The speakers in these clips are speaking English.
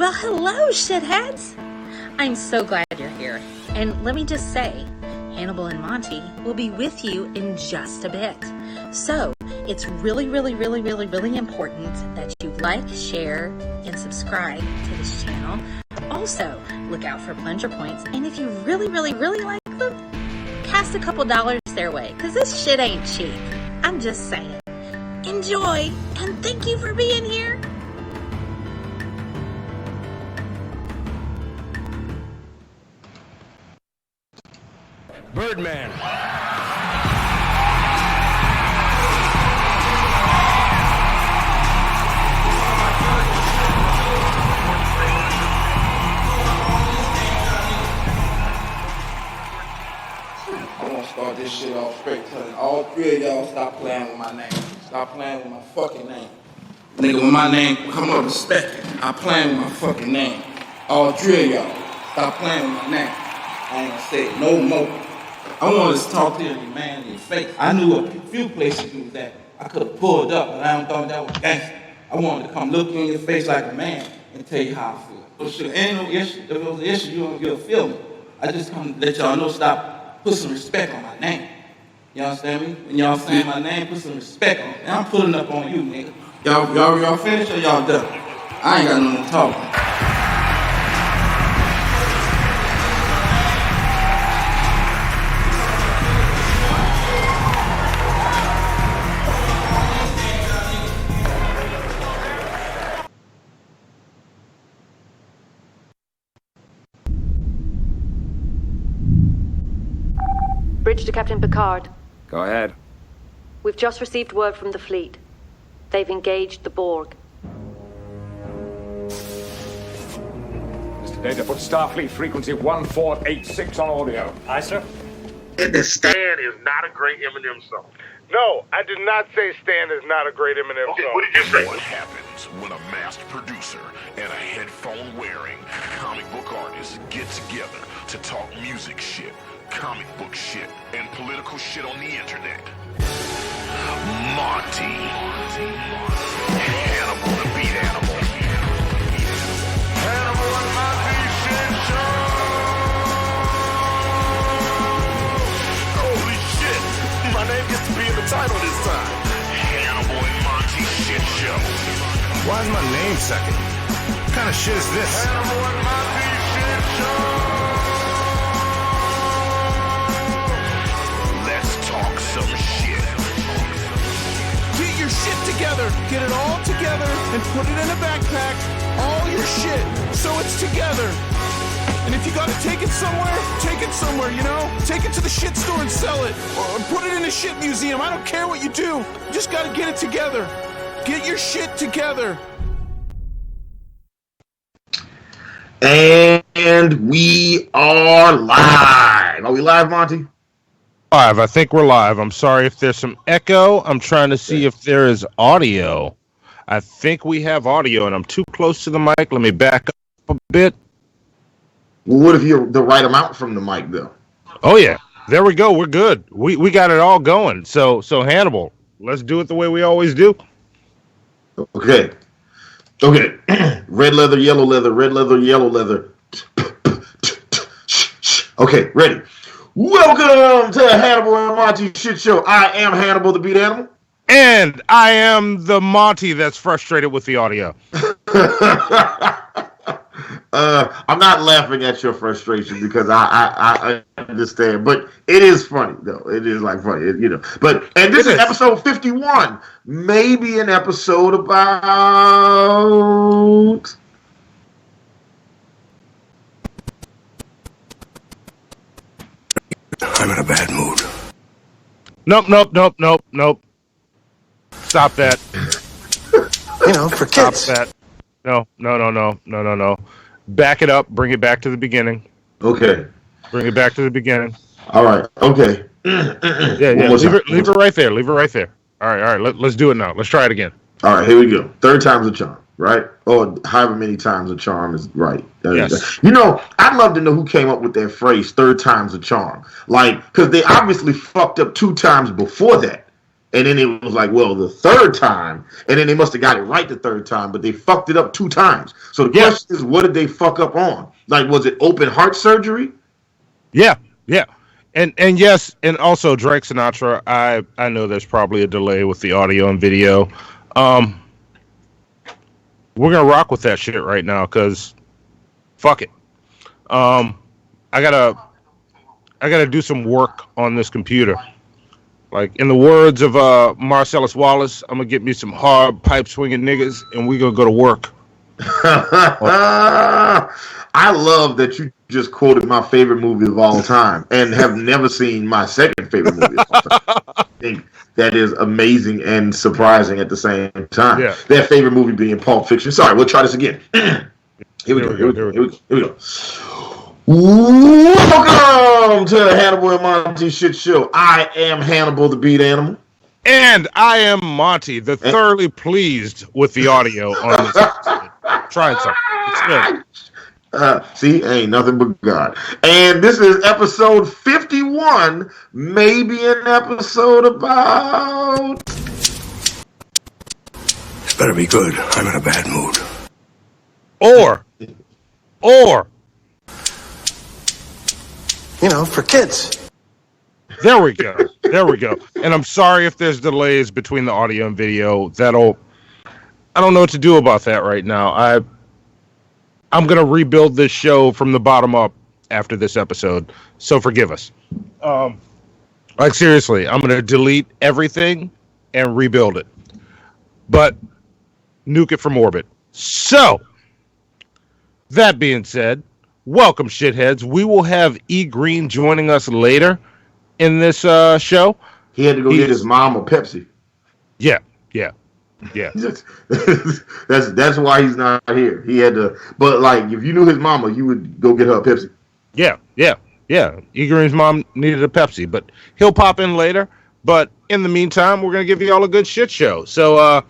Well, hello, shitheads! I'm so glad you're here. And let me just say, Hannibal and Monty will be with you in just a bit. So, it's really important that you like, share, and subscribe to this channel. Also, look out for plunger points. And if you really like them, cast a couple dollars their way, because this shit ain't cheap. I'm just saying. Enjoy, and thank you for being here. Birdman. I'm gonna start this shit off straight telling all three of y'all stop playing with my name. Stop playing with my fucking name. Nigga, when my name come up, respect it. I'm playing with my fucking name. All three of y'all, stop playing with my name. I ain't gonna say it no more. I wanted to talk to you, man, in your face. I knew a few places you was at. I could have pulled up, but I don't thought that was gangster. I wanted to come look you in your face like a man and tell you how I feel. But shit, ain't no issue. If it was an issue, you'll feel me. I just come to let y'all know, stop, put some respect on my name. You understand me? When y'all saying my name, put some respect on it. And I'm pulling up on you, nigga. Y'all finished or y'all done? I ain't got nothing to talk about. Bridge to Captain Picard. Go ahead. We've just received word from the fleet. They've engaged the Borg. Mr. Data, put Starfleet frequency 1486 on audio. Aye, sir. Stan is not a great Eminem song. No, I did not say Stan is not a great Eminem Okay, song. what did you say? What happens when a masked producer and a headphone-wearing comic book artist get together to talk music shit, comic book shit, and political shit on the internet? Monty. Hannibal the beat animal. Hannibal and Monty shit show. Holy shit. My name gets to be in the title this time. Hannibal and Monty shit show. Why is my name second? What kind of shit is this? Hannibal and Monty shit show. Let's talk some shit. Get your shit together. Get it all together and put it in a backpack. All your shit. So it's together. And if you gotta take it somewhere, you know? Take it to the shit store and sell it. Or put it in a shit museum. I don't care what you do. You just gotta get it together. Get your shit together. And we are live. Are we live, Monty? Live. I think we're live. I'm sorry if there's some echo. I'm trying to see if there is audio. I think we have audio, and I'm too close to the mic. Let me back up a bit. Well, what if you're the right amount from the mic, though? Oh, yeah. There we go. We're good. We got it all going. So Hannibal, let's do it the way we always do. Okay. Red leather, yellow leather, red leather, yellow leather. Okay, ready. Welcome to the Hannibal and Monty shit show. I am Hannibal the beat animal. And I am the Monty that's frustrated with the audio. I'm not laughing at your frustration because I understand, but it is funny though. It is like funny, you know. And this is episode 51. Maybe an episode about. I'm in a bad mood. Nope. Stop that. You know, for kids. Stop that. No. Back it up. Bring it back to the beginning. Okay. Bring it back to the beginning. All right. Okay. Yeah. Leave it right there. All right. Let's do it now. Let's try it again. All right. Here we go. Third time's a charm, right? Or however many times a charm is right. Yes. You know, I'd love to know who came up with that phrase, third time's a charm. Like, because they obviously fucked up 2 times before that. And then it was like, well, the third time, and then they must have got it right the third time, but they fucked it up 2 times. So the question is, what did they fuck up on? Like, was it open heart surgery? Yeah. And yes, and also Drake Sinatra, I know there's probably a delay with the audio and video. We're gonna rock with that shit right now, because fuck it. I gotta do some work on this computer. Like, in the words of Marcellus Wallace, I'm gonna get me some hard pipe swinging niggas, and we gonna go to work. I love that you just quoted my favorite movie of all time, and have never seen my second favorite movie of all time. I think that is amazing and surprising at the same time. Yeah. That favorite movie being Pulp Fiction. Sorry, we'll try this again. Here we go. Welcome to the Hannibal and Monty Shit Show. I am Hannibal, the beat animal. And I am Monty, the thoroughly pleased with the audio on this episode. Trying something. It's good. See, ain't nothing but God. And this is episode 51, maybe an episode about... This better be good. I'm in a bad mood. Or... You know, for kids. There we go. And I'm sorry if there's delays between the audio and video. I don't know what to do about that right now. I'm going to rebuild this show from the bottom up after this episode. So forgive us. Like, seriously, I'm going to delete everything and rebuild it. But nuke it from orbit. So, that being said, welcome, shitheads. We will have E. Green joining us later in this show. He had to go get his mom a Pepsi. Yeah. That's why he's not here. He had to, but like, if you knew his mama, you would go get her a Pepsi. Yeah. E. Green's mom needed a Pepsi, but he'll pop in later. But in the meantime, we're gonna give you all a good shit show. So,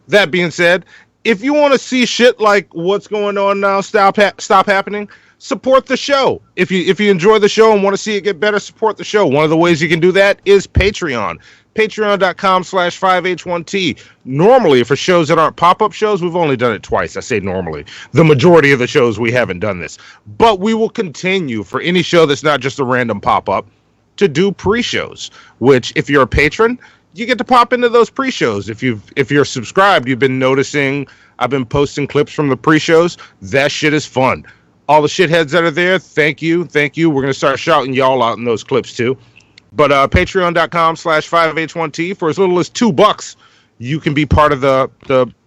that being said, if you want to see shit like what's going on now stop happening, support the show. If you enjoy the show and want to see it get better, support the show. One of the ways you can do that is Patreon. Patreon.com/5H1T. Normally, for shows that aren't pop-up shows, we've only done it twice. I say normally. The majority of the shows we haven't done this. But we will continue for any show that's not just a random pop-up to do pre-shows, which if you're a patron, you get to pop into those pre-shows. If you're subscribed, you've been noticing I've been posting clips from the pre-shows. That shit is fun. All the shitheads that are there, thank you. We're going to start shouting y'all out in those clips too. But patreon.com/5H1T, for as little as $2, you can be part of the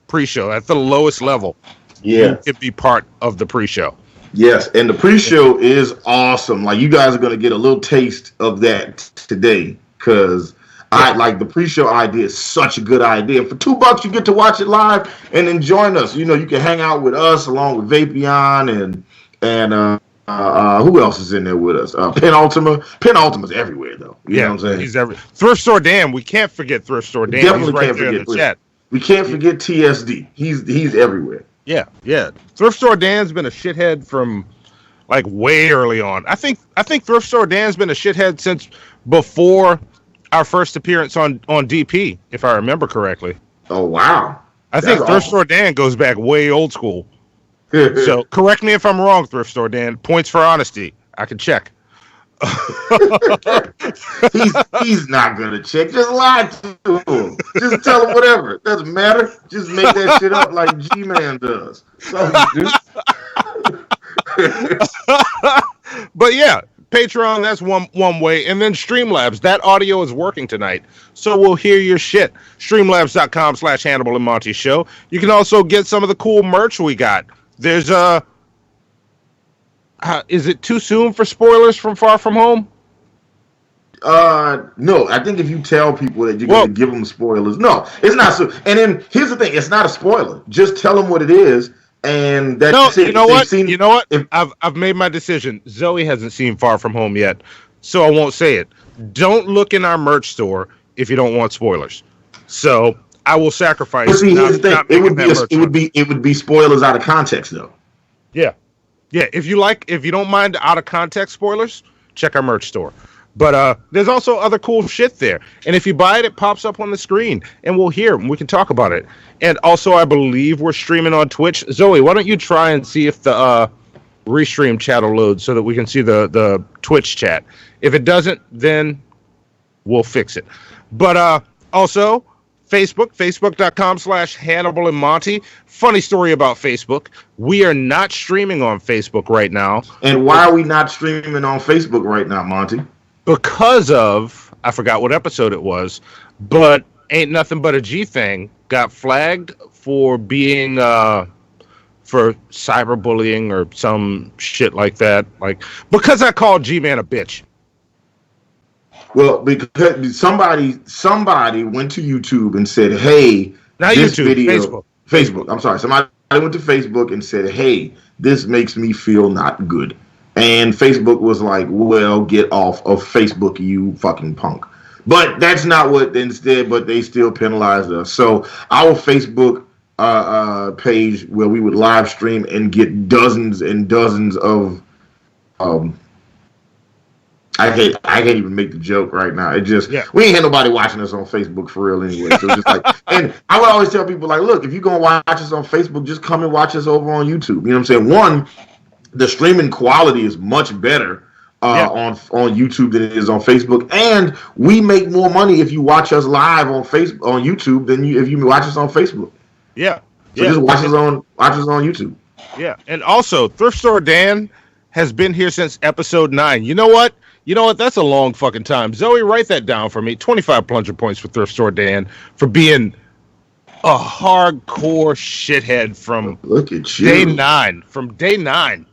pre-show at the lowest level. Yeah. You can be part of the pre-show. Yes, and the pre-show is awesome. Like, you guys are going to get a little taste of that today, because I like the pre-show idea is such a good idea. For $2, you get to watch it live and then join us. You know, you can hang out with us along with Vapion and who else is in there with us? Penultima's everywhere though. You know what I'm saying? He's Thrift Store Dan. We can't forget Thrift Store Dan. Definitely he's right can't there forget in the chat. We can't forget TSD. He's everywhere. Yeah. Thrift Store Dan's been a shithead from like way early on. I think Thrift Store Dan's been a shithead since before our first appearance on DP, if I remember correctly. Oh wow! I think Thrift Store Dan goes back way old school. So correct me if I'm wrong, Thrift Store Dan. Points for honesty. I can check. he's not gonna check. Just lie to him. Just tell him whatever. It doesn't matter. Just make that shit up like G-Man does. So But yeah, Patreon, that's one way. And then Streamlabs, that audio is working tonight. So we'll hear your shit. Streamlabs.com/Hannibal and Monty Show. You can also get some of the cool merch we got. There's is it too soon for spoilers from Far From Home? No. I think if you tell people that you're going to give them spoilers, no, it's not. So, and then here's the thing: it's not a spoiler. Just tell them what it is, and that's it. You know what? I've made my decision. Zoe hasn't seen Far From Home yet, so I won't say it. Don't look in our merch store if you don't want spoilers. So I will sacrifice. But see, here's the thing: it would be spoilers out of context, though. Yeah. If you don't mind out of context spoilers, check our merch store. But there's also other cool shit there. And if you buy it, it pops up on the screen. And we'll hear it, and we can talk about it. And also, I believe we're streaming on Twitch. Zoe, why don't you try and see if the restream chat will load so that we can see the Twitch chat. If it doesn't, then we'll fix it. But also, Facebook, facebook.com/Hannibal and Monty. Funny story about Facebook. We are not streaming on Facebook right now. And why are we not streaming on Facebook right now, Monty? Because of, I forgot what episode it was, but Ain't Nothing But a G Thing got flagged for being, for cyberbullying or some shit like that. Like, because I called G-Man a bitch. Well, because somebody went to YouTube and said, "Hey, not this YouTube, video, Facebook. I'm sorry. Somebody went to Facebook and said, "Hey, this makes me feel not good." And Facebook was like, "Well, get off of Facebook, you fucking punk." But that's not what instead. But they still penalized us. So our Facebook page, where we would live stream and get dozens and dozens of I can't even make the joke right now. It just we ain't had nobody watching us on Facebook for real anyway. So just like, and I would always tell people like, look, if you're gonna watch us on Facebook, just come and watch us over on YouTube. You know what I'm saying? One, the streaming quality is much better on YouTube than it is on Facebook, and we make more money if you watch us live on YouTube than if you watch us on Facebook. Yeah. So just watch us on YouTube. Yeah, and also Thrift Store Dan has been here since episode 9. You know what? That's a long fucking time. Zoe, write that down for me. 25 plunger points for Thrift Store Dan for being a hardcore shithead from look at you. day 9. From day 9.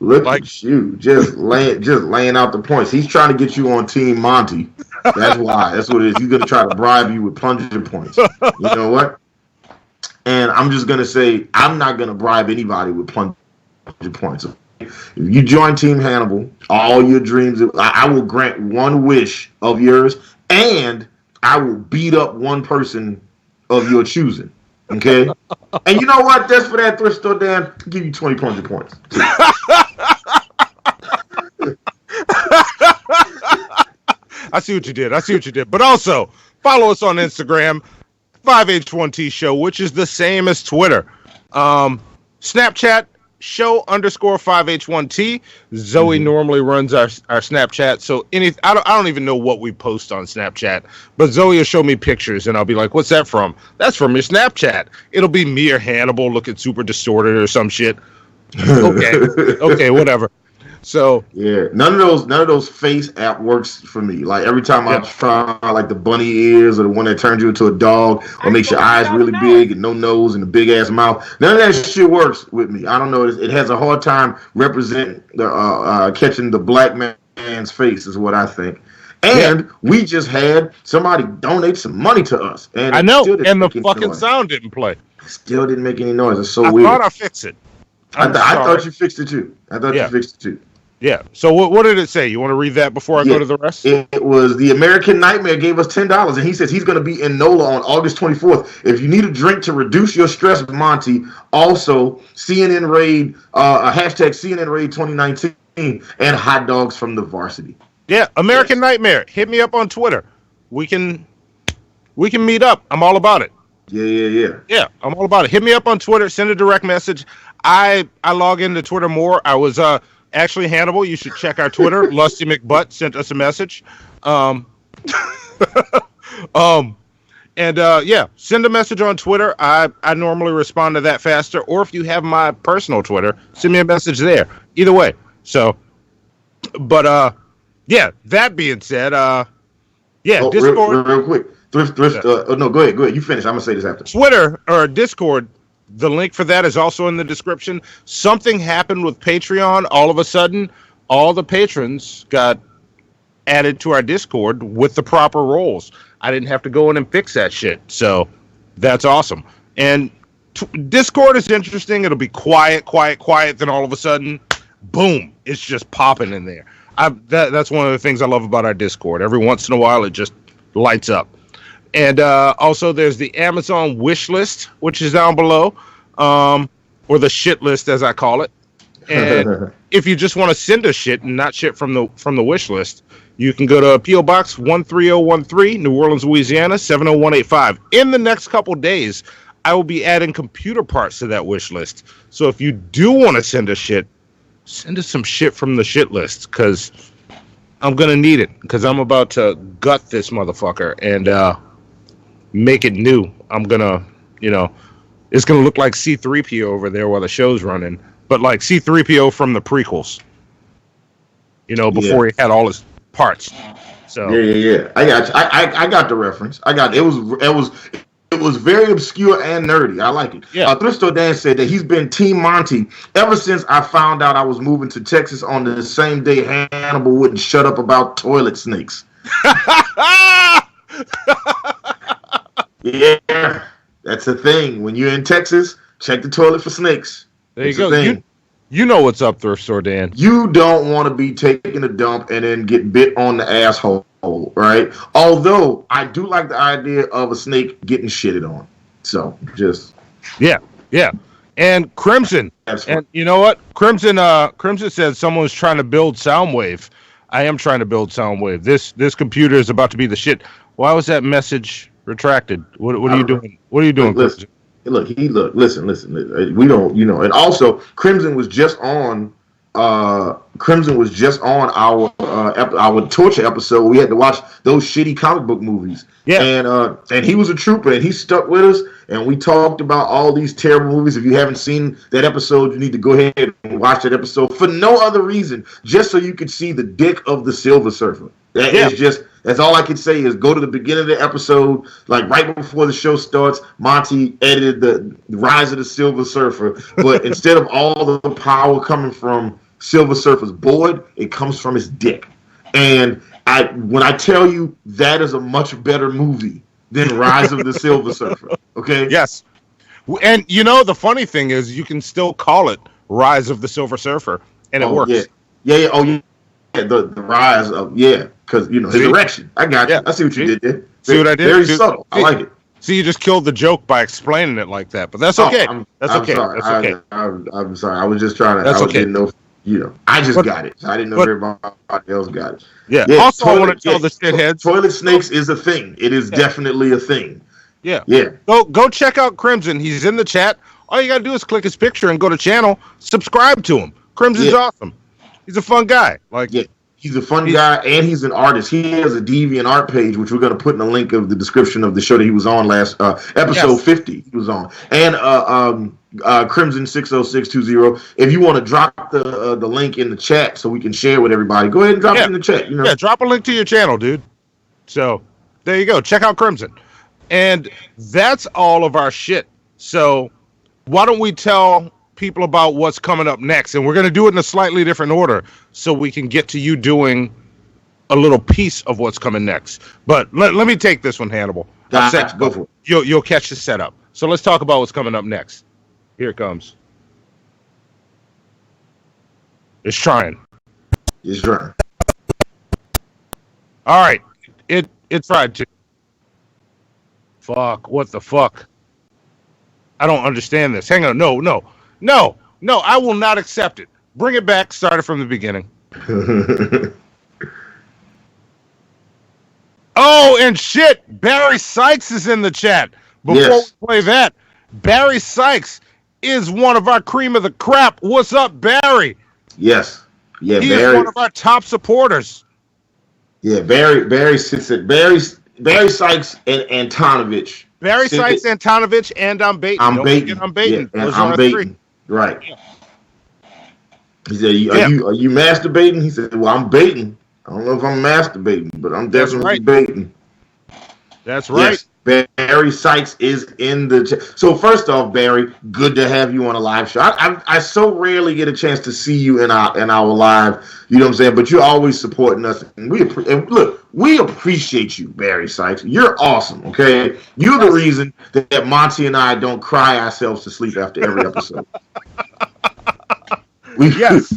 Look at you, just laying out the points. He's trying to get you on Team Monty. That's why. That's what it is. He's gonna try to bribe you with plunger points. You know what? And I'm just gonna say I'm not gonna bribe anybody with plunger points. If you join Team Hannibal, all your dreams, I will grant one wish of yours, and I will beat up one person of your choosing. Okay? And you know what? That's for that Thrift Store Dan. I'll give you 20 plunger points. I see what you did. But also, follow us on Instagram, 5H1T Show, which is the same as Twitter. Snapchat, show_5H1T. Zoe normally runs our Snapchat, so I don't even know what we post on Snapchat, but Zoe will show me pictures, and I'll be like, "What's that from?" "That's from your Snapchat." It'll be me or Hannibal looking super distorted or some shit. Okay, whatever. So yeah, none of those face app works for me. Like every time I try, like the bunny ears or the one that turns you into a dog or makes your eyes really big and no nose and a big ass mouth, none of that shit works with me. I don't know. It has a hard time representing the catching the black man's face is what I think. And we just had somebody donate some money to us, and I know, and the fucking sound didn't play. Still didn't make any noise. It's so weird. I thought I fixed it. I thought you fixed it too. You fixed it too. Yeah. So what did it say? You want to read that before I go to the rest? It was the American Nightmare gave us $10, and he says he's going to be in NOLA on August 24th. If you need a drink to reduce your stress, Monty. Also, CNN Raid, hashtag CNN Raid 2019, and hot dogs from the varsity. Yeah, American Nightmare. Hit me up on Twitter. We can meet up. I'm all about it. Yeah, I'm all about it. Hit me up on Twitter. Send a direct message. I log into Twitter more. I was actually, Hannibal, you should check our Twitter. Lusty McButt sent us a message. Send a message on Twitter. I normally respond to that faster. Or if you have my personal Twitter, send me a message there. Either way. So, but that being said, Discord. Real quick. Thrift. No, go ahead. You finish. I'm gonna say this after. Twitter or Discord. The link for that is also in the description. Something happened with Patreon. All of a sudden, all the patrons got added to our Discord with the proper roles. I didn't have to go in and fix that shit. So that's awesome. And Discord is interesting. It'll be quiet. Then all of a sudden, boom, it's just popping in there. That's one of the things I love about our Discord. Every once in a while, it just lights up. And also, there's the Amazon wish list, which is down below, or the shit list, as I call it. And if you just want to send us shit and not shit from the wish list, you can go to P.O. Box 13013, New Orleans, Louisiana 70185. In the next couple days, I will be adding computer parts to that wish list. So if you do want to send us shit, send us some shit from the shit list, because I'm going to need it, because I'm about to gut this motherfucker and make it new. I'm going to, it's going to look like C-3PO over there while the show's running, but like C-3PO from the prequels, before he had all his parts. So yeah. I got you. I got the reference. I got it. It was very obscure and nerdy. I like it. Yeah. Thrift Store Dan said that he's been Team Monty ever since I found out I was moving to Texas on the same day Hannibal wouldn't shut up about toilet snakes. Yeah, that's a thing. When you're in Texas, check the toilet for snakes. There you go. You know what's up, Thrift Store Dan. You don't want to be taking a dump and then get bit on the asshole, right? Although I do like the idea of a snake getting shitted on. So just yeah. And Crimson, and you know what? Crimson said someone was trying to build Soundwave. I am trying to build Soundwave. This computer is about to be the shit. Why was that message retracted? What are you doing? What are you doing, Crimson? Listen. We don't, and also Crimson was just on our torture episode where we had to watch those shitty comic book movies. Yeah. And he was a trooper and he stuck with us and we talked about all these terrible movies. If you haven't seen that episode, you need to go ahead and watch that episode for no other reason, just so you could see the dick of the Silver Surfer. That's all I can say is go to the beginning of the episode, like right before the show starts. Monty edited the Rise of the Silver Surfer, but instead of all the power coming from Silver Surfer's board, it comes from his dick. And when I tell you that is a much better movie than Rise of the Silver Surfer, okay? Yes. And the funny thing is you can still call it Rise of the Silver Surfer, and it works. Yeah. Oh, yeah. The rise of, because, his erection. I got you. I see what you did there. See what I did? Very subtle. I like it. See, you just killed the joke by explaining it like that, but that's okay. That's okay. Sorry. That's okay. I'm sorry. I was just trying to. That's okay. Didn't know. I just got it. So I didn't know everybody else got it. Yeah. Also, I want to tell the shitheads. Toilet snakes is a thing. It is definitely a thing. Yeah. Yeah. Go check out Crimson. He's in the chat. All you gotta do is click his picture and go to channel. Subscribe to him. Crimson's awesome. He's a fun guy. He's a fun guy, and he's an artist. He has a Deviant art page, which we're going to put in the link of the description of the show that he was on last episode 50. He was on, and Crimson 60620. If you want to drop the link in the chat so we can share with everybody, go ahead and drop it in the chat. Yeah, drop a link to your channel, dude. So there you go. Check out Crimson, and that's all of our shit. So why don't we tell people about what's coming up next, and we're going to do it in a slightly different order so we can get to you doing a little piece of what's coming next. But let me take this one, Hannibal. Go for it. You'll catch the setup. So let's talk about what's coming up next. Here it comes. It's trying. All right. It tried to. Fuck. What the fuck? I don't understand this. Hang on. No, I will not accept it. Bring it back. Start it from the beginning. Oh, and shit. Barry Sykes is in the chat. Before we play that, Barry Sykes is one of our cream of the crap. What's up, Barry? Yes. Yeah, He is one of our top supporters. Yeah, Barry sits at Barry Sykes and Antonovich. Barry Sykes, Antonovich, and I'm baiting. I'm baiting. Yeah, I'm baiting. Right. Yeah. He said, are you masturbating? He said, well, I'm baiting. I don't know if I'm masturbating, but I'm definitely baiting. That's right. Yes, Barry Sykes is in the chat. So first off, Barry, good to have you on a live show. I so rarely get a chance to see you in our live, you know what I'm saying? But you're always supporting us. And we appreciate you, Barry Sykes. You're awesome, okay? You're the reason that Monty and I don't cry ourselves to sleep after every episode. We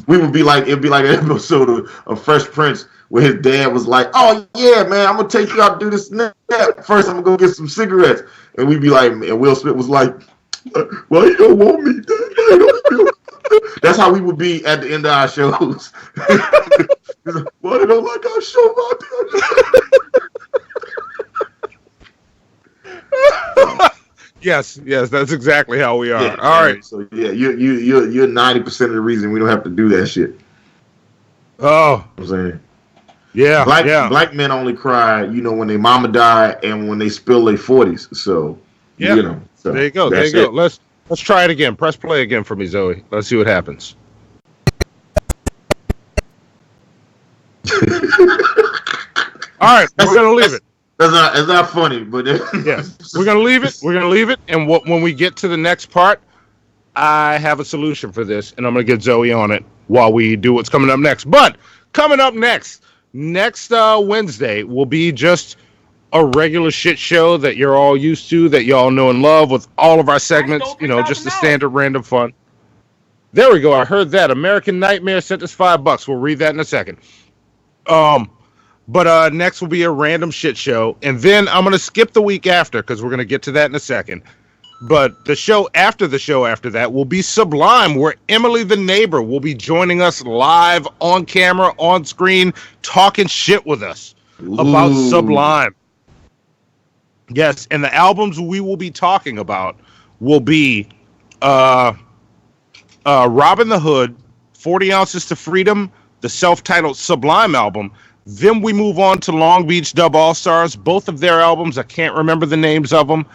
would be like, it'd be like an episode of Fresh Prince where his dad was like, oh yeah, man, I'm gonna take you out to do this snap. First I'm gonna go get some cigarettes. And we'd be like, and Will Smith was like, why you don't want me? I don't feel That's how we would be at the end of our shows. Well, they don't like our show, Monty. Yes, that's exactly how we are. Yeah, all right. So yeah, you're 90% of the reason we don't have to do that shit. Oh, I'm saying. Yeah, black men only cry, when their mama died and when they spill their 40s. So, so there you go. Let's try it again. Press play again for me, Zoe. Let's see what happens. All right, we're gonna leave it. It's not funny, but yes, we're gonna leave it. We're gonna leave it, and when we get to the next part, I have a solution for this, and I'm gonna get Zoe on it while we do what's coming up next. But coming up next Wednesday will be just a regular shit show that you're all used to, that y'all know and love, with all of our segments. Just the standard random fun. There we go. I heard that. American Nightmare sent us $5. We'll read that in a second. But next will be a random shit show. And then I'm going to skip the week after because we're going to get to that in a second. But the show after that will be Sublime, where Emily the Neighbor will be joining us live on camera, on screen, talking shit with us about Sublime. Yes, and the albums we will be talking about will be Robin the Hood, 40 Ounces to Freedom, the self-titled Sublime album. Then we move on to Long Beach Dub All-Stars, both of their albums. I can't remember the names of them,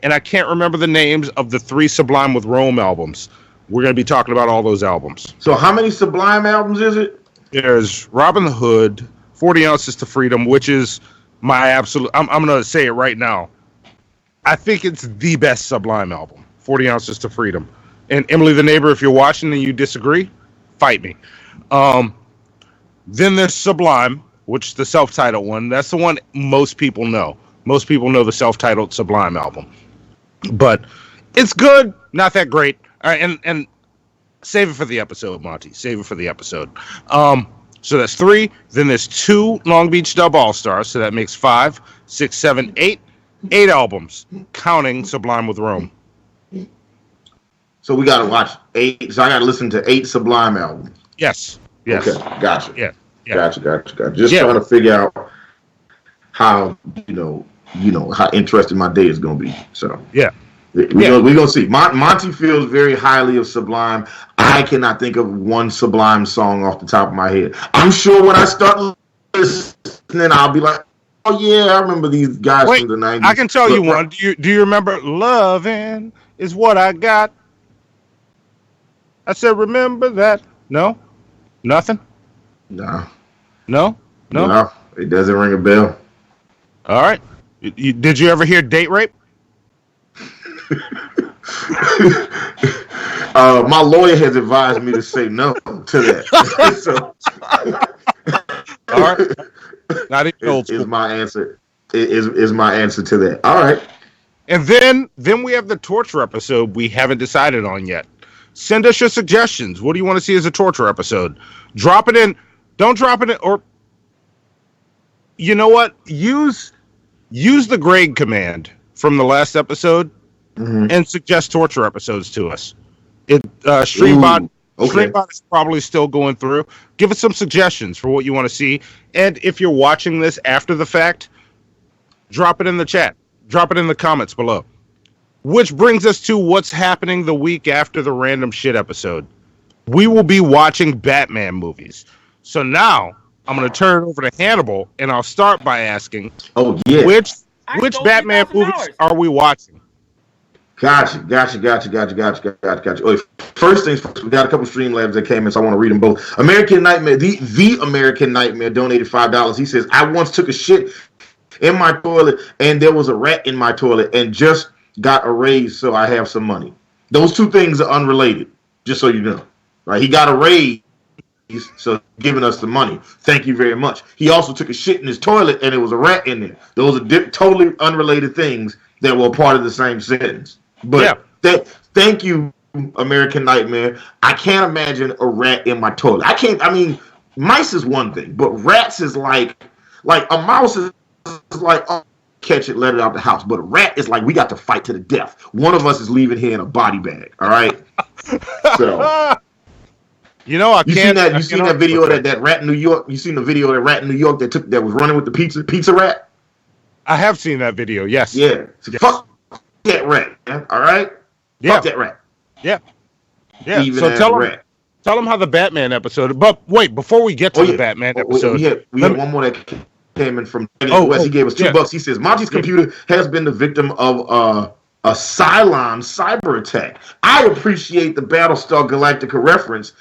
and I can't remember the names of the 3 Sublime with Rome albums. We're going to be talking about all those albums. So how many Sublime albums is it? There's Robin the Hood, 40 Ounces to Freedom, which is my absolute... I'm going to say it right now. I think it's the best Sublime album, 40 Ounces to Freedom. And Emily the Neighbor, if you're watching and you disagree, fight me. Then there's Sublime, which is the self-titled one. That's the one most people know. Most people know the self-titled Sublime album. But it's good, not that great. All right, and save it for the episode, Monty. Save it for the episode. So that's 3. Then there's 2 Long Beach Dub All-Stars. So that makes 5, 6, 7, 8. 8 albums, counting Sublime with Rome. So we got to watch 8. So I got to listen to 8 Sublime albums. Yes. Okay, gotcha. Yeah. Gotcha. Just trying to figure out how how interesting my day is going to be. So we're gonna see. Monty feels very highly of Sublime. I cannot think of one Sublime song off the top of my head. I'm sure when I start listening, I'll be like, oh yeah, I remember these guys from the 90s. I can tell you one. Do you remember "Lovin' Is What I Got"? I said, remember that? No, nothing. No. It doesn't ring a bell. All right. Did you ever hear "Date Rape"? My lawyer has advised me to say no to that. So, all right. Not even old school. Is my answer. Is my answer to that. All right. And then we have the torture episode we haven't decided on yet. Send us your suggestions. What do you want to see as a torture episode? Drop it in. Don't drop it in. Or, you know what? Use the grade command from the last episode and suggest torture episodes to us. Streambot is probably still going through. Give us some suggestions for what you want to see. And if you're watching this after the fact, drop it in the chat. Drop it in the comments below. Which brings us to what's happening the week after the random shit episode. We will be watching Batman movies. So now I'm going to turn it over to Hannibal, and I'll start by asking, which Batman movies are we watching? Gotcha. First things first, we got a couple Streamlabs that came in, so I want to read them both. American Nightmare, the American Nightmare donated $5. He says, I once took a shit in my toilet, and there was a rat in my toilet, and just got a raise, so I have some money. Those two things are unrelated, just so you know. Right? He got a raise, so giving us the money. Thank you very much. He also took a shit in his toilet, and there was a rat in there. Those are totally unrelated things that were part of the same sentence. But thank you, American Nightmare. I can't imagine a rat in my toilet. Mice is one thing, but rats is like a mouse is like, oh, catch it, let it out the house. But a rat is like, we got to fight to the death. One of us is leaving here in a body bag. All right. So You know, I You can't. seen that? You seen that video of that rat in New York? You seen the video of that rat in New York that was running with the pizza rat? I have seen that video. Yes. Yeah. So yes. Fuck that rat. Man. All right. Yeah. Fuck that rat. Yeah. Yeah. Even so tell them how the Batman episode. But wait, before we get to the Batman episode, we had one more that came in from West. He gave us $2. He says Monty's computer has been the victim of a Cylon cyber attack. I appreciate the Battlestar Galactica reference,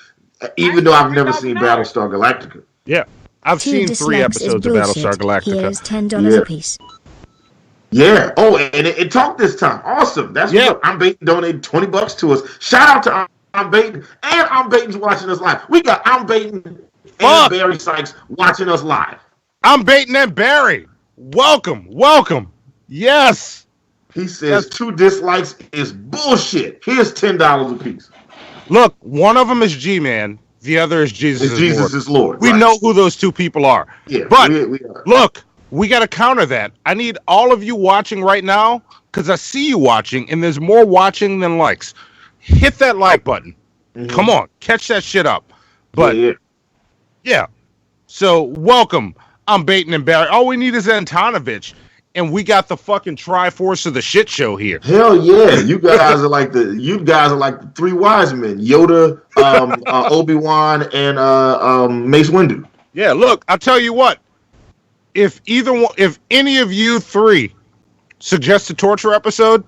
even though I've never seen Battlestar Galactica. Yeah, I've seen 3 episodes of Battlestar Galactica. Here's $10 a piece. Yeah. Oh, and it talked this time. Awesome. That's what I'm Baiting donated $20 to us. Shout out to I'm Baiting, and I'm Baiting's watching us live. We got I'm Baiting and Barry Sykes watching us live. I'm Baiting and Barry. Welcome. Yes. He says 2 dislikes is bullshit. Here's $10 a piece. Look, one of them is G-Man. The other is Jesus is Lord. We know who those 2 people are. Yeah, but we are. Look, we got to counter that. I need all of you watching right now because I see you watching, and there's more watching than likes. Hit that like button. Mm-hmm. Come on, catch that shit up. But yeah. So welcome. I'm Baiting and Barry. All we need is Antonovich, and we got the fucking Triforce of the shit show here. Hell yeah! You guys are like the 3 wise men: Yoda, Obi-Wan, and Mace Windu. Yeah. Look, I'll tell you what. If any of you 3 suggest a torture episode,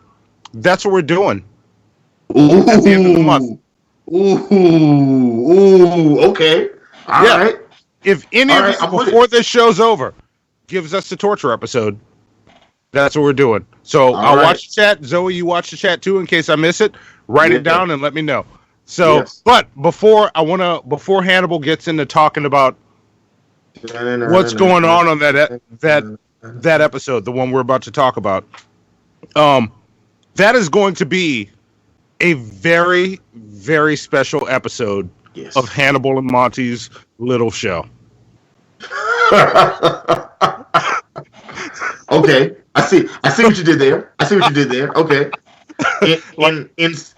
that's what we're doing. Ooh, at the end of the month. Ooh, okay. All right. If any of you, before this show's over, gives us the torture episode, that's what we're doing. So I'll watch the chat. Zoe, you watch the chat too in case I miss it. Write it down and let me know. So, but before Hannibal gets into talking about what's going on that episode, the one we're about to talk about, that is going to be a very, very special episode of Hannibal and Monty's little show. Okay, I see what you did there. Okay,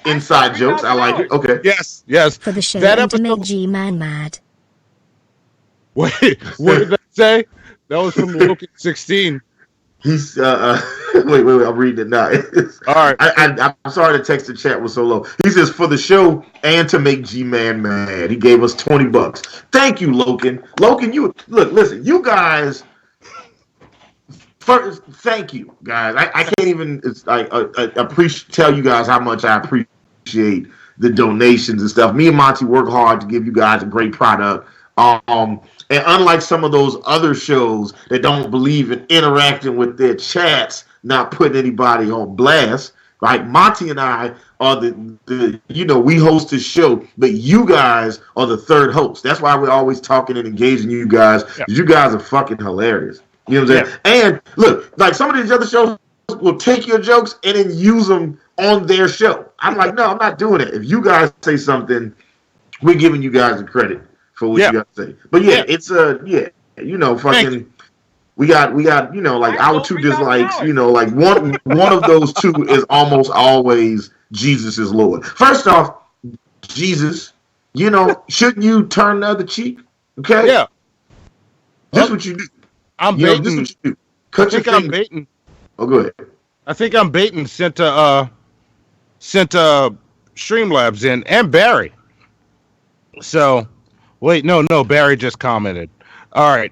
inside jokes. I like it. Okay. Yes. For the show that and to episode... make G-Man mad. Wait, what did that say? That was from Loki 16. He's wait, I'm reading it now. All right. I'm sorry the text in chat was so low. He says for the show and to make G-Man mad. He gave us $20. Thank you, Logan. Logan, listen, you guys. First, thank you, guys. I can't even tell you guys how much I appreciate the donations and stuff. Me and Monty work hard to give you guys a great product. And unlike some of those other shows that don't believe in interacting with their chats, not putting anybody on blast, right? Monty and I are the we host this show, but you guys are the third host. That's why we're always talking and engaging you guys. Yeah. You guys are fucking hilarious. You know what I'm saying? And look, like some of these other shows will take your jokes and then use them on their show. I'm like, no, I'm not doing it. If you guys say something, we're giving you guys the credit for what you got to say. But it's fucking we got like our 2 dislikes, like one of those 2 is almost always Jesus is Lord. First off, Jesus, shouldn't you turn the other cheek? Okay? Yeah. That's what you do. I'm baiting. This is what you do. Cut your finger. I'm baiting. Oh, go ahead. I think I'm baiting sent Streamlabs in and Barry. So wait, no, Barry just commented. All right.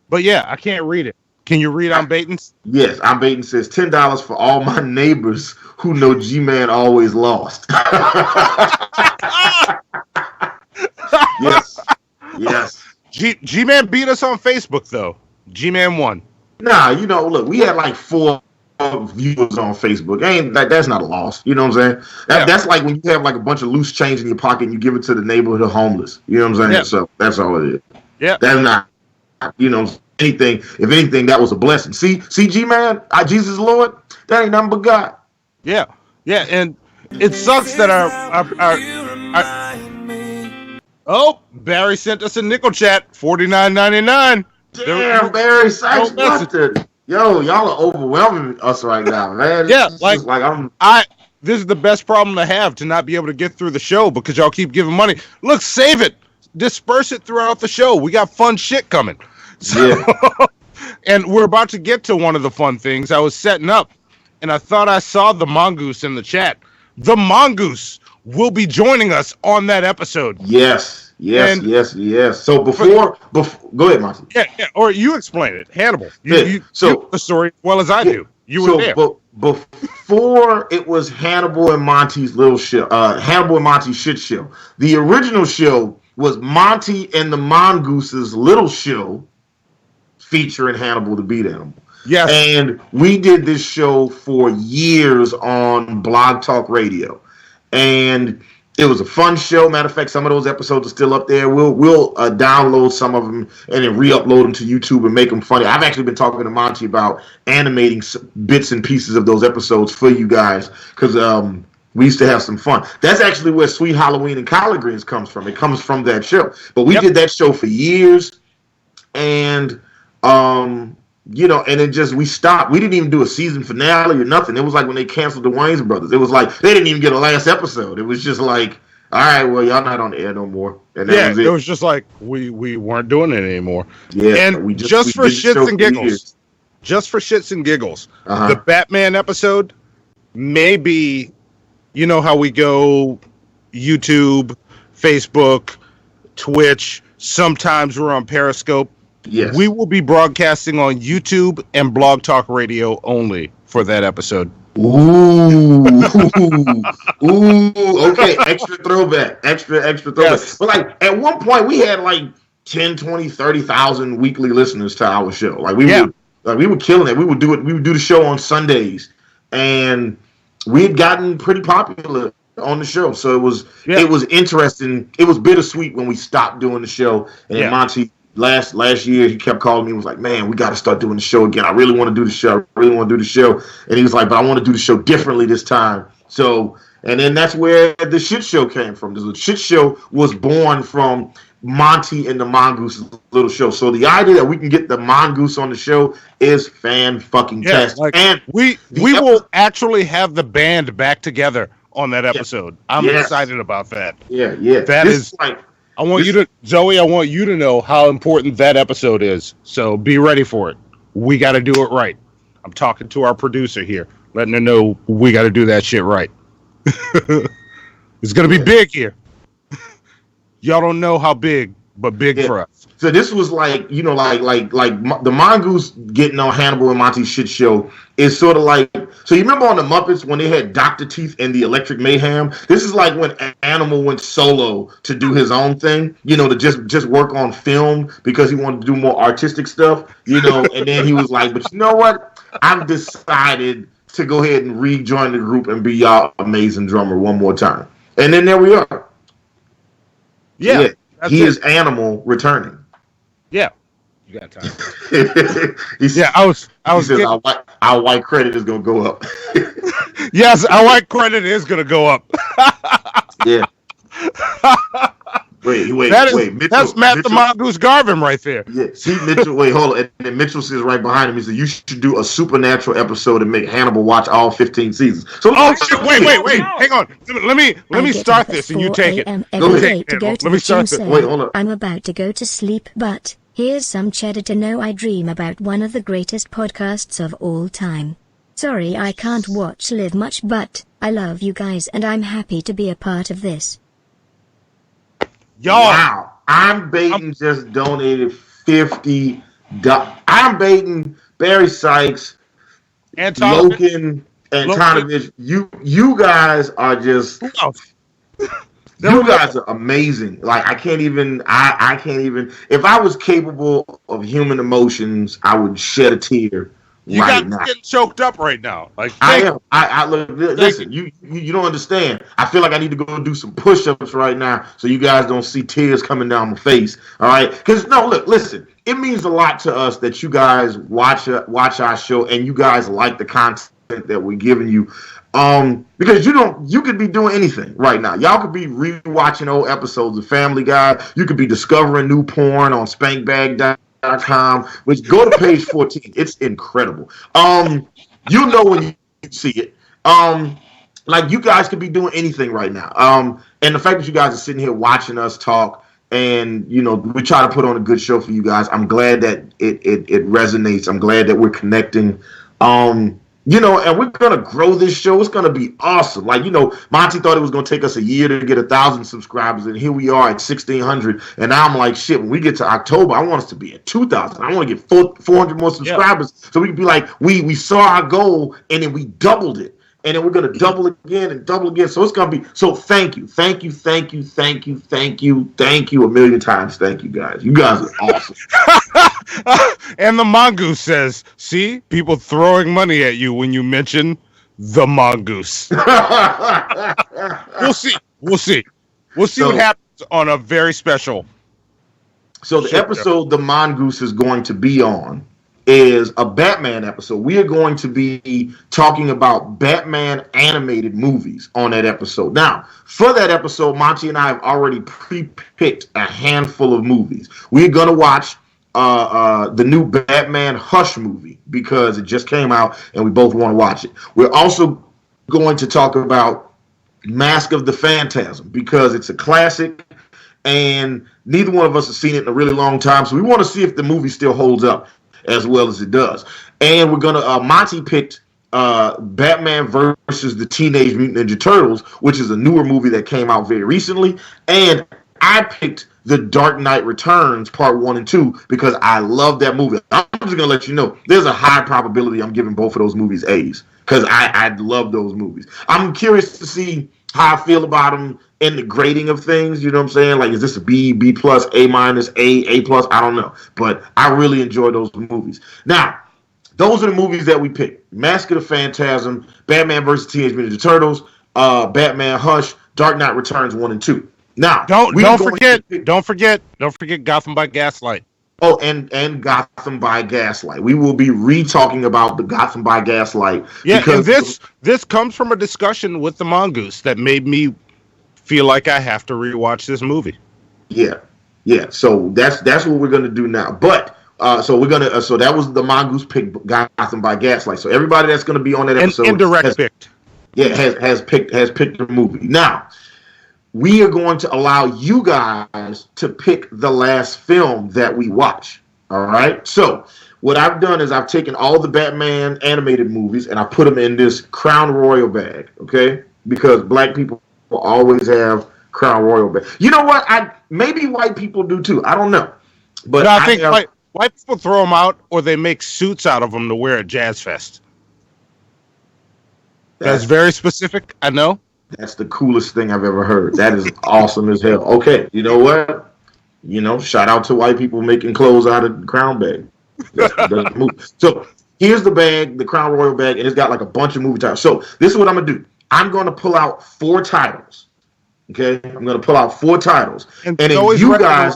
But yeah, I can't read it. Can you read I'm baiting? Yes, I'm baiting says $10 for all my neighbors who know G-Man always lost. Yes. G-Man beat us on Facebook though. G-Man won. Nah, look, we had like 4 viewers on Facebook. That's not a loss. You know what I'm saying? That's like when you have like a bunch of loose change in your pocket and you give it to the neighborhood homeless. You know what I'm saying? Yeah. So that's all it is. Yeah. That's not, anything. If anything, that was a blessing. See, G-Man, Jesus Lord, that ain't nothing but God. Yeah. Yeah, and it sucks that our oh, Barry sent us a nickel chat, $49.99. Damn, Barry Sykes busted. Yo, y'all are overwhelming us right now, man. Yeah, this is the best problem to have, to not be able to get through the show because y'all keep giving money. Look, save it. Disperse it throughout the show. We got fun shit coming. So, yeah. And we're about to get to one of the fun things. I was setting up, and I thought I saw the Mongoose in the chat. The Mongoose will be joining us on that episode. Yes. So before go ahead, Monty. Yeah. Or you explain it, Hannibal. You know the story as well as I do. You were there. Before it was Hannibal and Monty's little show, Hannibal and Monty's shit show. The original show was Monty and the Mongoose's little show featuring Hannibal the Beat Animal. Yes. And we did this show for years on Blog Talk Radio. And it was a fun show. Matter of fact, some of those episodes are still up there. We'll download some of them and then re-upload them to YouTube and make them funny. I've actually been talking to Monty about animating bits and pieces of those episodes for you guys because we used to have some fun. That's actually where Sweet Halloween and Collard Greens comes from. It comes from that show. But we did that show for years, and and then we stopped. We didn't even do a season finale or nothing. It was like when they canceled the Wayans Brothers. It was like they didn't even get a last episode. It was just like, all right, well, y'all not on the air no more. And that was it. It was just like we weren't doing it anymore. Yeah, and just for shits and giggles, the Batman episode may be, you know how we go YouTube, Facebook, Twitch. Sometimes we're on Periscope. Yes. We will be broadcasting on YouTube and Blog Talk Radio only for that episode. Ooh. Okay, extra throwback. Yes. But like at one point we had like 10, 20, 30,000 weekly listeners to our show. Like we were killing it. We would do the show on Sundays, and we had gotten pretty popular on the show. So it was interesting. It was bittersweet when we stopped doing the show, and then Monty last year he kept calling me and was like, man, we got to start doing the show again. I really want to do the show. And he was like, but I want to do the show differently this time. So, and then that's where the shit show came from. The shit show was born from Monty and the Mongoose's little show. So the idea that we can get the Mongoose on the show is fan-fucking-tastic. Like, and we will actually have the band back together on that episode. I'm excited about that. Yeah. That is like, I want you to know how important that episode is. So be ready for it. We got to do it right. I'm talking to our producer here, letting her know we got to do that shit right. It's going to be big here. Y'all don't know how big, but big for us. So this was like, like the Mongoose getting on Hannibal and Monty's shit show is sort of like, so you remember on the Muppets when they had Dr. Teeth and the Electric Mayhem? This is like when Animal went solo to do his own thing, to just work on film because he wanted to do more artistic stuff, and then he was like, but you know what? I've decided to go ahead and rejoin the group and be y'all amazing drummer one more time. And then there we are. Yeah. He is Animal returning. Yeah. You got time. Our white credit is going to go up. Yes, our white credit is going to go up. Yeah. Wait. Mitchell, that's Matt the Mongoose Garvin right there. Yeah. See, Mitchell, wait, hold on. And then Mitchell says right behind him, he said, you should do a supernatural episode and make Hannibal watch all 15 seasons. So wait. Hang on. Let me start this and you take it. Go ahead. Let me start this. Wait, hold on. I'm about to go to sleep, but here's some cheddar to know I dream about one of the greatest podcasts of all time. Sorry I can't watch live much, but I love you guys and I'm happy to be a part of this. Y'all. Wow. I'm baiting just donated $50. I'm baiting Barry Sykes, and Logan, and Tonovich. You guys are just... You guys are amazing. Like I can't even. If I was capable of human emotions, I would shed a tear. You got me getting choked up right now. Like I am. I look. Listen, you don't understand. I feel like I need to go do some push-ups right now, so you guys don't see tears coming down my face. All right? Because listen. It means a lot to us that you guys watch our show and you guys like the content that we're giving you. Because you could be doing anything right now. Y'all could be rewatching old episodes of Family Guy. You could be discovering new porn on spankbag.com, which go to page 14. It's incredible. You'll know when you see it. like you guys could be doing anything right now. And the fact that you guys are sitting here watching us talk, and we try to put on a good show for you guys. I'm glad that it resonates. I'm glad that we're connecting. And we're gonna grow this show. It's gonna be awesome. Like, Monty thought it was gonna take us a year to get 1,000 subscribers, and here we are at 1,600. And now I'm like, shit. When we get to October, I want us to be at 2,000. I want to get 400 more subscribers, so we can be like, we saw our goal, and then we doubled it. And then we're going to double again and double again. So it's going to be, so thank you a million times. Thank you, guys. You guys are awesome. And the mongoose says, see, people throwing money at you when you mention the mongoose. We'll see. We'll see what happens on a very special. So the episode the mongoose is going to be on is a Batman episode. We are going to be talking about Batman animated movies on that episode. Now, for that episode, Monty and I have already pre-picked a handful of movies. We're going to watch the new Batman Hush movie because it just came out and we both want to watch it. We're also going to talk about Mask of the Phantasm because it's a classic and neither one of us has seen it in a really long time, so we want to see if the movie still holds up as well as it does. And we're gonna Monty picked Batman versus the Teenage Mutant Ninja Turtles, which is a newer movie that came out very recently, and I picked The Dark Knight Returns Part 1 and 2 because I love that movie. I'm just gonna let you know there's a high probability I'm giving both of those movies A's because I love those movies. I'm curious to see how I feel about them in the grading of things, you know what I'm saying? Like, is this a B, B plus, A minus, A plus? I don't know. But I really enjoy those movies. Now, those are the movies that we picked. Mask of the Phantasm, Batman vs. Teenage Mutant Ninja Turtles, Batman Hush, Dark Knight Returns 1 and 2. Now, don't forget Gotham by Gaslight. Oh, and Gotham by Gaslight. We will be re-talking about the Gotham by Gaslight. Yeah, and this comes from a discussion with the mongoose that made me feel like I have to rewatch this movie. Yeah. So that's what we're gonna do now. But so we're gonna so that was the mongoose pick Gotham by Gaslight. So everybody that's gonna be on that episode has picked the movie. Now we are going to allow you guys to pick the last film that we watch. All right. So what I've done is I've taken all the Batman animated movies and I put them in this Crown Royal bag. Okay, because black people will always have Crown Royal bag. You know what? Maybe white people do too. I don't know. But no, I think white people throw them out or they make suits out of them to wear at Jazz Fest. That's very specific, I know. That's the coolest thing I've ever heard. That is awesome as hell. Okay, you know what? Shout out to white people making clothes out of the Crown bag. So here's the bag, the Crown Royal bag, and it's got like a bunch of movie titles. So this is what I'm going to do. I'm going to pull out 4 titles. Okay? I'm going to pull out 4 titles. And then you guys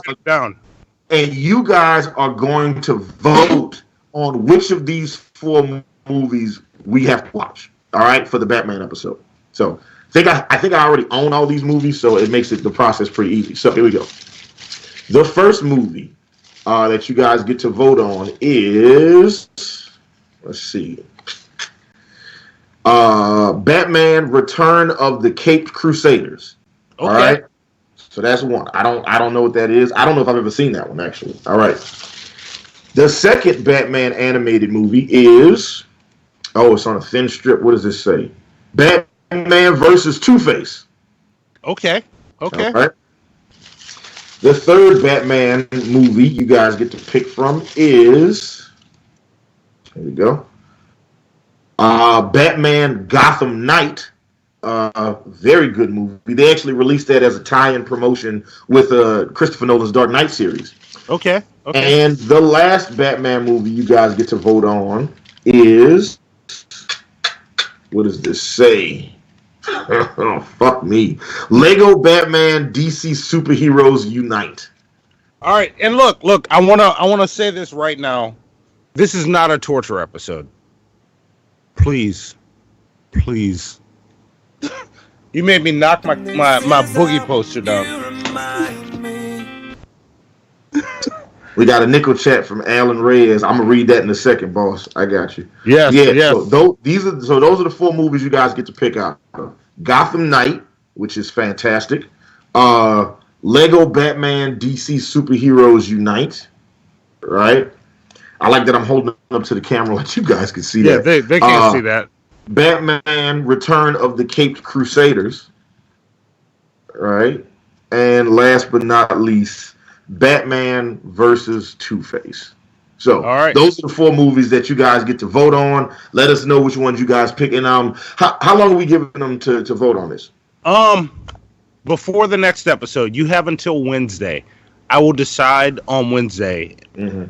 are going to vote on which of these 4 movies we have to watch. All right? For the Batman episode. So I think I already own all these movies, so it makes the process pretty easy. So here we go. The first movie that you guys get to vote on is, let's see, Batman: Return of the Caped Crusaders. Okay. All right, so that's one. I don't know what that is. I don't know if I've ever seen that one actually. All right. The second Batman animated movie is, it's on a thin strip. What does this say? Batman versus Two-Face. Okay. All right. The third Batman movie you guys get to pick from is, here we go, Batman Gotham Knight. Very good movie. They actually released that as a tie-in promotion with Christopher Nolan's Dark Knight series. Okay. And the last Batman movie you guys get to vote on is, what does this say? Oh, fuck me. Lego Batman DC Superheroes Unite. All right, and look, I wanna say this right now. This is not a torture episode. Please. You made me knock my boogie poster down. We got a nickel chat from Alan Reyes. I'm gonna read that in a second, boss. I got you. Yes. So those are the 4 movies you guys get to pick out. Gotham Knight, which is fantastic. Lego Batman DC Superheroes Unite. Right? I like that I'm holding up to the camera like you guys can see that. Yeah, they can't see that. Batman Return of the Caped Crusaders. Right? And last but not least, Batman versus Two-Face. So those are the 4 movies that you guys get to vote on. Let us know which ones you guys pick. And how long are we giving them to vote on this? Before the next episode, you have until Wednesday. I will decide on Wednesday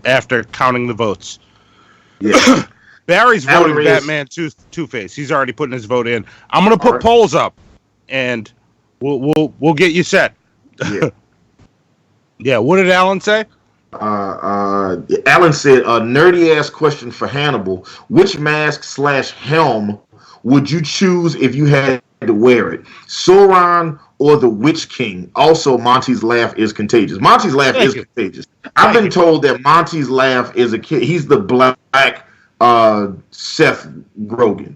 after counting the votes. Yeah. Barry's voting Batman Two-Face. He's already putting his vote in. I'm gonna put polls up, and we'll get you set. Yeah. Yeah. What did Alan say? Alan said, a nerdy ass question for Hannibal. Which mask / helm would you choose if you had to wear it? Sauron or the Witch King? Also, Monty's laugh is contagious. Monty's laugh is contagious. I've been told that Monty's laugh is a kid. He's the black Seth Rogen.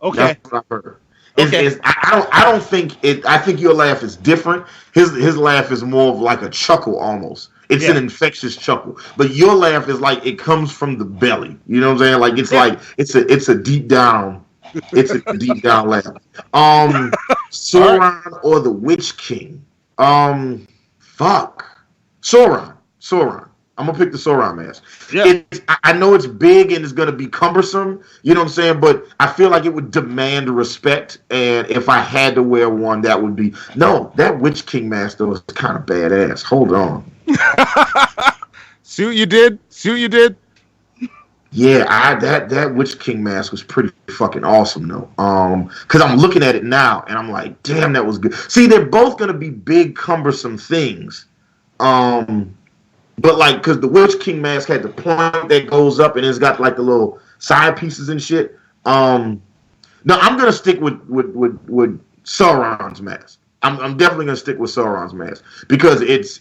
Okay. That's what I've heard. I don't think it. I think your laugh is different. His laugh is more of like a chuckle almost. It's an infectious chuckle. But your laugh is like it comes from the belly. You know what I'm saying? Like it's a deep down. It's a deep down laugh. Sauron or the Witch King? Fuck. Sauron. I'm gonna pick the Sauron mask. Yeah. I know it's big and it's gonna be cumbersome, you know what I'm saying? But I feel like it would demand respect, and if I had to wear one, that would be that Witch King mask though is kind of badass. Hold on. See what you did? Yeah, that Witch King mask was pretty fucking awesome though. Because I'm looking at it now and I'm like, damn, that was good. See, they're both gonna be big, cumbersome things. But like, because the Witch King mask had the point that goes up and it's got like the little side pieces and shit. No, I'm gonna stick with Sauron's mask. I'm definitely gonna stick with Sauron's mask because it's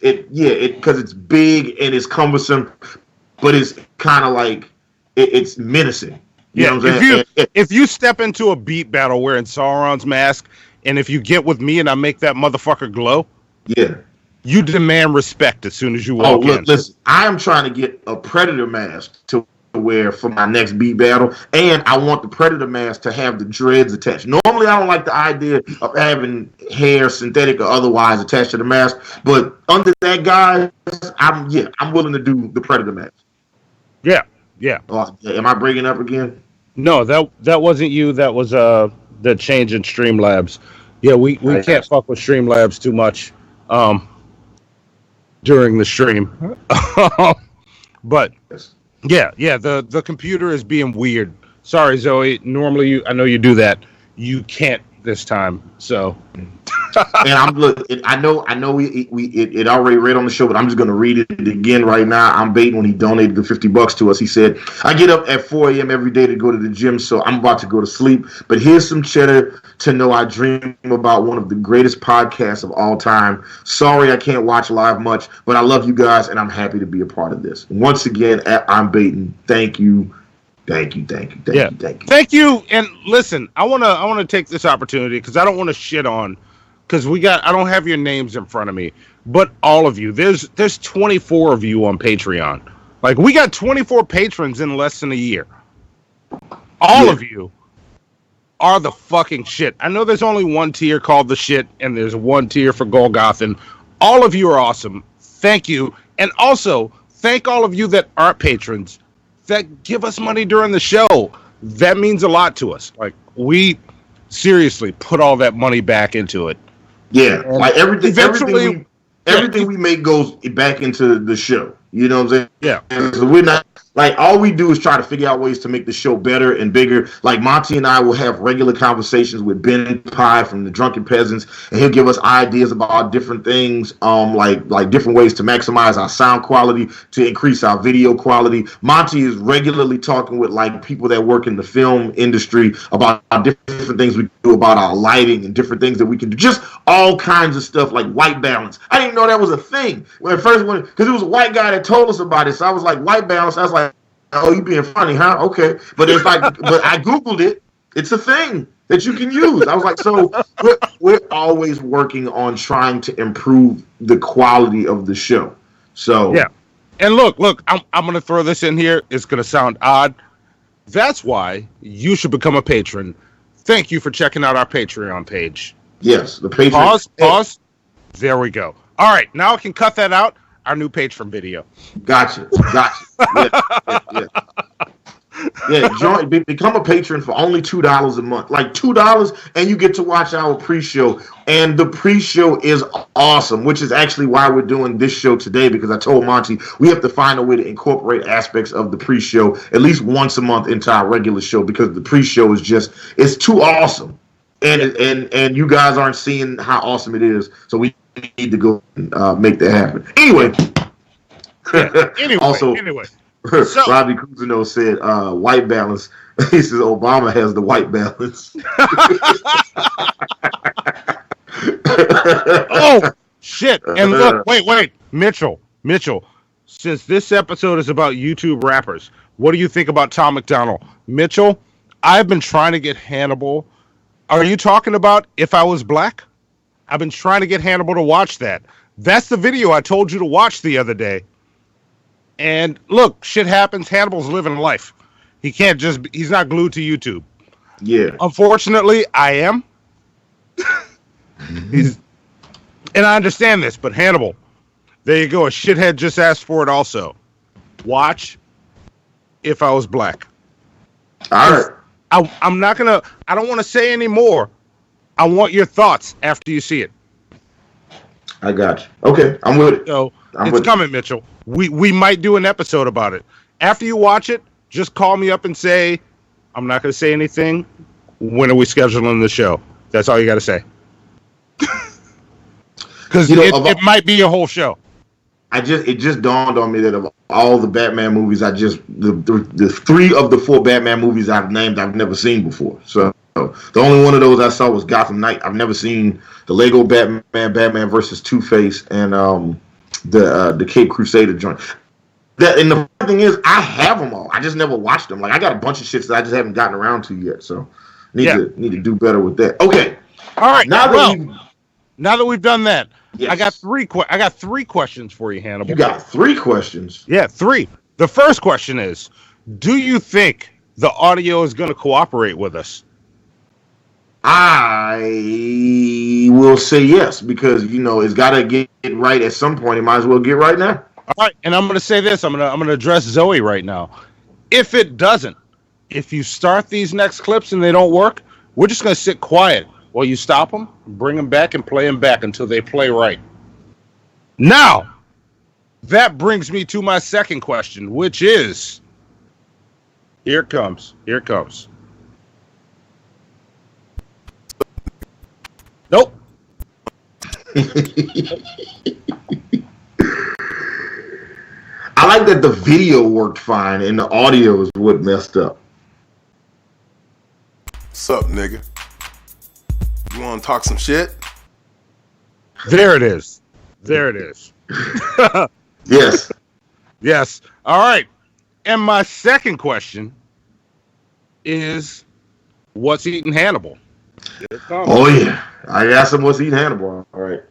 big and it's cumbersome, but it's kind of like it's menacing. You know what I'm saying? If you step into a beat battle wearing Sauron's mask, and if you get with me and I make that motherfucker glow, you demand respect as soon as you walk in. Listen, I am trying to get a Predator mask to wear for my next beat battle, and I want the Predator mask to have the dreads attached. Normally, I don't like the idea of having hair, synthetic or otherwise, attached to the mask, but under that, guys, I'm willing to do the Predator mask. Yeah. Am I breaking up again? No, that wasn't you. That was the change in Streamlabs. Yeah, we can't fuck with Streamlabs too much during the stream. But yeah, the computer is being weird. Sorry, Zoe. Normally, I know you do that. You can't this time. So, and I know it already read on the show, but I'm just gonna read it again right now. I'm baiting when he donated the $50 to us. He said, "I get up at 4 a.m. every day to go to the gym, so I'm about to go to sleep. But here's some cheddar to know I dream about one of the greatest podcasts of all time. Sorry I can't watch live much, but I love you guys and I'm happy to be a part of this. Once again, I'm baiting. Thank you." Thank you. Thank you. And listen, I wanna take this opportunity because I don't want to shit on, because I don't have your names in front of me, but all of you, there's 24 of you on Patreon. Like, we got 24 patrons in less than a year. All of you are the fucking shit. I know there's only one tier called the shit, and there's one tier for Golgothan. All of you are awesome. Thank you. And also, thank all of you that aren't patrons that give us money during the show. That means a lot to us. Like, we seriously put all that money back into it. Yeah, and like everything we make goes back into the show. You know what I'm saying? Yeah. And so we're not, like, all we do is try to figure out ways to make the show better and bigger. Like, Monty and I will have regular conversations with Ben Pye from the Drunken Peasants, and he'll give us ideas about different things, like different ways to maximize our sound quality, to increase our video quality. Monty is regularly talking with, like, people that work in the film industry about different things we do about our lighting and different things that we can do. Just all kinds of stuff, like white balance. I didn't know that was a thing because it was a white guy that told us about it. So I was like, white balance. I was like, oh, you being funny, huh? Okay. But it's like, but I Googled it, It's a thing that you can use. I was like, so we're always working on trying to improve the quality of the show. So yeah. And look, I'm going to throw this in here. It's going to sound odd. That's why you should become a patron. Thank you for checking out our Patreon page. Yes, the Patreon. Pause. There we go. All right, now I can cut that out. Our new patron video. Gotcha. Yeah, become a patron for only $2 a month. Like $2, and you get to watch our pre-show. And the pre-show is awesome, which is actually why we're doing this show today, because I told Monty we have to find a way to incorporate aspects of the pre-show at least once a month into our regular show, because the pre-show is it's too awesome. And you guys aren't seeing how awesome it is, so we need to go and make that happen. Anyway. Anyway. So, Robbie Cousineau said, white balance. He says Obama has the white balance. Oh, shit. And look, wait. Mitchell, since this episode is about YouTube rappers, what do you think about Tom McDonald? Mitchell, I've been trying to get Hannibal. Are you talking about If I Was Black? I've been trying to get Hannibal to watch that. That's the video I told you to watch the other day. And look, shit happens. Hannibal's living life. He's not glued to YouTube. Yeah. Unfortunately, I am. And I understand this, but Hannibal, there you go. A shithead just asked for it also. Watch If I Was Black. All right. I'm not going to, I don't want to say any more. I want your thoughts after you see it. I got you. Okay, I'm with it. So it's coming, Mitchell. We might do an episode about it. After you watch it, just call me up and say, I'm not going to say anything. When are we scheduling the show? That's all you got to say. Because it might be a whole show. It just dawned on me that of all the Batman movies, the 3 of the 4 Batman movies I've named, I've never seen before. So the only one of those I saw was Gotham Knight. I've never seen the Lego Batman versus Two-Face, and the Cape Crusader joint. And the thing is, I have them all. I just never watched them. Like, I got a bunch of shits that I just haven't gotten around to yet. So need to do better with that. Okay. All right. Now that we've done that, yes. I got three questions for you, Hannibal. You got 3 questions? Yeah, 3. The first question is, do you think the audio is going to cooperate with us? I will say yes, because it's got to get right at some point. It might as well get right now. All right, and I'm going to say this. I'm going to address Zoe right now. If it doesn't, if you start these next clips and they don't work, we're just going to sit quiet while you stop them, bring them back, and play them back until they play right. Now, that brings me to my second question, which is, here it comes. Nope. I like that the video worked fine and the audio is what messed up. Sup, nigga? You want to talk some shit? There it is. Yes. Yes. All right. And my second question is, what's eating Hannibal? Oh, yeah. I asked him what's eating Hannibal. All right.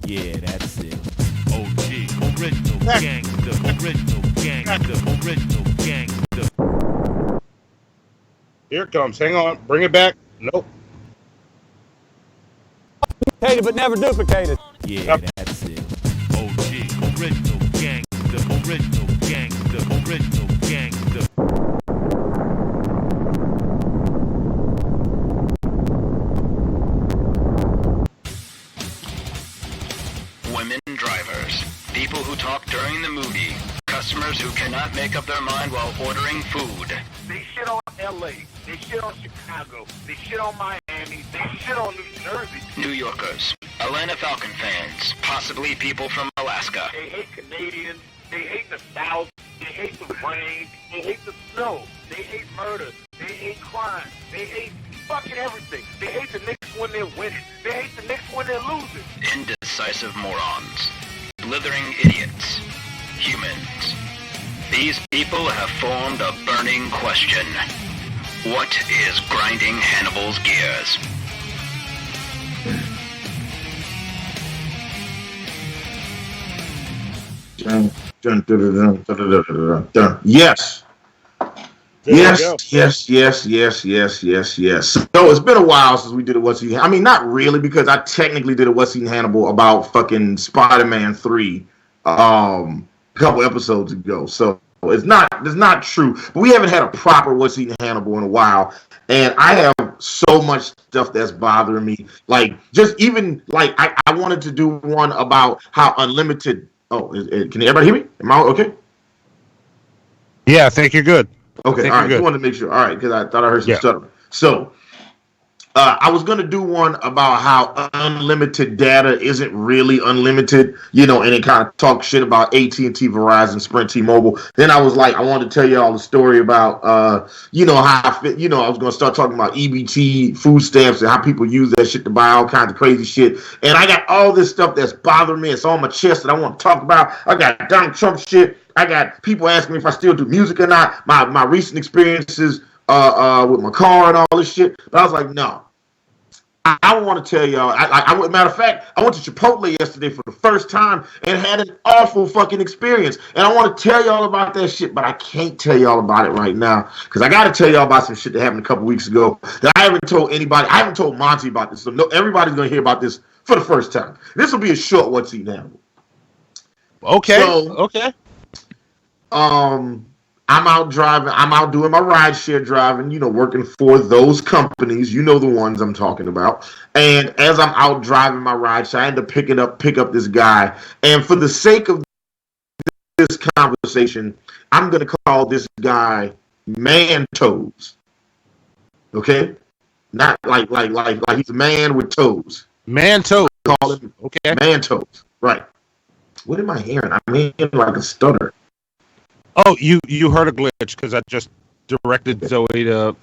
Yeah, that's it. OG, original gangster. Here it comes. Hang on. Bring it back. Nope. Duplicated but never duplicated. Yeah, Yep. that's it. OG, original gangster. Women drivers, people who talk during the movie, customers who cannot make up their mind while ordering food. They shit on LA, they shit on Chicago, they shit on Miami, they shit on New Jersey. New Yorkers, Atlanta Falcon fans, possibly people from Alaska. They hate Canadians, they hate the South, they hate the rain, they hate the snow, they hate murder, they hate crime, they hate fucking everything. They hate the Knicks when they're winning, they hate the Knicks when they're losing. Indecisive morons, blithering idiots, humans. These people have formed a burning question. What is grinding Hannibal's gears? Yes. Yes. So it's been a while since we did a What's Eating. I mean, not really, because I technically did a What's Eating Hannibal about fucking Spider-Man 3 a couple episodes ago. So it's not true. But we haven't had a proper What's Eating Hannibal in a while. And I have so much stuff that's bothering me. Like, just even, like, I wanted to do one about how unlimited... Oh, can everybody hear me? Am I okay? Yeah, I think you're good. Okay, all right. Just wanted to make sure. All right, because I thought I heard some stuttering. So, I was going to do one about how unlimited data isn't really unlimited, and it kind of talk shit about AT&T, Verizon, Sprint, T-Mobile. Then I was like, I wanted to tell you all the story about, how I was going to start talking about EBT, food stamps, and how people use that shit to buy all kinds of crazy shit. And I got all this stuff that's bothering me. It's on my chest that I want to talk about. I got Donald Trump shit. I got people asking me if I still do music or not. My recent experiences with my car and all this shit. But I was like, no. I want to tell y'all. Matter of fact, I went to Chipotle yesterday for the first time and had an awful fucking experience. And I want to tell y'all about that shit, but I can't tell y'all about it right now because I got to tell y'all about some shit that happened a couple weeks ago that I haven't told anybody. I haven't told Monty about this, so everybody's gonna hear about this for the first time. This will be a short What's Eating Hannibal. Okay. I'm out driving. I'm out doing my rideshare driving, working for those companies. You know the ones I'm talking about. And as I'm out driving my rideshare, I end up pick up this guy. And for the sake of this conversation, I'm going to call this guy Man Toes. Okay? Not like he's a man with toes. Man Toes. Call him Man Toes. Right. What am I hearing? I'm hearing like a stutter. Oh, you heard a glitch because I just directed Zoe to.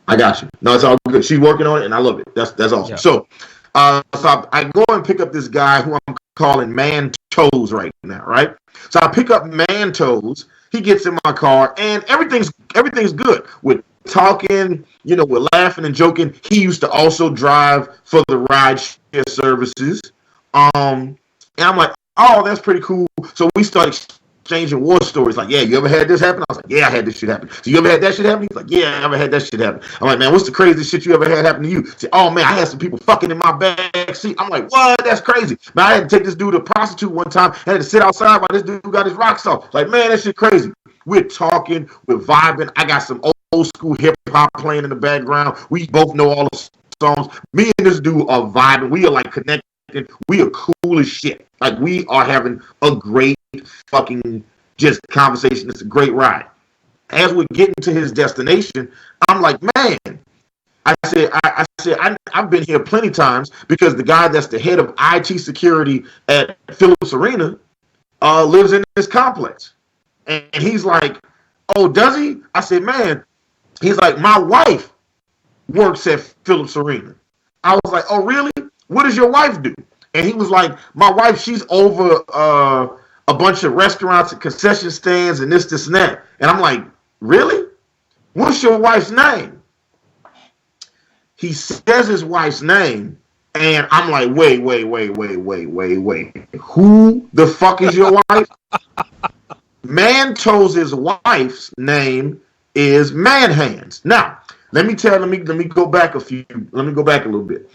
I got you. No, it's all good. She's working on it, and I love it. That's awesome. Yeah. So I go and pick up this guy who I'm calling Man Toes right now, right? So I pick up Man Toes. He gets in my car, and everything's good. We're talking, we're laughing and joking. He used to also drive for the rideshare services, and I'm like, oh, that's pretty cool. So we started exchanging war stories. Like, yeah, you ever had this happen? I was like, yeah, I had this shit happen. So you ever had that shit happen? He's like, yeah, I ever had that shit happen. I'm like, man, what's the craziest shit you ever had happen to you? Say, oh man, I had some people fucking in my back seat. I'm like, what? That's crazy. Man, I had to take this dude to a prostitute one time. I had to sit outside while this dude got his rocks off. Like, man, that shit crazy. We're talking, we're vibing. I got some old school hip hop playing in the background. We both know all the songs. Me and this dude are vibing. We are like connected. We are cool as shit. Like, we are having a great fucking just conversation. It's a great ride. As we're getting to his destination, I'm like, man, I've been here plenty times because the guy that's the head of IT security at Phillips Arena lives in this complex. And he's like, oh, does he? I said, man, he's like, my wife works at Phillips Arena. I was like, oh, really? What does your wife do? And he was like, my wife, she's over a bunch of restaurants and concession stands and this, and that. And I'm like, really? What's your wife's name? He says his wife's name, and I'm like, wait. Who the fuck is your wife? Man Toes' wife's name is Man Hands. Now, let me go back a little bit.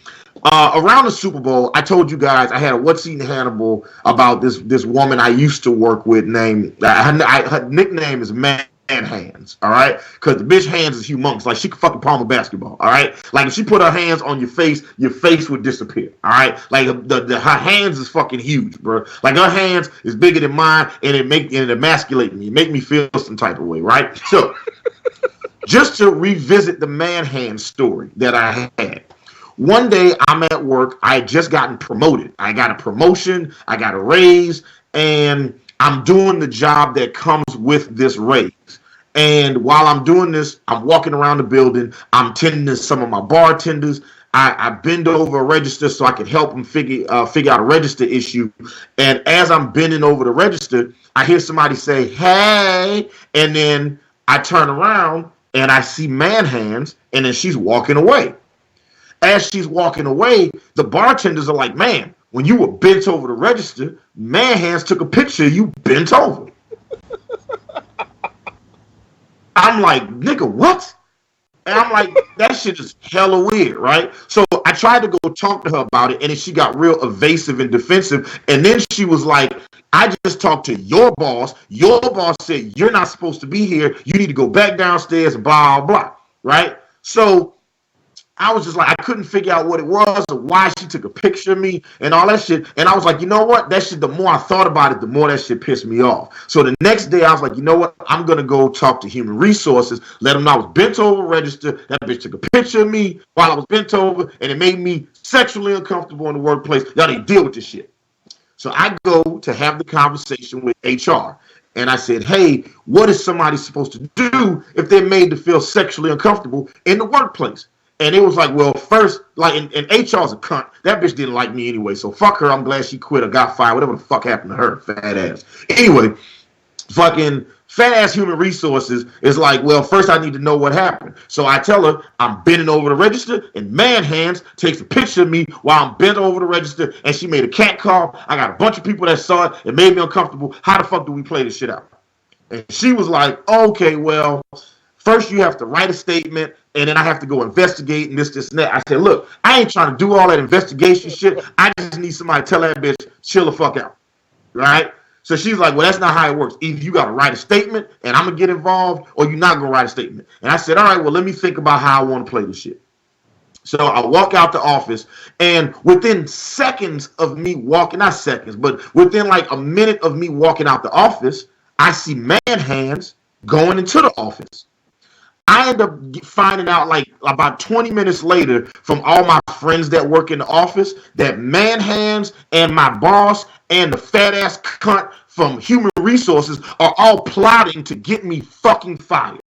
Around the Super Bowl, I told you guys I had a What's Eating Hannibal about this woman I used to work with named, her nickname is Man Hands, all right? Because the bitch hands is humongous. Like, she could fucking palm a basketball, all right? Like, if she put her hands on your face would disappear, all right? Like, her hands is fucking huge, bro. Like, her hands is bigger than mine, and it emasculate me. It make me feel some type of way, right? So, just to revisit the Man Hands story that I had. One day, I'm at work. I had just gotten promoted. I got a promotion. I got a raise. And I'm doing the job that comes with this raise. And while I'm doing this, I'm walking around the building. I'm tending to some of my bartenders. I bend over a register so I can help them figure out a register issue. And as I'm bending over the register, I hear somebody say, hey. And then I turn around, and I see man hands, and then she's walking away. As she's walking away, the bartenders are like, man, when you were bent over the register, man hands took a picture of you bent over. I'm like, nigga, what? And I'm like, that shit is hella weird, right? So I tried to go talk to her about it, and then she got real evasive and defensive. And then she was like, I just talked to your boss. Your boss said you're not supposed to be here. You need to go back downstairs, blah, blah, right? So I was just like, I couldn't figure out what it was or why she took a picture of me and all that shit. And I was like, you know what? That shit, the more I thought about it, the more that shit pissed me off. So the next day I was like, you know what? I'm going to go talk to human resources, let them know I was bent over register. That bitch took a picture of me while I was bent over, and it made me sexually uncomfortable in the workplace. Y'all need to deal with this shit. So I go to have the conversation with HR. And I said, hey, what is somebody supposed to do if they're made to feel sexually uncomfortable in the workplace? And it was like, well, first, like, and HR's a cunt. That bitch didn't like me anyway, so fuck her. I'm glad she quit or got fired, whatever the fuck happened to her, fat ass. Anyway, fucking fat ass human resources is like, well, first I need to know what happened. So I tell her I'm bending over the register, and man hands takes a picture of me while I'm bent over the register, and she made a cat call. I got a bunch of people that saw it. It made me uncomfortable. How the fuck do we play this shit out? And she was like, okay, well, first you have to write a statement, and then I have to go investigate and this, and that. I said, look, I ain't trying to do all that investigation shit. I just need somebody to tell that bitch, chill the fuck out. Right? So she's like, well, that's not how it works. Either you got to write a statement, and I'm going to get involved, or you're not going to write a statement. And I said, all right, well, let me think about how I want to play this shit. So I walk out the office, and within seconds of me walking, not seconds, but within like a minute of me walking out the office, I see man hands going into the office. I end up finding out like about 20 minutes later from all my friends that work in the office that man hands and my boss and the fat ass cunt from human resources are all plotting to get me fucking fired.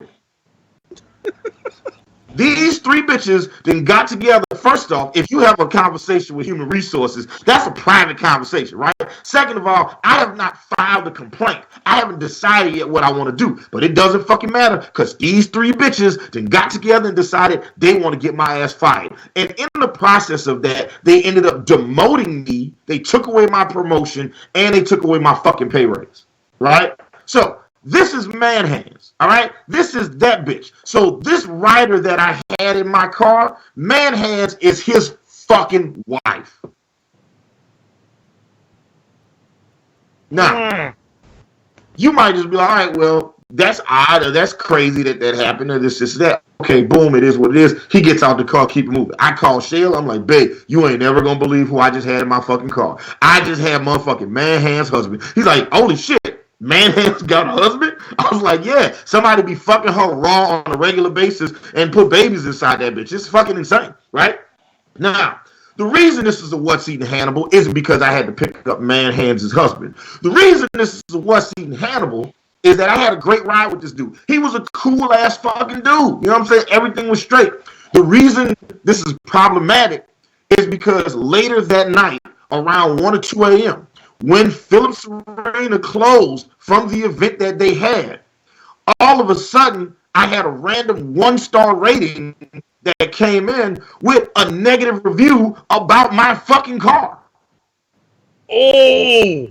These three bitches then got together. First off, if you have a conversation with human resources, that's a private conversation, right? Second of all, I have not filed a complaint. I haven't decided yet what I want to do, but it doesn't fucking matter because these three bitches then got together and decided they want to get my ass fired. And in the process of that, they ended up demoting me. They took away my promotion and they took away my fucking pay raise, right? So this is man hands, all right? This is that bitch. So this rider that I had in my car, man hands is his fucking wife. Now, you might just be like, all right, well, that's odd or that's crazy that happened or this, that. Okay, boom, it is what it is. He gets out the car, keep it moving. I call Shayla. I'm like, babe, you ain't never going to believe who I just had in my fucking car. I just had motherfucking man hands husband. He's like, holy shit. Man hands got a husband? I was like, yeah, somebody be fucking her raw on a regular basis and put babies inside that bitch. It's fucking insane, right? Now, the reason this is a What's Eating Hannibal isn't because I had to pick up man hands' husband. The reason this is a What's Eating Hannibal is that I had a great ride with this dude. He was a cool ass fucking dude. You know what I'm saying? Everything was straight. The reason this is problematic is because later that night, around 1 or 2 a.m., when Phillips Arena closed from the event that they had, all of a sudden, I had a random 1-star rating that came in with a negative review about my fucking car. Oh!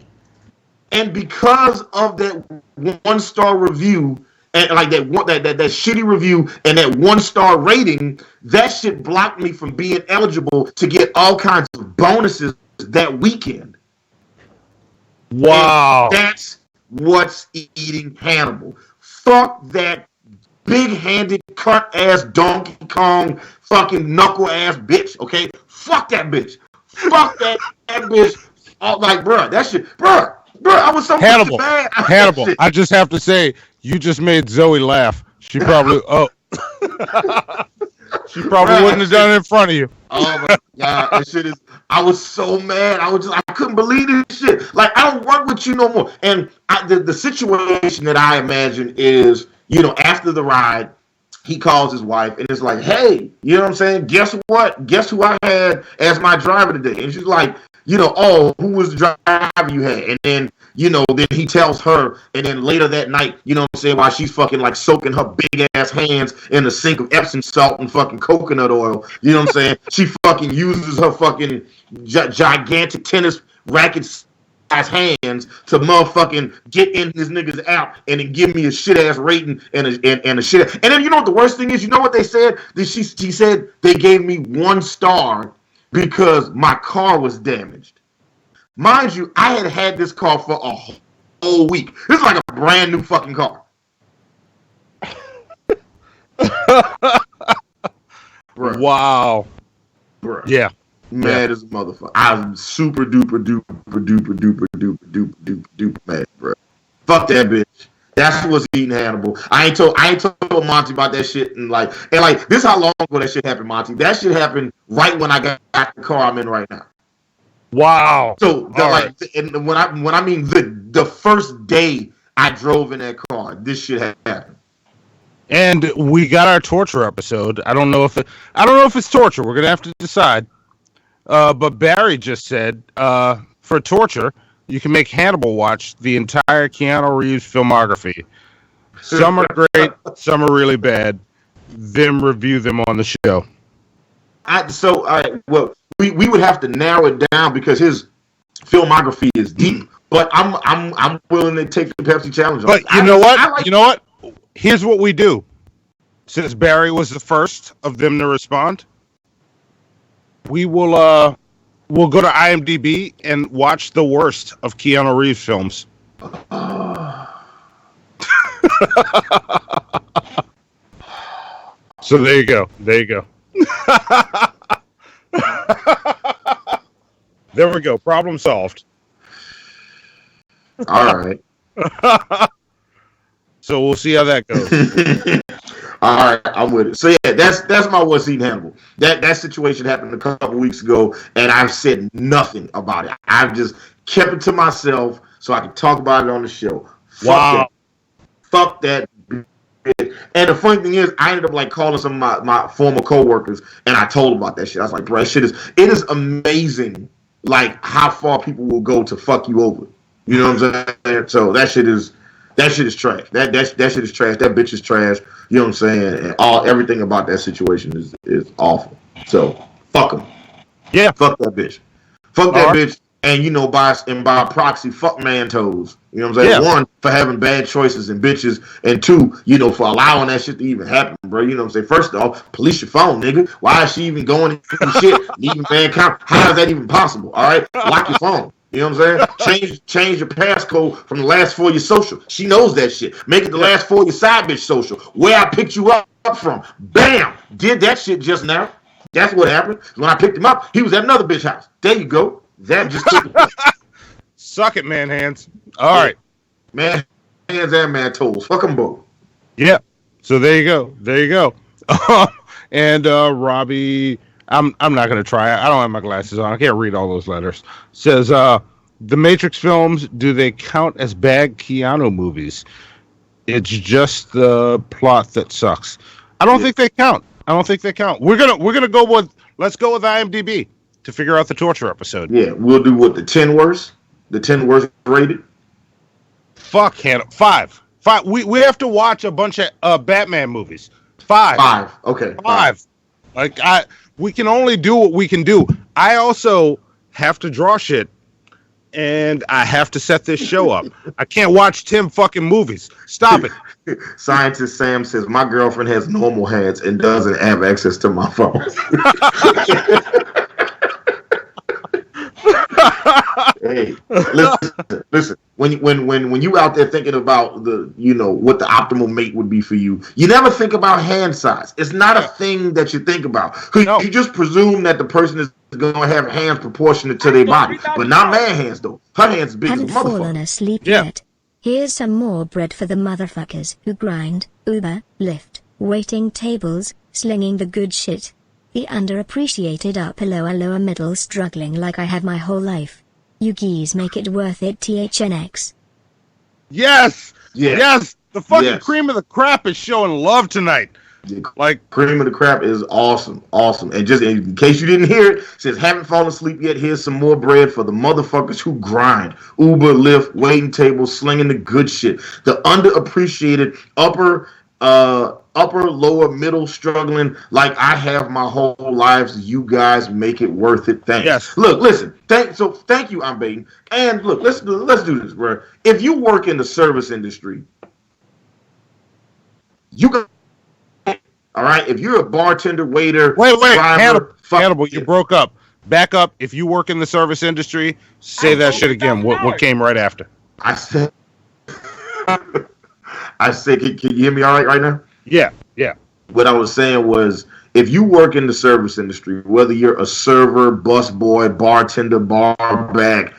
And because of that 1-star review, and like that shitty review and that 1-star rating, that shit blocked me from being eligible to get all kinds of bonuses that weekend. Wow. And that's What's Eating Hannibal. Fuck that big-handed, cut-ass, Donkey Kong, fucking knuckle-ass bitch, okay? Fuck that bitch. Fuck that bitch. Oh, like, bruh, that shit, bruh, I was so Hannibal, mad. Hannibal, I just have to say, you just made Zoe laugh. She probably, she probably wouldn't have done it in front of you. Oh my God, that shit is. I was so mad. I couldn't believe this shit. Like, I don't work with you no more. And the situation that I imagine is, after the ride, he calls his wife and it's like, hey, you know what I'm saying? Guess what? Guess who I had as my driver today? And she's like, oh, who was the driver you had? And then, then he tells her, and then later that night, while she's fucking like soaking her big ass hands in a sink of Epsom salt and fucking coconut oil, she fucking uses her fucking gigantic tennis racket hands to motherfucking get in this nigga's app and then give me a shit ass rating and a shit. And then you know what the worst thing is? You know what they said? She said they gave me 1 star because my car was damaged. Mind you, I had this car for a whole week. This is like a brand new fucking car. Wow. Bruh. Yeah. Mad as a motherfucker. I'm super duper duper mad, bro. Fuck that bitch. That's what's eating Hannibal. I ain't told Monty about that shit and this is how long ago that shit happened, Monty. That shit happened right when I got the car I'm in right now. Wow. So and when I mean the first day I drove in that car, this shit happened. And we got our torture episode. I don't know if it's torture. We're gonna have to decide. But Barry just said, for torture, you can make Hannibal watch the entire Keanu Reeves filmography. Some are great, some are really bad. Then review them on the show. We would have to narrow it down because his filmography is deep. But I'm willing to take the Pepsi challenge. But you know what? Here's what we do. Since Barry was the first of them to respond, we will we'll go to IMDb and watch the worst of Keanu Reeves films. So there you go. There we go. Problem solved. All right. So we'll see how that goes. All right, I'm with it. So yeah, that's my what's eating Hannibal. That situation happened a couple weeks ago, and I've said nothing about it. I've just kept it to myself so I can talk about it on the show. Fuck that. And the funny thing is, I ended up calling some of my former coworkers, and I told them about that shit. I was like, bro, it is amazing, how far people will go to fuck you over. You know what I'm saying? So that shit is trash. That shit is trash. That bitch is trash. You know what I'm saying? And everything about that situation is awful. So fuck him. Yeah. Fuck that bitch. Fuck that bitch. And by proxy, fuck man toes. You know what I'm saying? Yeah. 1, for having bad choices and bitches, and 2, for allowing that shit to even happen, bro. You know what I'm saying? First off, police your phone, nigga. Why is she even going into shit? Leaving mankind? How is that even possible? All right, lock your phone. You know what I'm saying? Change your passcode from the last 4 of your social. She knows that shit. Make it the last 4 of your side bitch social. Where I picked you up from. Bam! Did that shit just now. That's what happened. When I picked him up, he was at another bitch house. There you go. That just took it. Suck it, man hands. All right. Man hands and man toes. Fuck them both. Yeah. So there you go. And Robbie, I'm not going to try it. I don't have my glasses on. I can't read all those letters. Says, the Matrix films, do they count as bad Keanu movies? It's just the plot that sucks. I don't think they count. We're gonna go with, let's go with IMDb to figure out the torture episode. Yeah, we'll do what, the 10 worst? The 10 worst rated? Fuck Hannibal. 5. We have to watch a bunch of Batman movies. 5. 5. Okay. 5. We can only do what we can do. I also have to draw shit, and I have to set this show up. I can't watch 10 fucking movies. Stop it. Scientist Sam says, my girlfriend has normal hands and doesn't have access to my phone. Hey, listen. When you out there thinking about what the optimal mate would be for you, you never think about hand size. It's not a thing that you think about. You just presume that the person is going to have hands proportionate to their body, but not man hands though. Her hands big as a Haven't motherfucker. fallen asleep yet. Here's some more bread for the motherfuckers who grind, Uber, Lyft, waiting tables, slinging the good shit. The underappreciated upper lower middle struggling like I have my whole life. You geese make it worth it, THNX. Yes! The fucking cream of the crap is showing love tonight. Like cream of the crap is awesome. And just in case you didn't hear it, says haven't fallen asleep yet. Here's some more bread for the motherfuckers who grind. Uber, Lyft, waiting tables, slinging the good shit. The underappreciated upper, lower, middle, struggling like I have my whole lives. You guys make it worth it. Thanks. Yes. Look, listen. Thank you, I'm Baden. And look, let's do this, bro. If you work in the service industry, you got. All right, if you're a bartender, waiter, wait, driver, Hannibal, you broke up. Back up. If you work in the service industry, say that shit again. What came right after? I said, can you hear me all right now? Yeah. What I was saying was, if you work in the service industry, whether you're a server, busboy, bartender, bar back,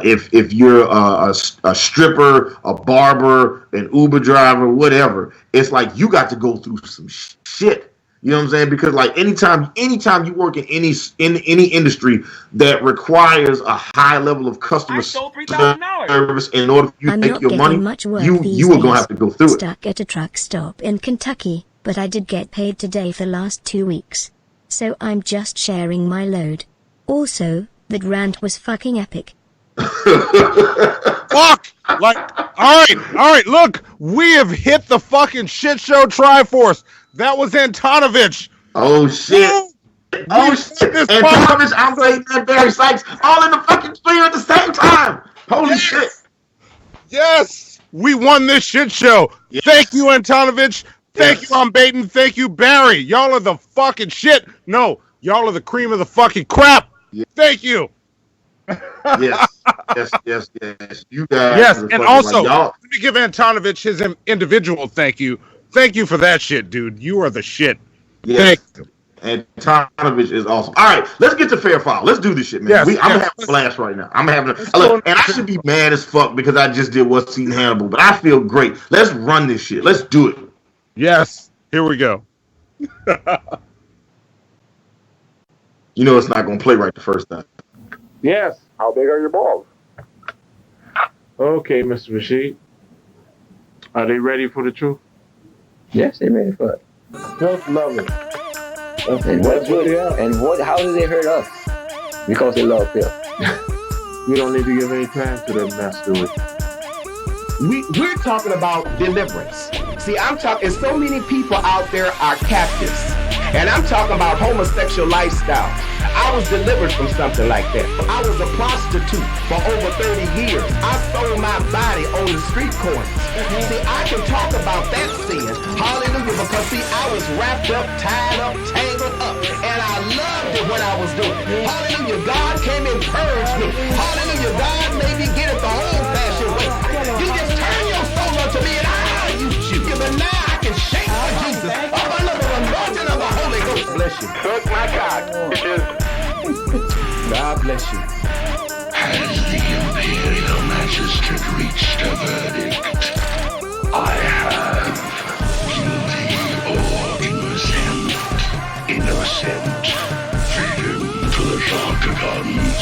if you're a stripper, a barber, an Uber driver, whatever, it's like you got to go through some shit. You know what I'm saying? Because like anytime you work in any industry that requires a high level of customer service in order for you to make your money, you are gonna have to go through it. Stuck at a truck stop in Kentucky, but I did get paid today for last 2 weeks, so I'm just sharing my load. Also, that rant was fucking epic. Fuck! Like, all right, look, we have hit the fucking shit show Triforce. That was Antonovich. Oh, shit. Oh, shit. Antonovich, Alfred, and Barry Sykes all in the fucking stream at the same time. Holy shit. Yes, we won this shit show. Yes. Thank you, Antonovich. Thank you, I'm Baden. Thank you, Barry. Y'all are the fucking shit. No, y'all are the cream of the fucking crap. Yes. Thank you. yes. You guys. Yes, and also, let me give Antonovich his individual thank you. Thank you for that shit, dude. You are the shit. Yes. Thank you. Antonovich is awesome. All right, let's get to fair foul. Let's do this shit, man. I'm having a blast right now. And I should be mad as fuck because I just did What's Eating Hannibal, but I feel great. Let's run this shit. Let's do it. Yes. Here we go. You know it's not going to play right the first time. Yes. How big are your balls? Okay, Mr. Rashid. Are they ready for the truth? Yes, they're ready for it. Just love it. And what's good? And how do they hurt us? Because they love Phil. We don't need to give any time to them mess, do we? We're talking about deliverance. See, I'm talking, so many people out there are captives. And I'm talking about homosexual lifestyle. I was delivered from something like that. I was a prostitute for over 30 years. I sold my body on the street corners. See, I can talk about that sin. Hallelujah. Because see, I was wrapped up, tied up, tangled up. And I loved it when I was doing it. Hallelujah. God came and purged me. Hallelujah. God made me get it the old-fashioned way. You just turn your soul unto me and I'll use you. But now I can shake for Jesus. Oh, under the anointing of the Holy Ghost. Bless you. Suck my cock, bitches. God bless you. Has the Imperial Magistrate reached a verdict? I have guilty or innocent. Feed him to the Sharkagons.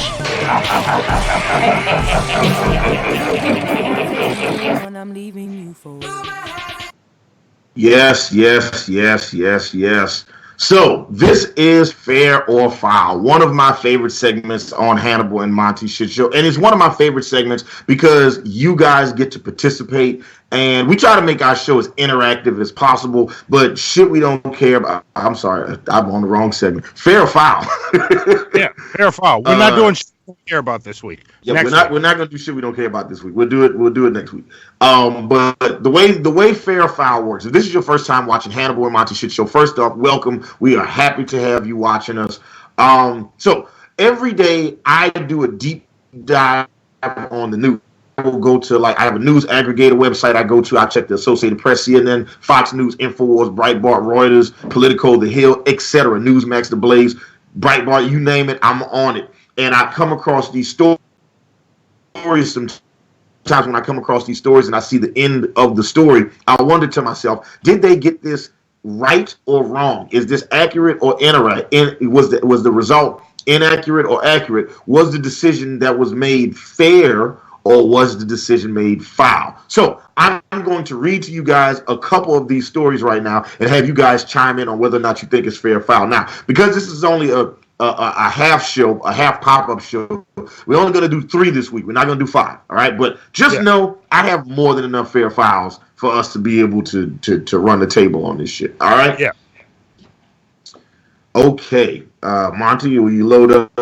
When I'm leaving you for Yes. So, this is Fair or Foul, one of my favorite segments on Hannibal and Monty Shit Show. And it's one of my favorite segments because you guys get to participate. And we try to make our show as interactive as possible. But shit we don't care about. I'm sorry, I'm on the wrong segment. Fair or Foul. Yeah, Fair or Foul. We're not doing shit we don't care about this week. Yeah, we're not gonna do shit we don't care about this week. We'll do it next week. But the way Fair or Foul works, if this is your first time watching Hannibal and Monty Shit Show, first off, welcome. We are happy to have you watching us. So every day I do a deep dive on the news. I will go to, I have a news aggregator website I go to. I check the Associated Press, CNN, Fox News, InfoWars, Breitbart, Reuters, Politico, The Hill, etc. Newsmax, The Blaze, Breitbart, you name it, I'm on it. And I come across these stories sometimes when I come across these stories and I see the end of the story, I wonder to myself, did they get this right or wrong? Is this accurate or inaccurate? Was the result inaccurate or accurate? Was the decision that was made fair or was the decision made foul? So I'm going to read to you guys a couple of these stories right now and have you guys chime in on whether or not you think it's fair or foul. Now, because this is only a half show, a half pop-up show, we're only going to do 3 this week. We're not going to do 5, all right? But just know I have more than enough fair fouls for us to be able to run the table on this shit, all right? Yeah. Okay, Monty, will you load up?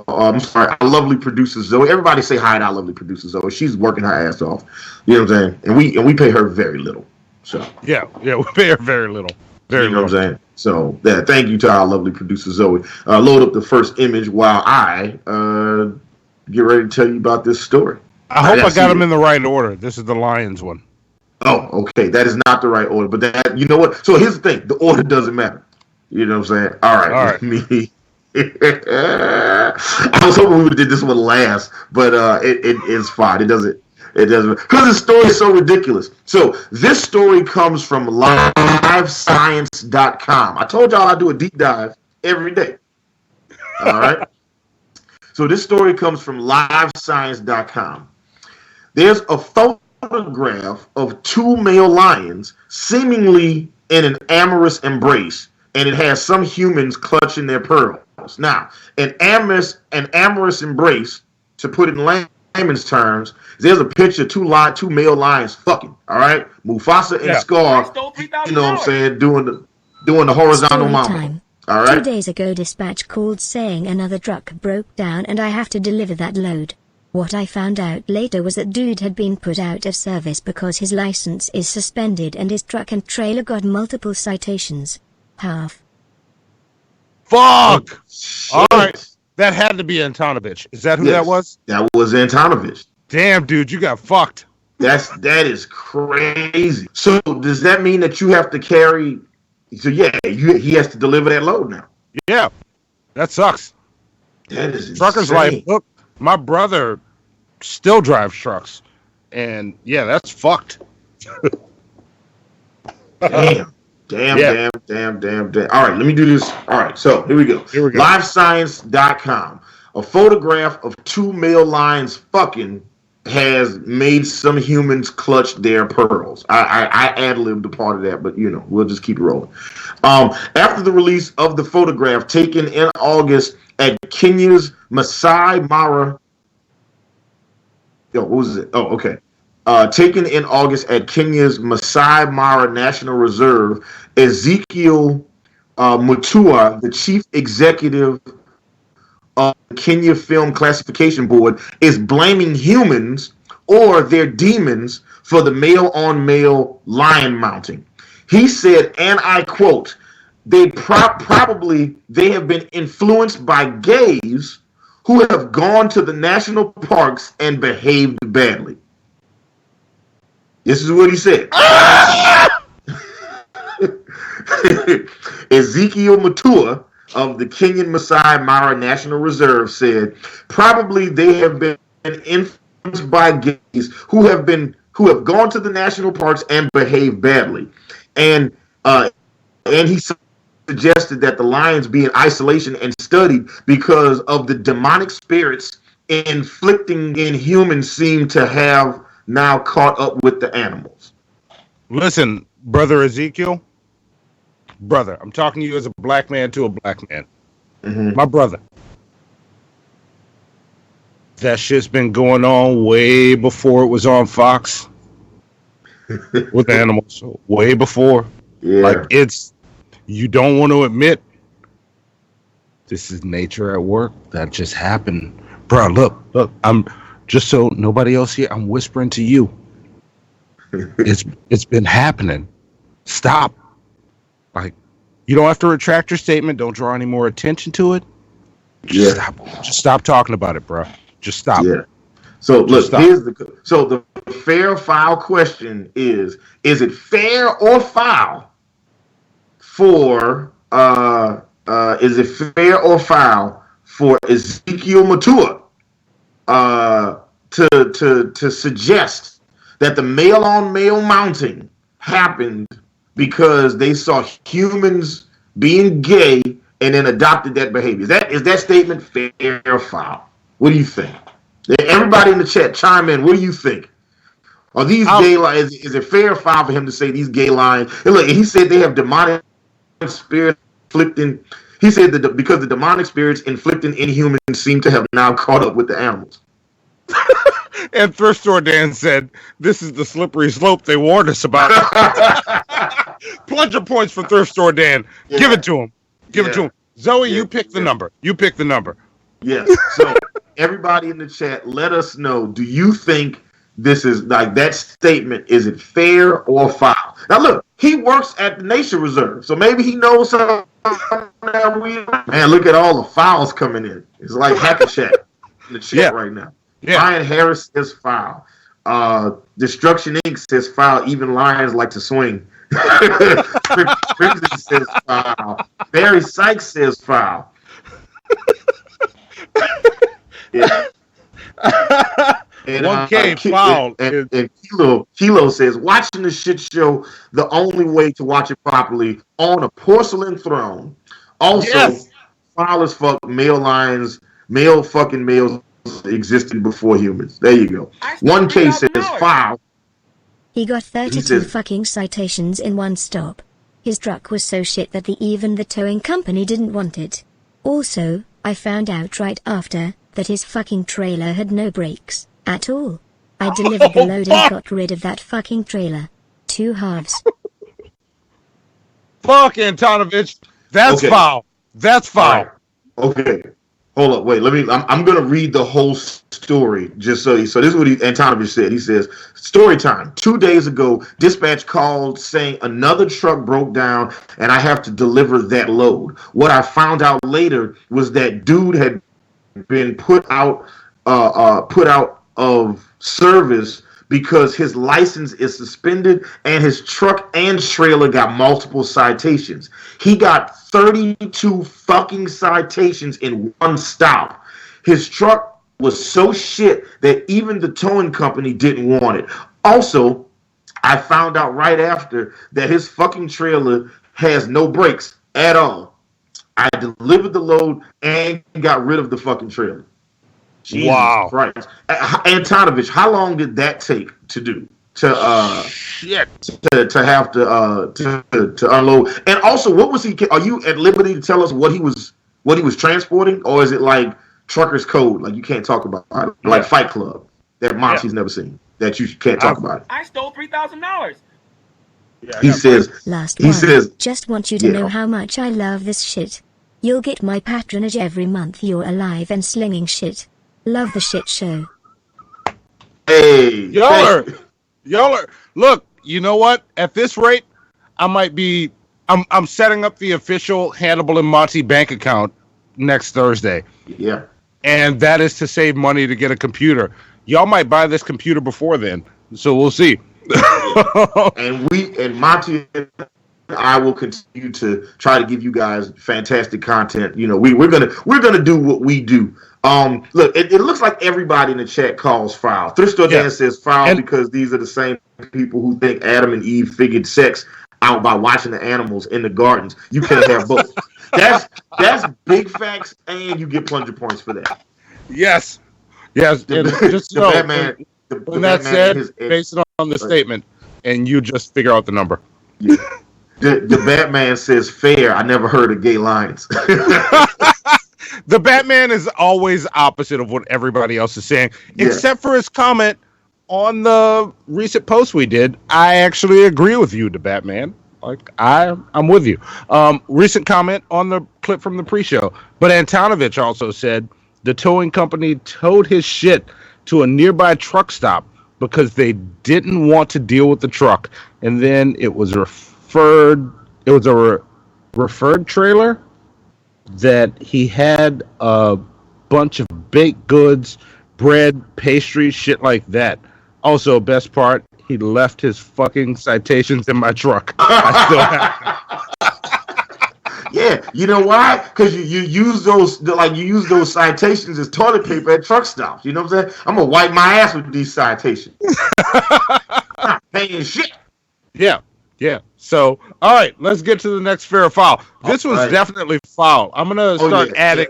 I'm sorry, our lovely producer Zoe. Everybody say hi to our lovely producer Zoe. She's working her ass off. You know what I'm saying? And we pay her very little. So yeah, we pay her very little. Very you know little. what I'm saying? So yeah, thank you to our lovely producer Zoe. Load up the first image while I get ready to tell you about this story. I hope I got them in the right order. This is the Lions one. Oh, okay. That is not the right order, but that, you know what? So here's the thing: the order doesn't matter. You know what I'm saying? All right. Me. I was hoping we would have did this one last, but it is fine. It doesn't because the story is so ridiculous. So this story comes from livescience.com. I told y'all I do a deep dive every day. All right. So this story comes from livescience.com. There's a photograph of 2 male lions seemingly in an amorous embrace, and it has some humans clutching their pearls. Now, an amorous embrace, to put it in layman's terms, there's a picture of 2 male lions fucking. All right, Mufasa and Scar. You know what I'm saying? Doing the horizontal mama. All right. 2 days ago, dispatch called saying another truck broke down and I have to deliver that load. What I found out later was that dude had been put out of service because his license is suspended and his truck and trailer got multiple citations. Half. Fuck! All right. That had to be Antonovich. Is that who that was? That was Antonovich. Damn, dude, you got fucked. That is crazy. So does that mean that you have to carry? So yeah, he has to deliver that load now. Yeah, that sucks. That is Trucker's insane. like, look, my brother still drives trucks, and yeah, that's fucked. Damn. Damn. All right, let me do this. All right, so here we go. LiveScience.com. A photograph of 2 male lions fucking has made some humans clutch their pearls. I ad-libbed a part of that, but you know, we'll just keep it rolling. After the release of the photograph taken in August at Kenya's Masai Mara. What was it? Oh, okay. Taken in August at Kenya's Masai Mara National Reserve, Ezekiel Mutua, the chief executive of the Kenya Film Classification Board, is blaming humans or their demons for the male-on-male lion mounting. He said, and I quote, they have been influenced by gays who have gone to the national parks and behaved badly. This is what he said. Ezekiel Mutua of the Kenyan Masai Mara National Reserve said, probably they have been influenced by gays who have gone to the national parks and behaved badly. And he suggested that the lions be in isolation and studied because of the demonic spirits inflicting in humans seem to have now caught up with the animals. Listen, brother Ezekiel, brother, I'm talking to you as a black man to a black man. Mm-hmm. My brother. That shit's been going on way before it was on Fox with animals. Way before. Yeah. Like, it's, you don't want to admit this is nature at work. That just happened. Bro, look, I'm just so nobody else here, I'm whispering to you. It's been happening. Stop. Like, you don't have to retract your statement. Don't draw any more attention to it. Just stop talking about it, bro. Just stop. Yeah. So look, the fair foul question is it fair or foul for Ezekiel Mutua to suggest that the male on male mounting happened because they saw humans being gay and then adopted that behavior? Is that statement fair or foul? What do you think? Everybody in the chat, chime in. What do you think? Are these gay lines? Is it fair or foul for him to say these gay lines? And look, he said they have demonic spirits inflicting. He said that because the demonic spirits inflicting inhumans seem to have now caught up with the animals. And Thrift Store Dan said, "This is the slippery slope they warned us about." Plunger points for Thrift Store Dan. Yeah. Give it to him. Give it to him. Zoe, you pick the number. You pick the number. Yes. So everybody in the chat, let us know. Do you think this is like that statement? Is it fair or foul? Now look, he works at the Nature Reserve, so maybe he knows something that we. Man, look at all the fouls coming in. It's like Hackashack in the chat right now. Yeah. Ryan Harris says foul. Destruction Inc. says foul. Even lions like to swing. Crimson says foul. Barry Sykes says foul. Yeah. And, 1K foul. And Kilo says, watching the shit show the only way to watch it properly on a porcelain throne. Also, foul as fuck. Male fucking males existed before humans. There you go. 1K says foul. He got 32 fucking citations in one stop. His truck was so shit that even the towing company didn't want it. Also, I found out right after that his fucking trailer had no brakes at all. I delivered the load and got rid of that fucking trailer. 2 halves. Fuck Antonovich. That's foul. That's foul. Right. Okay. Hold up, wait. I'm gonna read the whole story just so this is what Antonovich said. He says, story time. 2 days ago, dispatch called saying another truck broke down and I have to deliver that load. What I found out later was that dude had been put out of service because his license is suspended and his truck and trailer got multiple citations. He got 32 fucking citations in one stop. His truck was so shit that even the towing company didn't want it. Also, I found out right after that his fucking trailer has no brakes at all. I delivered the load and got rid of the fucking trailer. Jesus Christ. Antonovich, how long did that take to do? To have to unload? And also, what was he? Are you at liberty to tell us what he was transporting, or is it like trucker's code, like you can't talk about it, like Fight Club that Monty's never seen, that you can't talk about it? I stole $3,000. He says. Just want you to know how much I love this shit. You'll get my patronage every month you're alive and slinging shit. Love the shit show. Hey, y'all are. Look, you know what? At this rate, I might be. I'm setting up the official Hannibal and Monty bank account next Thursday. Yeah, and that is to save money to get a computer. Y'all might buy this computer before then, so we'll see. and Monty and I will continue to try to give you guys fantastic content. You know, we're gonna do what we do. Look, it looks like everybody in the chat calls foul. Thrift Store Dan says foul because these are the same people who think Adam and Eve figured sex out by watching the animals in the gardens. You can't have both. That's big facts, and you get plunger points for that. Yes. Just the Batman. When that's said, based on the statement, and you just figure out the number. Yeah. The Batman says fair. I never heard of gay lines. The Batman is always opposite of what everybody else is saying, except for his comment on the recent post we did. I actually agree with you, the Batman. Like I'm with you. Recent comment on the clip from the pre-show. But Antonovich also said the towing company towed his shit to a nearby truck stop because they didn't want to deal with the truck, and then it was referred. It was a referred trailer that he had a bunch of baked goods, bread, pastries, shit like that. Also, best part, he left his fucking citations in my truck. I still have. Yeah, you know why? Because you use those citations as toilet paper at truck stops. You know what I'm saying? I'm gonna wipe my ass with these citations. Not paying shit. Yeah. So, all right, let's get to the next fair or foul. This one's definitely foul. I'm gonna start adding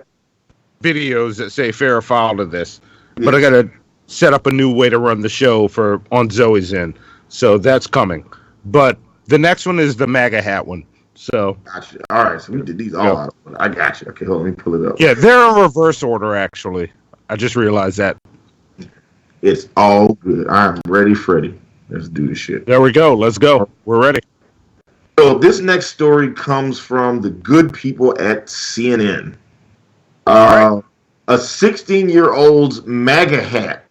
videos that say fair or foul to this. but I got to set up a new way to run the show on Zoe's end. So that's coming. But the next one is the MAGA hat one. So gotcha. All right, so we did these all out. I got you. Okay, hold on, let me pull it up. Yeah, they're in reverse order, actually. I just realized that. It's all good. I'm ready, Freddy. Let's do this shit. There we go. Let's go. We're ready. So this next story comes from the good people at CNN. A 16-year-old's MAGA hat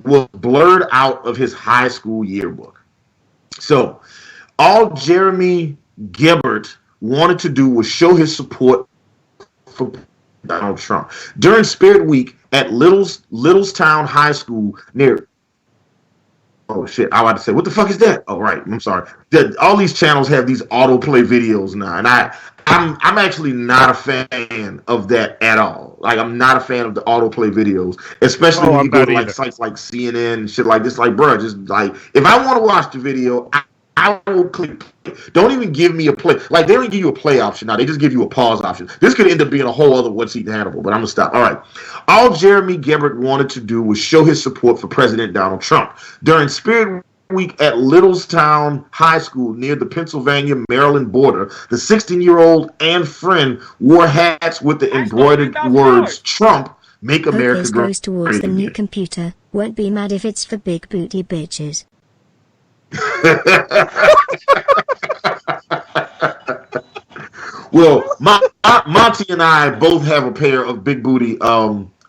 was blurred out of his high school yearbook. So all Jeremy Gebert wanted to do was show his support for Donald Trump. During Spirit Week at Littlestown High School near... Oh, shit. I was about to say, what the fuck is that? Oh, right. I'm sorry. All these channels have these autoplay videos now, and I'm actually not a fan of that at all. Like, I'm not a fan of the autoplay videos, especially when you go to like sites like CNN and shit like this. Like, bro, just like, if I want to watch the video, I will click play. Don't even give me a play. Like, they don't give you a play option now. They just give you a pause option. This could end up being a whole other What's Eating Hannibal, but I'm going to stop. All right. All Jeremy Gebert wanted to do was show his support for President Donald Trump. During Spirit Week at Littlestown High School near the Pennsylvania-Maryland border, the 16-year-old and friend wore hats with the embroidered words, Trump, Make America This Great goes towards the Again. new computer. Won't be mad if it's for big booty bitches. Well, Monty and I both have a pair of big booty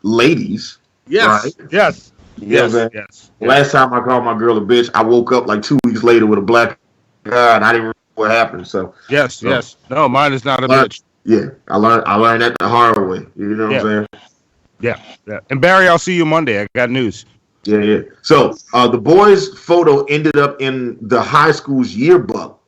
ladies. Yes, right? yes, You know what I'm saying? Last time I called my girl a bitch, I woke up like 2 weeks later with a black eye, and I didn't remember what happened. So yes. No, mine is not a bitch. Yeah, I learned that the hard way. You know what I'm saying? Yeah. And Barry, I'll see you Monday. I got news. Yeah. So the boy's photo ended up in the high school's yearbook,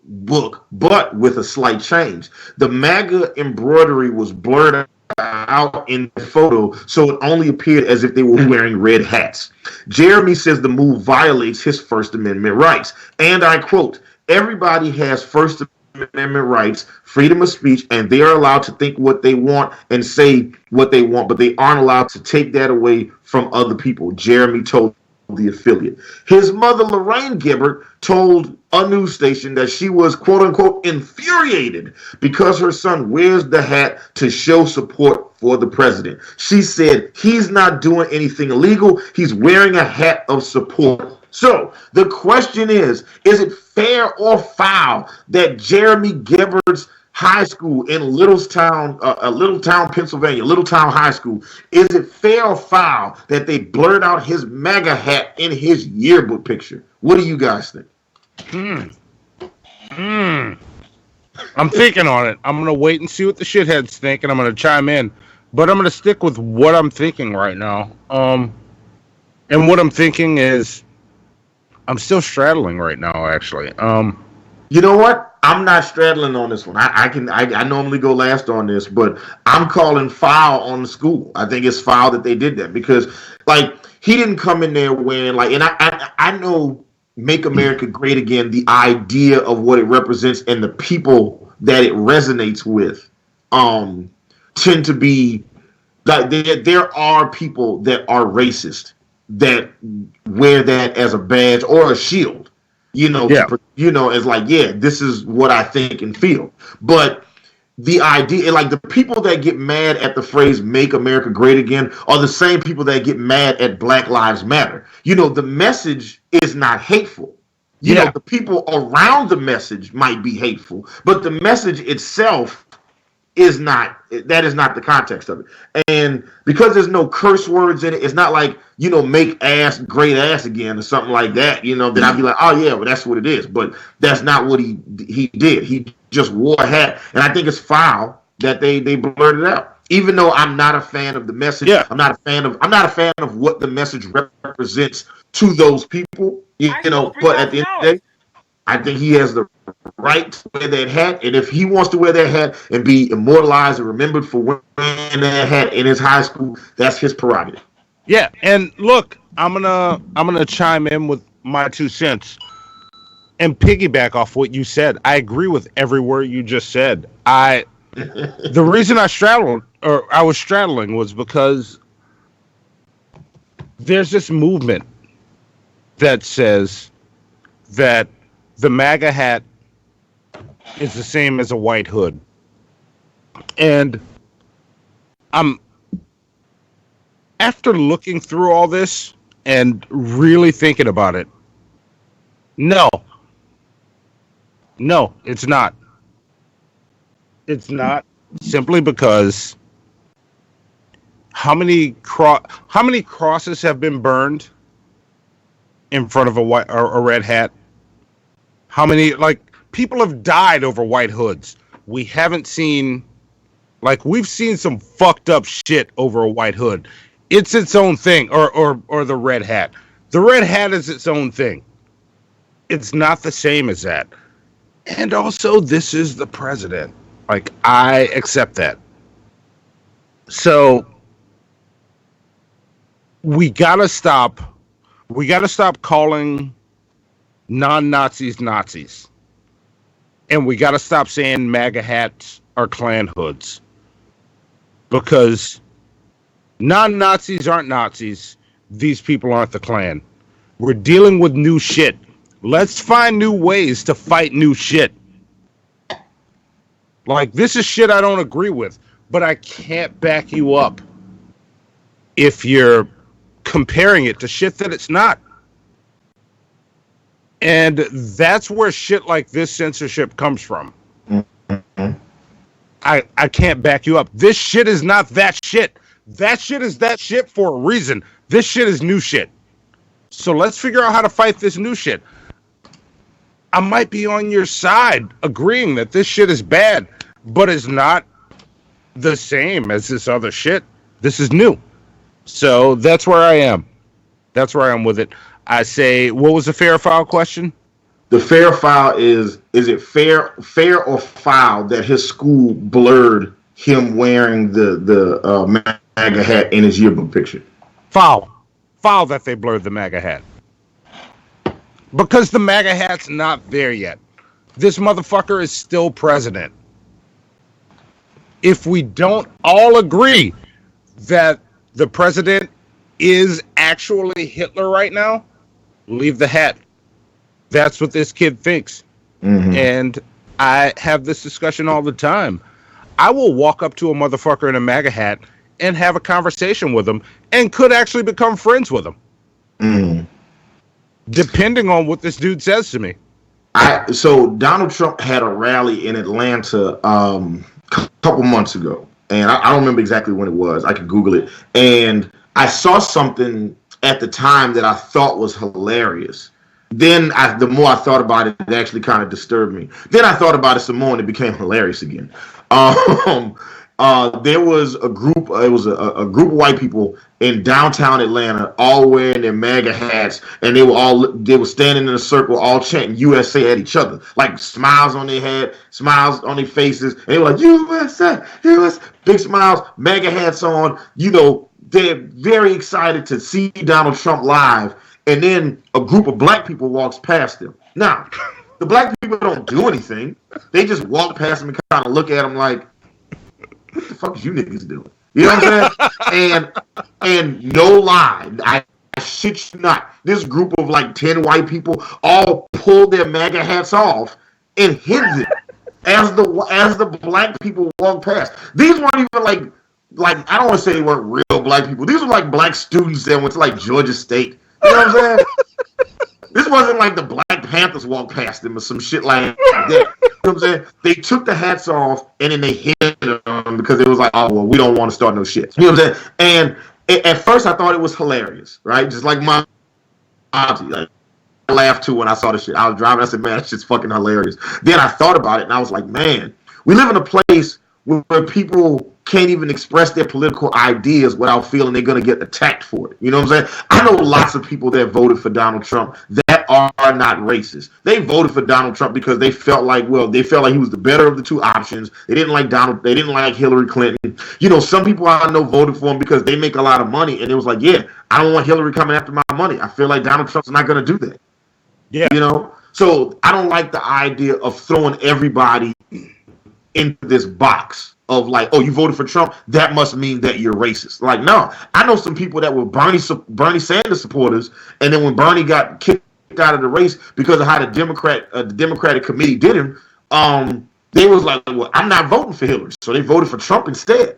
but with a slight change. The MAGA embroidery was blurred out in the photo, so it only appeared as if they were wearing red hats. Jeremy says the move violates his First Amendment rights. And I quote, "Everybody has First Amendment rights, freedom of speech, and they are allowed to think what they want and say what they want, but they aren't allowed to take that away from other people," Jeremy told the affiliate. His mother, Lorraine Gebert, told a news station that she was, quote unquote, infuriated because her son wears the hat to show support for the president. She said he's not doing anything illegal. He's wearing a hat of support. So the question is it fair or foul that Jeremy Gebert's high school in Littlestown, Pennsylvania, Littlestown High School, is it fair or foul that they blurred out his MAGA hat in his yearbook picture? What do you guys think? I'm thinking on it. I'm going to wait and see what the shitheads think, and I'm going to chime in. But I'm going to stick with what I'm thinking right now. And what I'm thinking is, I'm still straddling right now, actually. You know what? I'm not straddling on this one. I normally go last on this, but I'm calling foul on the school. I think it's foul that they did that because, like, he didn't come in there wearing, like, and I know Make America Great Again, the idea of what it represents and the people that it resonates with tend to be, like, there are people that are racist that wear that as a badge or a shield. As like, yeah, this is what I think and feel. But the idea, like the people that get mad at the phrase "Make America Great Again" are the same people that get mad at Black Lives Matter. The message is not hateful. The people around the message might be hateful, but the message itself is not. That is not the context of it. And because there's no curse words in it, it's not like, make ass great ass again or something like that, then I'd be like, oh yeah, well that's what it is. But that's not what he did. He just wore a hat. And I think it's foul that they blurred it out. Even though I'm not a fan of the message, I'm not a fan of what the message represents to those people, but at the end of the day, I think he has the right to wear that hat, and if he wants to wear that hat and be immortalized and remembered for wearing that hat in his high school, that's his prerogative. Yeah, and look, I'm gonna chime in with my 2 cents and piggyback off what you said. I agree with every word you just said. The reason I was straddling was because there's this movement that says that the MAGA hat is the same as a white hood. And after looking through all this and really thinking about it, no, it's not. It's not, simply because how many crosses have been burned in front of a red hat? How many, like, people have died over white hoods? We haven't seen, like, we've seen some fucked up shit over a white hood. It's its own thing, or the red hat. The red hat is its own thing. It's not the same as that. And also, this is the president. Like, I accept that. So, we gotta stop calling non-Nazis Nazis. And we gotta stop saying MAGA hats are Klan hoods. Because non-Nazis aren't Nazis. These people aren't the Klan. We're dealing with new shit. Let's find new ways to fight new shit. Like, this is shit I don't agree with, but I can't back you up if you're comparing it to shit that it's not. And that's where shit like this censorship comes from. Mm-hmm. I can't back you up. This shit is not that shit. That shit is that shit for a reason. This shit is new shit. So let's figure out how to fight this new shit. I might be on your side agreeing that this shit is bad, but it's not the same as this other shit. This is new. So that's where I am. That's where I am with it. I say, what was the fair or foul question? The fair foul is it fair or foul that his school blurred him wearing the MAGA hat in his yearbook picture? Foul. Foul that they blurred the MAGA hat. Because the MAGA hat's not there yet. This motherfucker is still president. If we don't all agree that the president is actually Hitler right now, leave the hat. That's what this kid thinks. Mm-hmm. And I have this discussion all the time. I will walk up to a motherfucker in a MAGA hat and have a conversation with him and could actually become friends with him. Mm-hmm. Depending on what this dude says to me. So Donald Trump had a rally in Atlanta a couple months ago. And I don't remember exactly when it was. I could Google it. And I saw something at the time that I thought was hilarious. Then the more I thought about it, it actually kind of disturbed me. Then I thought about it some more and it became hilarious again. There was a group. It was a group of white people in downtown Atlanta, all wearing their MAGA hats, and they were standing in a circle, all chanting USA at each other, like smiles on their head, smiles on their faces, and they were like USA, USA, big smiles, MAGA hats on. You know, they're very excited to see Donald Trump live, and then a group of black people walks past them. Now, the black people don't do anything; they just walk past them and kind of look at them like, what the fuck is you niggas doing? You know what I'm saying? And no lie, I shit you not, this group of like 10 white people all pulled their MAGA hats off and hid them as the black people walked past. These weren't even like I don't want to say they weren't real black people. These were like black students that went to like Georgia State. You know what I'm saying? This wasn't like the Black Panthers walked past them or some shit like that. You know what I'm saying? They took the hats off and then they hid them because it was like, oh, well, we don't want to start no shit. You know what I'm saying? And at first I thought it was hilarious, right? Just like my auntie. Like, I laughed too when I saw the shit. I was driving. I said, man, that shit's fucking hilarious. Then I thought about it and I was like, man, we live in a place where people can't even express their political ideas without feeling they're going to get attacked for it. You know what I'm saying? I know lots of people that voted for Donald Trump that are not racist. They voted for Donald Trump because they felt like he was the better of the two options. They didn't like they didn't like Hillary Clinton. You know, some people I know voted for him because they make a lot of money and it was like, yeah, I don't want Hillary coming after my money. I feel like Donald Trump's not going to do that. Yeah. You know? So I don't like the idea of throwing everybody into this box. of like, oh, you voted for Trump, that must mean that you're racist. Like, no, I know some people that were Bernie Sanders supporters, and then when Bernie got kicked out of the race because of how the Democratic committee did him, they was like, well, I'm not voting for Hillary, so they voted for Trump instead.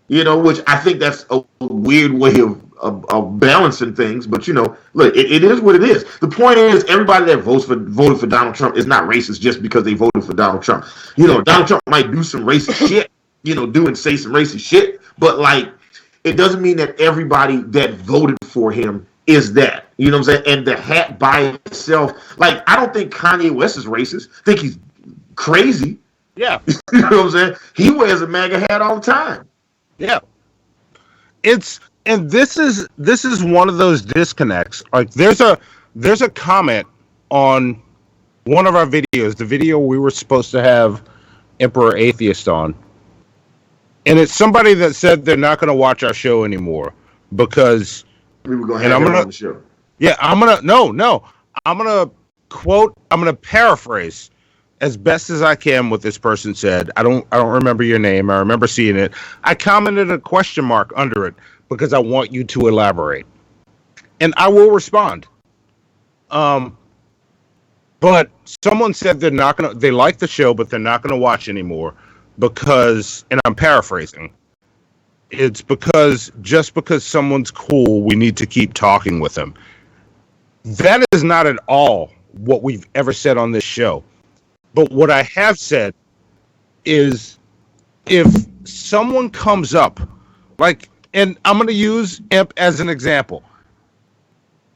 You know, which I think that's a weird way of balancing things. But, you know, look, it is what it is. The point is, everybody that voted for Donald Trump is not racist just because they voted for Donald Trump. You know, Donald Trump might do some racist shit, you know, say some racist shit. But, like, it doesn't mean that everybody that voted for him is that. You know what I'm saying? And the hat by itself, like, I don't think Kanye West is racist. I think he's crazy. Yeah. You know what I'm saying? He wears a MAGA hat all the time. Yeah. This is one of those disconnects. Like there's a comment on one of our videos, the video we were supposed to have Emperor Atheist on. And it's somebody that said they're not going to watch our show anymore because we were going to have him on the show. Yeah, I'm going to paraphrase as best as I can what this person said. I don't remember your name. I remember seeing it. I commented a question mark under it because I want you to elaborate. And I will respond. But someone said they like the show, but they're not gonna watch anymore because, and I'm paraphrasing, it's because just because someone's cool, we need to keep talking with them. That is not at all what we've ever said on this show. But what I have said is if someone comes up, like, and I'm going to use Imp as an example.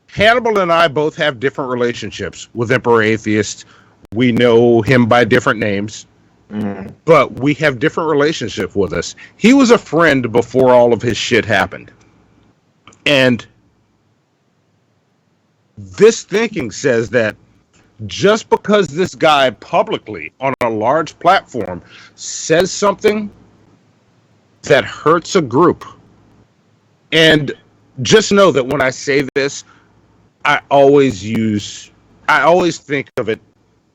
Hannibal and I both have different relationships with Emperor Atheist. We know him by different names, but we have different relationships with us. He was a friend before all of his shit happened. And this thinking says that just because this guy publicly on a large platform says something that hurts a group, and just know that when I say this, I always think of it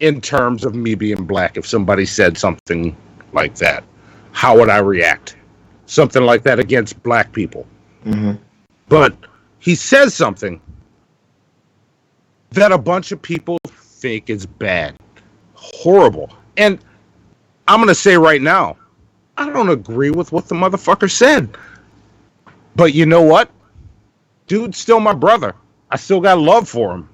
in terms of me being black. If somebody said something like that, how would I react? Something like that against black people. Mm-hmm. But he says something that a bunch of people think is bad, horrible. And I'm going to say right now, I don't agree with what the motherfucker said. But you know what? Dude's still my brother. I still got love for him.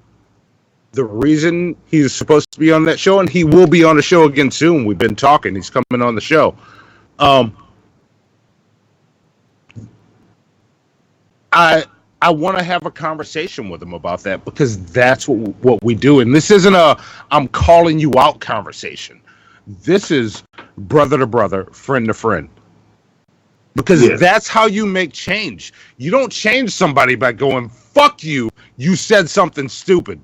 The reason he's supposed to be on that show, and he will be on the show again soon. We've been talking. He's coming on the show. I want to have a conversation with him about that because that's what we do. And this isn't a I'm calling you out conversation. This is brother to brother, friend to friend. Because that's how you make change. You don't change somebody by going, fuck you, you said something stupid.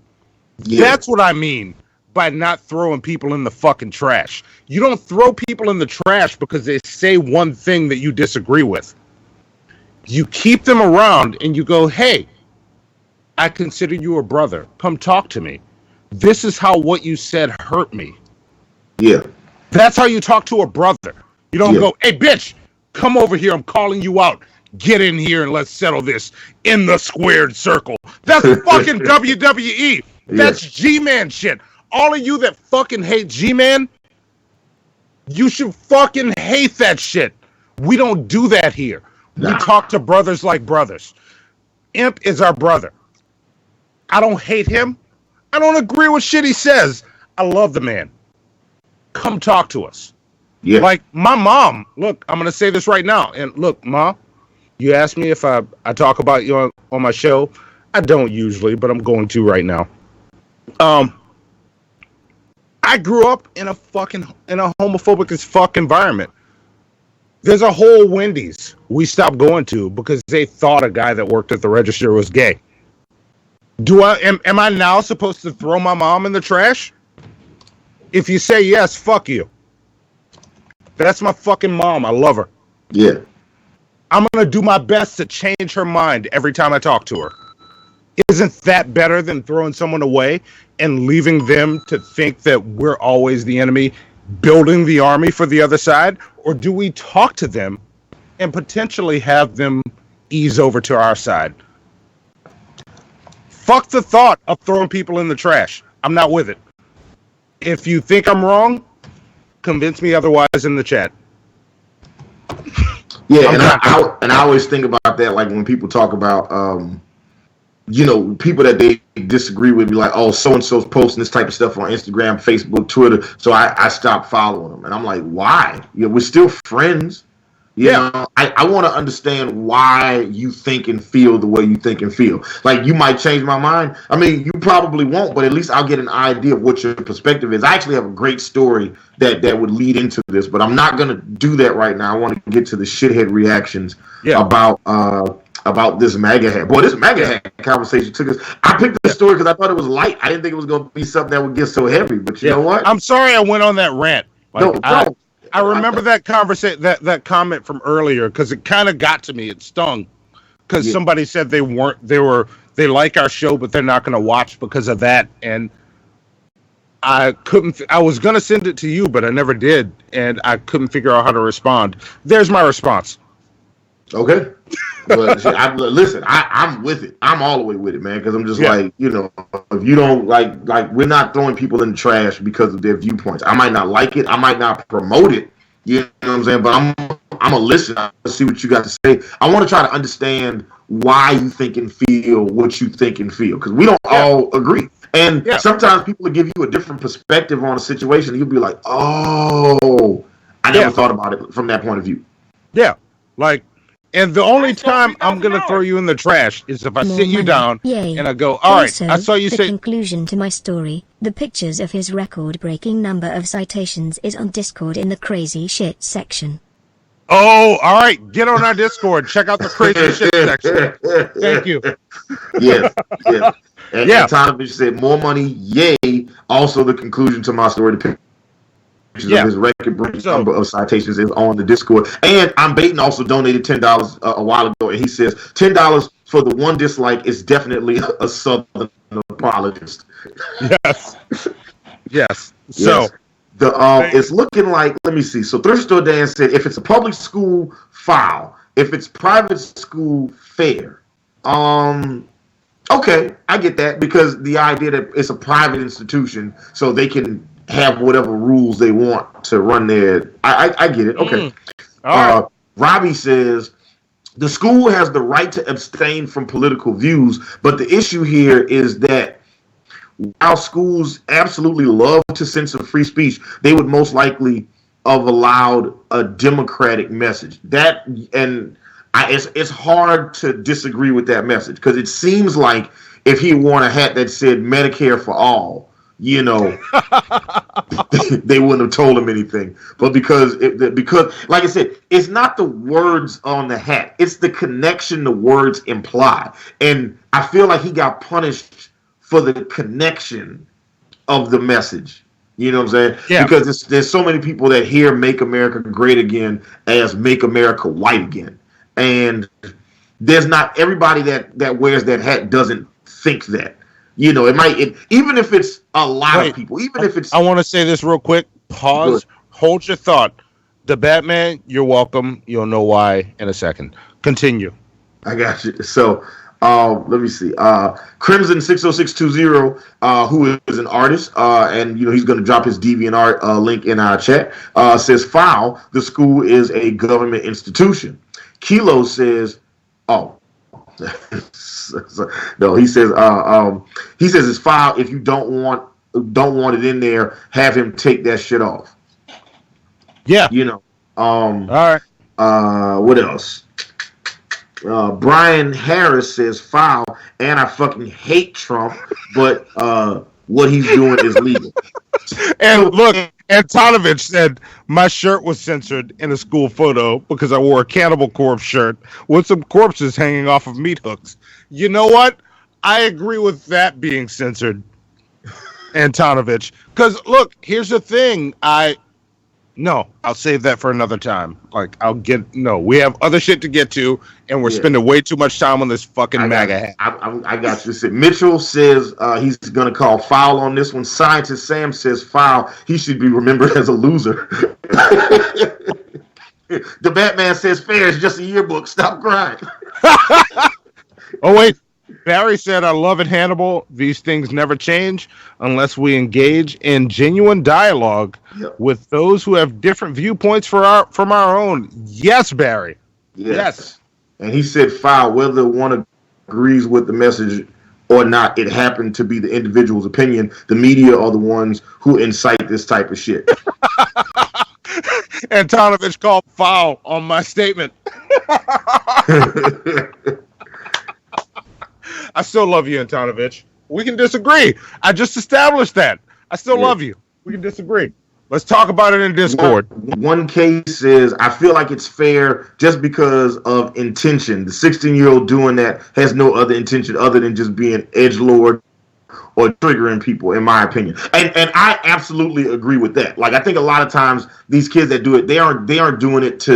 Yeah. That's what I mean by not throwing people in the fucking trash. You don't throw people in the trash because they say one thing that you disagree with. You keep them around and you go, hey, I consider you a brother. Come talk to me. This is how what you said hurt me. Yeah. That's how you talk to a brother. You don't go, hey, bitch, come over here. I'm calling you out. Get in here and let's settle this in the squared circle. That's fucking WWE. That's G-Man shit. All of you that fucking hate G-Man, you should fucking hate that shit. We don't do that here. We talk to brothers like brothers. Imp is our brother. I don't hate him. I don't agree with shit he says. I love the man. Come talk to us. Yeah. Like my mom, look, I'm going to say this right now. And look, Ma, you asked me if I talk about you on my show. I don't usually, but I'm going to right now. I grew up in a homophobic as fuck environment. There's a whole Wendy's we stopped going to because they thought a guy that worked at the register was gay. Am I now supposed to throw my mom in the trash? If you say yes, fuck you. That's my fucking mom. I love her. Yeah. I'm going to do my best to change her mind every time I talk to her. Isn't that better than throwing someone away and leaving them to think that we're always the enemy? building the army for the other side, or do we talk to them and potentially have them ease over to our side? Fuck the thought of throwing people in the trash. I'm not with it. If you think I'm wrong, convince me otherwise in the chat. Yeah, and I always think about that, like when people talk about, people that they disagree with, be like, oh, so-and-so's posting this type of stuff on Instagram, Facebook, Twitter, so I stopped following them. And I'm like, why? We're still friends. You know, I want to understand why you think and feel the way you think and feel. Like, you might change my mind. I mean, you probably won't, but at least I'll get an idea of what your perspective is. I actually have a great story that would lead into this, but I'm not going to do that right now. I want to get to the shithead reactions about this MAGA hat. Boy, this MAGA hat conversation took us. I picked this story because I thought it was light. I didn't think it was going to be something that would get so heavy, but you know what? I'm sorry I went on that rant. Like, no. I remember that conversation, that comment from earlier, because it kind of got to me. It stung because somebody said they like our show, but they're not going to watch because of that. And I was going to send it to you, but I never did. And I couldn't figure out how to respond. There's my response. Okay. But listen, I'm with it. I'm all the way with it, man, because I'm just like, if you don't like we're not throwing people in the trash because of their viewpoints. I might not like it. I might not promote it. You know what I'm saying? But I'm a listen. I see what you got to say. I want to try to understand why you think and feel what you think and feel, because we don't all agree. And sometimes people will give you a different perspective on a situation, and you'll be like, oh, I never thought about it from that point of view. Yeah. Like, and the only time I'm going to throw you in the trash is if I sit you down and I go, all right, I saw you say... conclusion to my story, the pictures of his record-breaking number of citations is on Discord in the crazy shit section. Oh, all right. Get on our Discord. Check out the crazy shit section. Thank you. Yes. And Tonovich said, more money, yay. Also, the conclusion to my story, the of his record number of citations is on the Discord. And I'm baiting also donated $10 a while ago, and he says $10 for the one dislike is definitely a Southern apologist. Yes. So it's looking like, let me see. So Thrift Store Dan said, if it's a public school, foul. If it's private school, fair. Okay, I get that, because the idea that it's a private institution, so they can have whatever rules they want to run there. I get it. Okay. Robbie says, the school has the right to abstain from political views, but the issue here is that while schools absolutely love to censor free speech, they would most likely have allowed a democratic message. It's hard to disagree with that message, because it seems like if he worn a hat that said Medicare for all, they wouldn't have told him anything. But because, like I said, it's not the words on the hat; it's the connection the words imply. And I feel like he got punished for the connection of the message. You know what I'm saying? Yeah. Because there's so many people that hear "Make America Great Again" as "Make America White Again," and there's not everybody that wears that hat doesn't think that. Even if it's a lot of people, even if it's... I want to say this real quick. Pause. Hold your thought. The Batman, you're welcome. You'll know why in a second. Continue. I got you. So, let me see. Crimson 60620, who is an artist, and he's going to drop his DeviantArt link in our chat, says, foul, the school is a government institution. Kilo says, no, he says it's foul. If you don't want it in there, have him take that shit off. Yeah. All right. What else? Brian Harris says foul, and I fucking hate Trump, but what he's doing is legal. And look, Antonovich said my shirt was censored in a school photo because I wore a Cannibal Corpse shirt with some corpses hanging off of meat hooks. You know what? I agree with that being censored, Antonovich. Because look, here's the thing. No, I'll save that for another time. We have other shit to get to, and we're spending way too much time on this fucking MAGA hat. I got you. Mitchell says he's going to call foul on this one. Scientist Sam says foul. He should be remembered as a loser. The Batman says fair is just a yearbook. Stop crying. Oh, wait. Barry said, I love it, Hannibal. These things never change unless we engage in genuine dialogue with those who have different viewpoints from our own. Yes, Barry. Yes. And he said foul, whether one agrees with the message or not, it happened to be the individual's opinion. The media are the ones who incite this type of shit. Antonovich called foul on my statement. I still love you, Antonovich. We can disagree. I just established that. I still love you. We can disagree. Let's talk about it in Discord. One case is, I feel like it's fair just because of intention. The 16-year-old doing that has no other intention other than just being edgelord or triggering people, in my opinion. And I absolutely agree with that. Like, I think a lot of times these kids that do it, they aren't doing it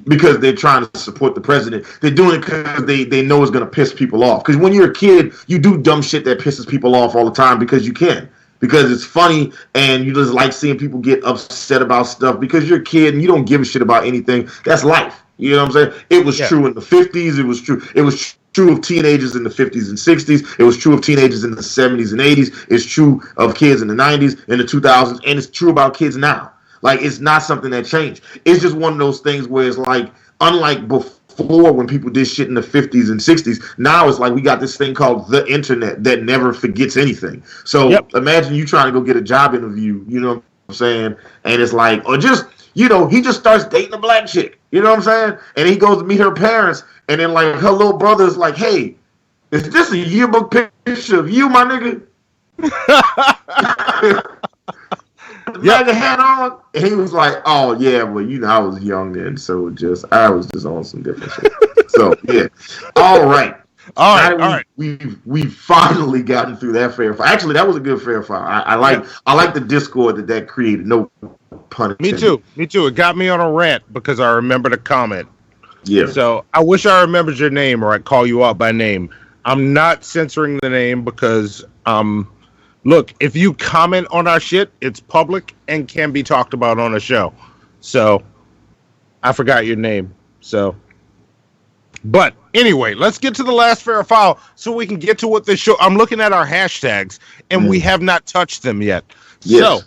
because they're trying to support the president. They're doing it because they know it's going to piss people off. Because when you're a kid, you do dumb shit that pisses people off all the time because you can. Because it's funny and you just like seeing people get upset about stuff because you're a kid and you don't give a shit about anything. That's life. You know what I'm saying? It was true in the 50s. It was true. It was true of teenagers in the 50s and 60s. It was true of teenagers in the 70s and 80s. It's true of kids in the 90s, in the 2000s, and it's true about kids now. Like, it's not something that changed. It's just one of those things where it's like, unlike before when people did shit in the 50s and 60s, now it's like we got this thing called the internet that never forgets anything. So imagine you trying to go get a job interview, you know what I'm saying? And it's like, or just, you know, he just starts dating a black chick, you know what I'm saying? And he goes to meet her parents, and then like her little brother's like, hey, is this a yearbook picture of you, my nigga? The hat on, and he was like, "Oh yeah, well, you know, I was young then, so I was just on some different shit." So yeah, all right. We've finally gotten through that fair file. Actually, that was a good fair file. I like the Discord that created. No pun intended. Me too. It got me on a rant because I remembered a comment. Yeah. So I wish I remembered your name, or I'd call you out by name. I'm not censoring the name because look, if you comment on our shit, it's public and can be talked about on a show. So, I forgot your name. So, but anyway, let's get to the last fair file so we can get to what this show. I'm looking at our hashtags and we have not touched them yet. Yes. So,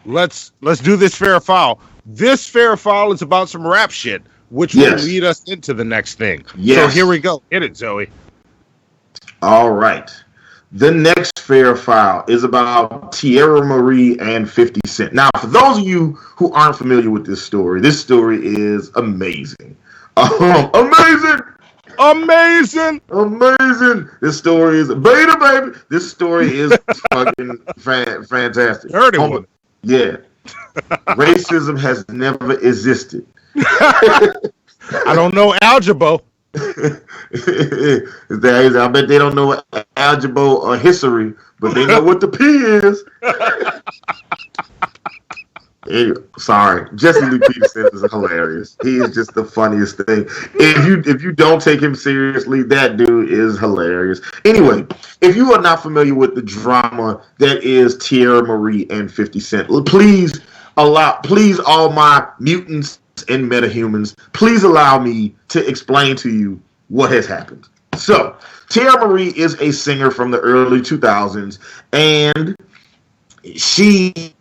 let's do this fair file. This fair file is about some rap shit, which will lead us into the next thing. Yes. So here we go. Hit it, Zoe. All right. The next fair file is about Tierra Marie and 50 Cent. Now, for those of you who aren't familiar with this story is amazing. Amazing! This story is beta, baby. This story is fucking fantastic. Heard it was. Yeah. Racism has never existed. I don't know algebra. I bet they don't know algebra or history, but they know what the P is. Sorry, Jesse Lee Peterson is hilarious. He is just the funniest thing. If you don't take him seriously, that dude is hilarious. Anyway, if you are not familiar with the drama that is Tierra Marie and 50 Cent, please all my mutants and metahumans, please allow me to explain to you what has happened. So, Tierra Marie is a singer from the early 2000s, and she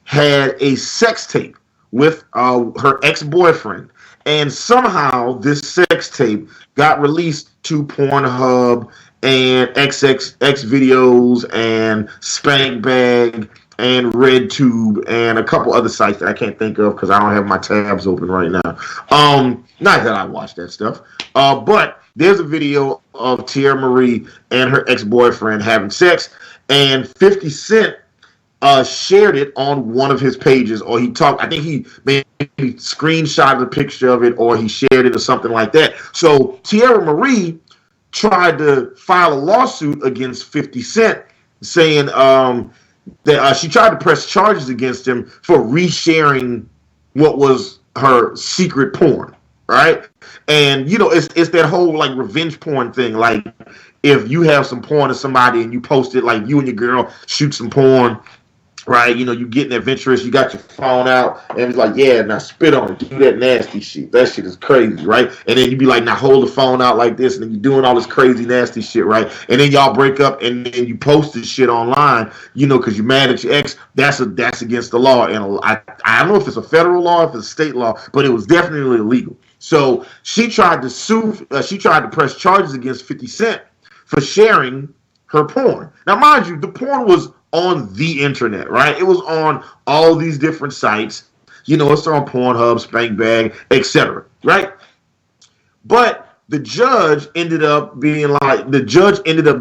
had a sex tape with her ex-boyfriend, and somehow this sex tape got released to Pornhub and XX videos and Spank Bag and RedTube and a couple other sites that I can't think of because I don't have my tabs open right now. Not that I watch that stuff. But there's a video of Tierra Marie and her ex-boyfriend having sex, and 50 Cent shared it on one of his pages, or I think he maybe screenshotted a picture of it, or he shared it or something like that. So Tierra Marie tried to file a lawsuit against 50 Cent saying that she tried to press charges against him for resharing what was her secret porn, right? And you know, it's that whole like revenge porn thing. Like, if you have some porn of somebody and you post it, like you and your girl shoot some porn, right? You know, you getting adventurous, you got your phone out, and it's like, yeah, now spit on it, do that nasty shit. That shit is crazy, right? And then you be like, now hold the phone out like this, and then you're doing all this crazy, nasty shit, right? And then y'all break up, and then you post this shit online, you know, because you're mad at your ex. That's against the law, and I don't know if it's a federal law, if it's a state law, but it was definitely illegal. So she tried to sue. She tried to press charges against 50 Cent for sharing her porn. Now, mind you, the porn was on the internet, right? It was on all these different sites. You know, it's on Pornhub, Spank Bag, etc., right? But the judge ended up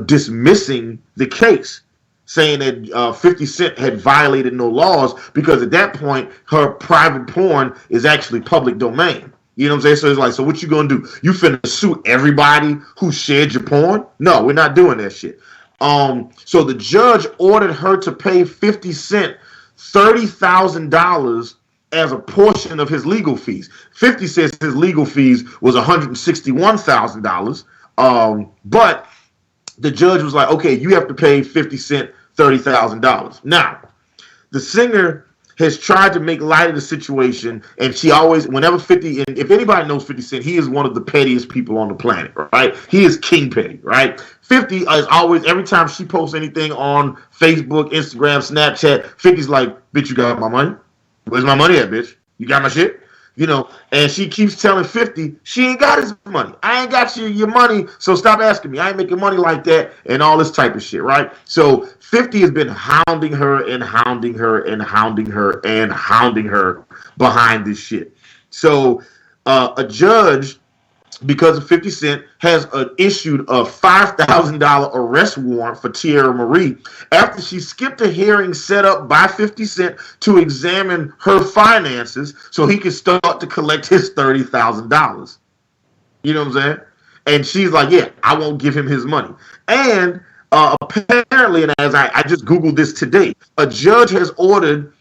dismissing the case, saying that 50 Cent had violated no laws because at that point, her private porn is actually public domain. You know what I'm saying? So it's like, so what you gonna do? You finna sue everybody who shared your porn? No, we're not doing that shit. So the judge ordered her to pay 50 Cent $30,000 as a portion of his legal fees. 50 says his legal fees was $161,000. But the judge was like, okay, you have to pay 50 Cent $30,000. Now, the singer has tried to make light of the situation, and she always, whenever 50, and if anybody knows 50 Cent, he is one of the pettiest people on the planet, right? He is king petty, right? 50 is always, every time she posts anything on Facebook, Instagram, Snapchat, 50's like, bitch, you got my money? Where's my money at, bitch? You got my shit? You know, and she keeps telling 50, she ain't got his money. I ain't got your money, so stop asking me. I ain't making money like that, and all this type of shit, right? So 50 has been hounding her and hounding her and hounding her and hounding her behind this shit. So a judge, because of 50 Cent, has issued a $5,000 arrest warrant for Tierra Marie after she skipped a hearing set up by 50 Cent to examine her finances so he could start to collect his $30,000. You know what I'm saying? And she's like, yeah, I won't give him his money. And apparently, and as I just Googled this today, a judge has ordered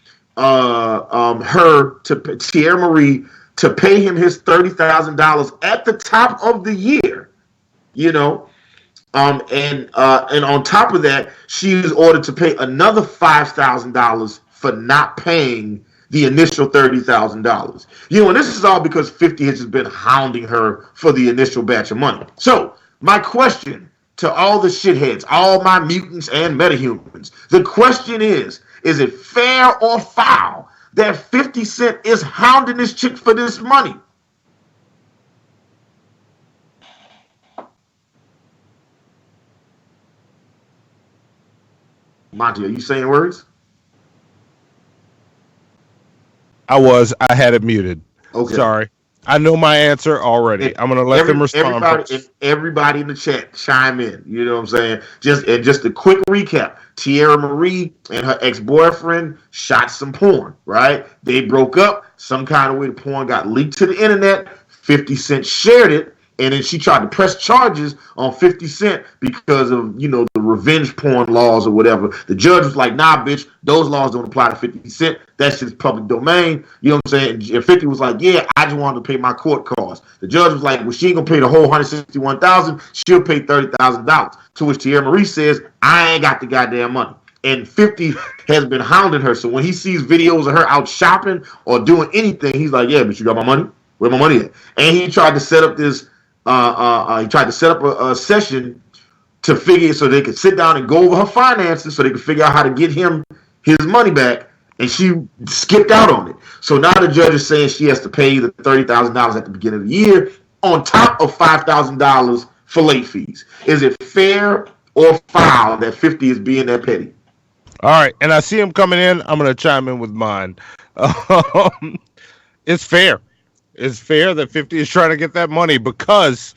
Tierra Marie to pay him his $30,000 at the top of the year, you know, and on top of that, she is ordered to pay another $5,000 for not paying the initial $30,000. You know, and this is all because 50 has just been hounding her for the initial batch of money. So my question to all the shitheads, all my mutants and metahumans, the question is it fair or foul that 50 Cent is hounding this chick for this money? Monty, are you saying words? I had it muted. Okay. Sorry. I know my answer already. I'm gonna let them respond. Everybody in the chat chime in. You know what I'm saying? Just a quick recap. Tierra Marie and her ex-boyfriend shot some porn, right? They broke up. Some kind of way the porn got leaked to the internet. 50 Cent shared it, and then she tried to press charges on 50 Cent because of, you know, the revenge porn laws or whatever. The judge was like, nah, bitch, those laws don't apply to 50 Cent. That shit's public domain. You know what I'm saying? And 50 was like, yeah, I just wanted to pay my court costs. The judge was like, well, she ain't gonna pay the whole $161,000. She'll pay $30,000. To which Tierra Marie says, I ain't got the goddamn money. And 50 has been hounding her. So when he sees videos of her out shopping or doing anything, he's like, yeah, but you got my money? Where my money at? And he tried to set up this a session to figure so they could sit down and go over her finances so they could figure out how to get him his money back, and she skipped out on it. So now the judge is saying she has to pay the $30,000 at the beginning of the year on top of $5,000 for late fees. Is it fair or foul that 50 is being that petty? All right, and I see him coming in. I'm going to chime in with mine. It's fair. It's fair that 50 is trying to get that money because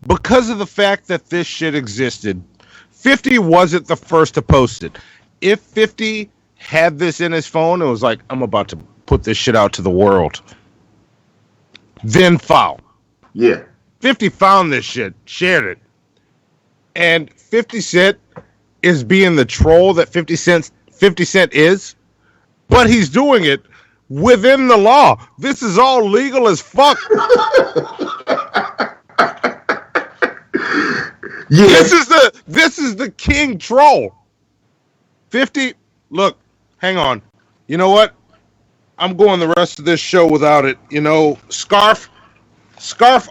of the fact that this shit existed. 50 wasn't the first to post it. If 50 had this in his phone and was like, I'm about to put this shit out to the world, then foul. Yeah. 50 found this shit, shared it. And 50 Cent is being the troll that 50 Cent is, but he's doing it within the law. This is all legal as fuck. Yes. This is the king troll. 50. Look, hang on. You know what? I'm going the rest of this show without it. You know, scarf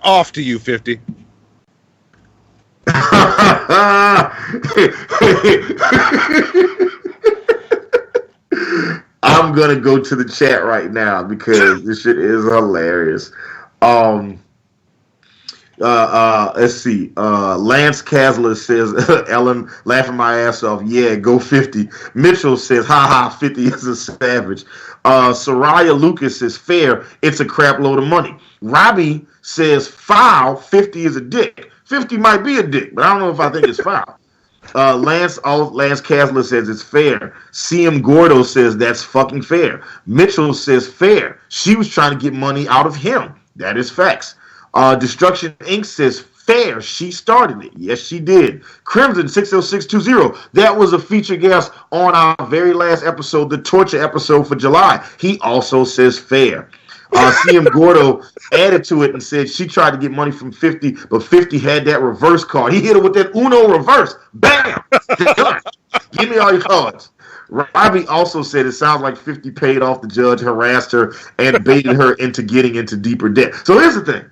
off to you, 50. I'm gonna go to the chat right now because this shit is hilarious. Let's see. Lance Kasler says, Ellen laughing my ass off. Yeah, go 50. Mitchell says, haha, 50 is a savage. Soraya Lucas says, fair. It's a crap load of money. Robbie says, foul. 50 is a dick. 50 might be a dick, but I don't know if I think it's foul. Lance Kasler says it's fair. CM Gordo says that's fucking fair. Mitchell says fair. She was trying to get money out of him. That is facts. Destruction Inc. says fair. She started it. Yes, she did. Crimson 60620. That was a feature guest on our very last episode, the torture episode for July. He also says fair. CM Gordo added to it and said she tried to get money from 50, but 50 had that reverse card. He hit her with that Uno reverse. Bam! Done. Give me all your cards. Robbie also said it sounds like 50 paid off the judge, harassed her, and baited her into getting into deeper debt. So here's the thing.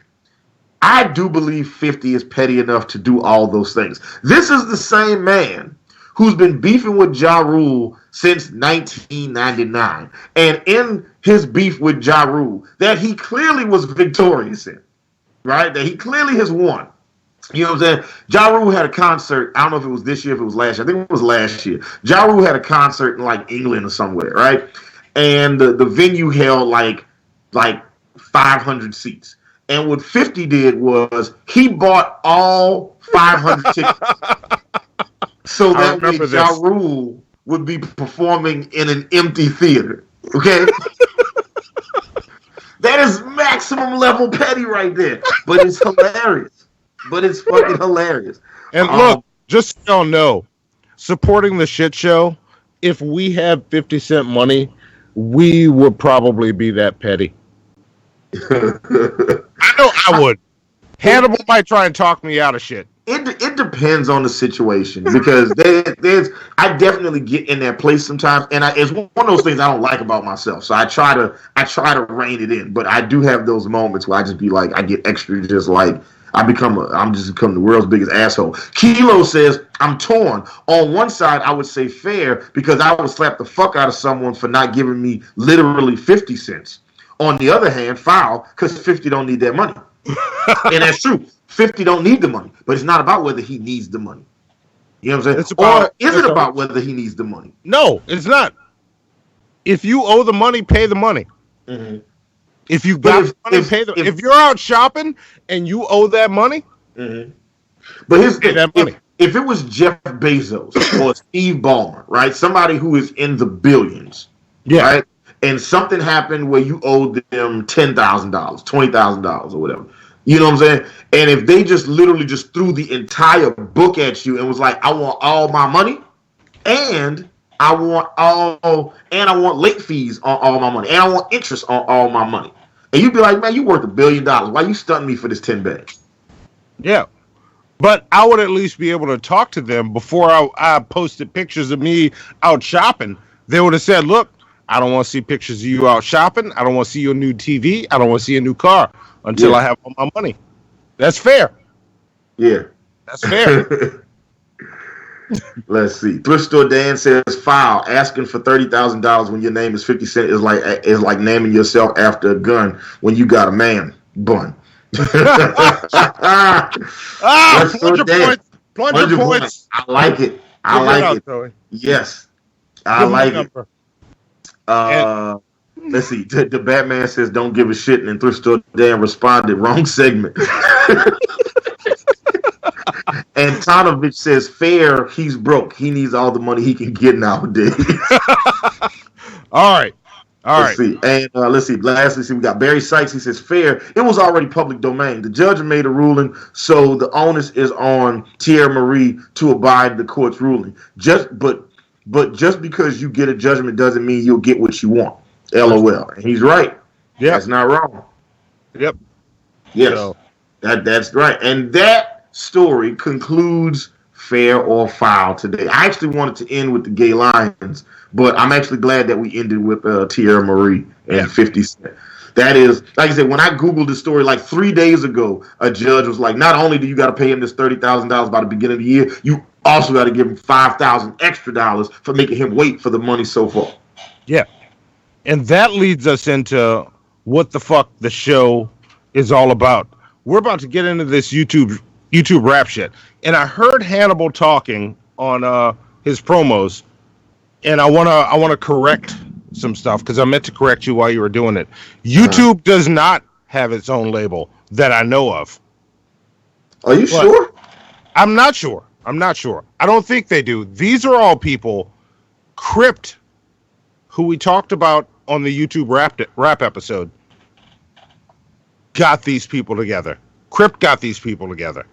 I do believe 50 is petty enough to do all those things. This is the same man who's been beefing with Ja Rule since 1999. And in his beef with Ja Rule, that he clearly was victorious in, right? That he clearly has won. You know what I'm saying? Ja Rule had a concert. I don't know if it was this year, if it was last year. I think it was last year. Ja Rule had a concert in like England or somewhere, right? And the venue held like 500 seats. And what 50 did was he bought all 500 tickets. So that way Ja Rule would be performing in an empty theater. Okay? That is maximum level petty right there. But it's hilarious. But it's fucking hilarious. And look, just so y'all know, supporting the shit show, if we had 50 cent money, we would probably be that petty. I know I would. Hannibal might try and talk me out of shit. It depends on the situation because I definitely get in that place sometimes, and it's one of those things I don't like about myself. So I try to rein it in, but I do have those moments where I just be like, I get extra, just like I'm just become the world's biggest asshole. Kilo says I'm torn. On one side, I would say fair because I would slap the fuck out of someone for not giving me literally 50 cents. On the other hand, foul, because 50 don't need that money. And that's true. 50 don't need the money. But it's not about whether he needs the money. You know what I'm saying? Or is it about whether he needs the money? No, it's not. If you owe the money, pay the money. Mm-hmm. If you got the money, pay the money. If you're out shopping and you owe that money, mm-hmm. But here's that money. If it was Jeff Bezos or Steve Ballmer, right? Somebody who is in the billions, right? And something happened where you owed them $10,000, $20,000 or whatever. You know what I'm saying? And if they just literally just threw the entire book at you and was like, I want all my money and I want late fees on all my money and I want interest on all my money. And you'd be like, man, you worth $1 billion. Why you stunting me for this 10 bags? Yeah. But I would at least be able to talk to them before I posted pictures of me out shopping. They would have said, look, I don't want to see pictures of you out shopping. I don't want to see your new TV. I don't want to see a new car until I have all my money. That's fair. Yeah. That's fair. Let's see. Thrift Store Dan says, foul. Asking for $30,000 when your name is 50 Cent is like naming yourself after a gun when you got a man bun. 100 points. 100 points. I like it. I like it. Zoe. Yes. I like it. Let's see. The Batman says, don't give a shit. And Thrift Store Dan responded, wrong segment. And Tanovich says, fair, he's broke. He needs all the money he can get nowadays. All right. Let's see. And let's see. Lastly, we got Barry Sykes. He says, fair. It was already public domain. The judge made a ruling, so the onus is on Thierry Marie to abide the court's ruling. But just because you get a judgment doesn't mean you'll get what you want. LOL. And he's right. Yeah, that's not wrong. Yep. Yes, so. That's right. And that story concludes Fair or Foul today. I actually wanted to end with the Gay Lions, but I'm actually glad that we ended with Tierra Marie and 50 Cent. That is, like I said, when I Googled the story like 3 days ago, a judge was like, not only do you got to pay him this $30,000 by the beginning of the year, you also got to give him $5,000 extra for making him wait for the money so far. Yeah. And that leads us into what the fuck the show is all about. We're about to get into this YouTube rap shit. And I heard Hannibal talking on his promos, and I wanna correct some stuff because I meant to correct you while you were doing it. YouTube does not have its own label that I know of. Are you sure? I'm not sure. I don't think they do. These are all people. Crypt, who we talked about on the YouTube rap episode, got these people together. Crypt got these people together.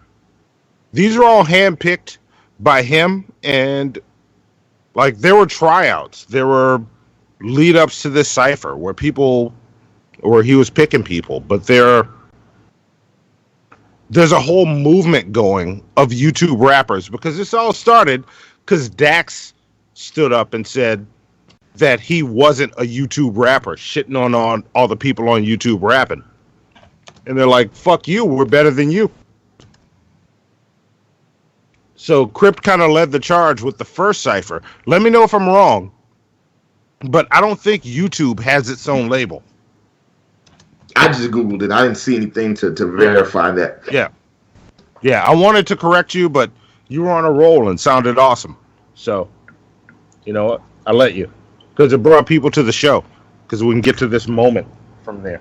These are all handpicked by him, and like there were tryouts. There were lead-ups to this Cypher where he was picking people, but there's a whole movement going of YouTube rappers because this all started because Dax stood up and said that he wasn't a YouTube rapper, shitting on all the people on YouTube rapping. And they're like, fuck you, we're better than you. So Crypt kind of led the charge with the first Cypher. Let me know if I'm wrong, but I don't think YouTube has its own label. I just Googled it. I didn't see anything to verify that. Yeah, I wanted to correct you, but you were on a roll and sounded awesome. So, you know what? I let you. Because it brought people to the show. Because we can get to this moment from there.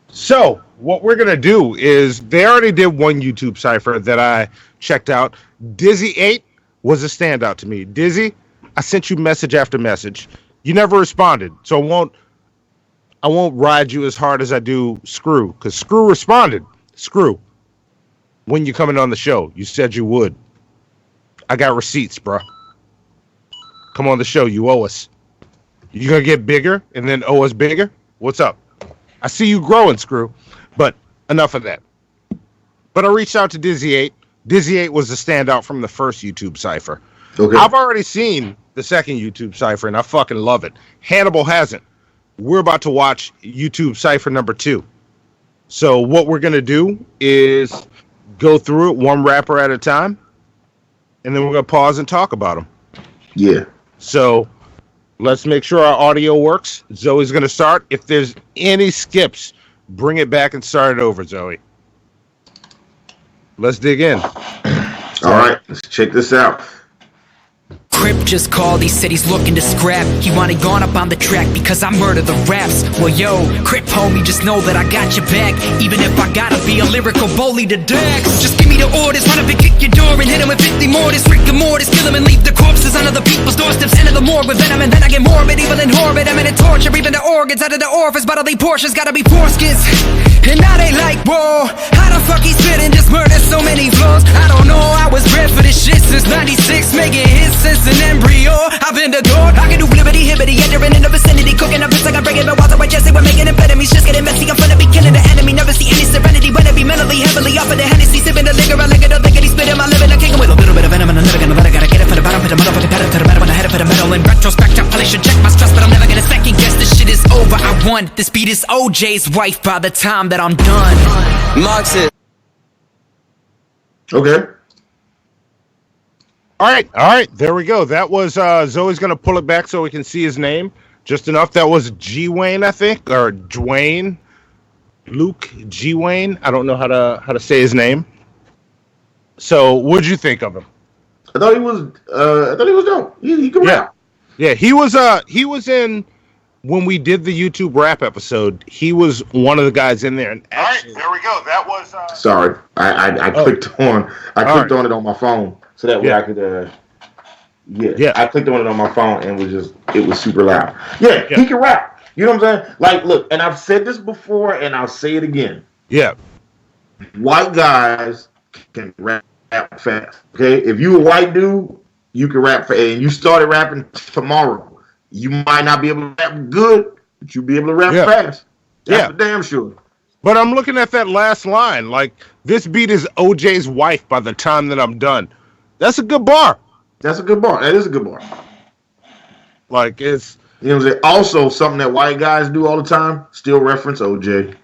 So, what we're going to do is, they already did one YouTube Cypher that I checked out. Dizzy8 was a standout to me. Dizzy, I sent you message after message. You never responded. So I won't ride you as hard as I do Screw. Because Screw responded. Screw. When you coming on the show, you said you would. I got receipts, bro. Come on the show, you owe us. You gonna get bigger and then owe us bigger? What's up? I see you growing, Screw. But enough of that. But I reached out to Dizzy8. Dizzy8 was the standout from the first YouTube Cypher. Okay. I've already seen the second YouTube Cypher, and I fucking love it. Hannibal hasn't. We're about to watch YouTube Cypher number 2. So what we're gonna do is go through it one rapper at a time, and then we're going to pause and talk about them. Yeah. So let's make sure our audio works. Zoe's going to start. If there's any skips, bring it back and start it over, Zoe. Let's dig in. All right, let's check this out. Crip just called, he said he's looking to scrap. He wanted gone up on the track because I murder the raps. Well yo, Crip homie, just know that I got your back. Even if I gotta be a lyrical bully to Dax. Just give me the orders, run up and kick your door and hit him with 50 mortars. Rigor mortis, kill him and leave the corpses on other people's doorsteps. Enter the morgue with venom and then I get morbid, evil and horrid. I'm in a torture, even the organs out of the orifice. Bodily portions gotta be foreskins. And now they like, whoa, how the fuck he spit and just murder so many floors? I don't know, I was bred for this shit since 96, making hits since an embryo. I've been adored, I can do flippity hibbity, entering in the vicinity, cooking up bits like I break it, but while I just say we're making amphetamines, just getting messy, I'm finna be killing the enemy, never see any serenity, when it be mentally heavily off of the Hennessy, sipping the liquor, I lick it, spit in my living, I'm kicking with a little bit of venom, and I'm never gonna let it, gotta get it for the bottom, put the motherfucking pedal to the metal, when I head for the metal, in retrospect, I probably should check my stress, but I'm never gonna second guess, this shit is over, I won, this beat is OJ's wife by the time that I'm done. Marxist. Okay. All right, there we go. That was Zoe's gonna pull it back so we can see his name just enough. That was G Wayne, I think, or Dwayne, Luke G Wayne. I don't know how to say his name. So, what'd you think of him? I thought he was dope. He could rap. Yeah, he was in when we did the YouTube rap episode. He was one of the guys in there. And actually, all right, there we go. That was. Sorry, I clicked on it on my phone. So that way I could, I clicked on it on my phone and it was super loud. Yeah, he can rap. You know what I'm saying? Like, look, and I've said this before and I'll say it again. Yeah. White guys can rap fast. Okay? If you a white dude, you can rap fast. And you started rapping tomorrow. You might not be able to rap good, but you'll be able to rap fast. That's for damn sure. But I'm looking at that last line. Like, this beat is OJ's wife by the time that I'm done. That's a good bar. That's a good bar. That is a good bar. Like, it's... You know what I'm saying? Also, something that white guys do all the time, still reference OJ.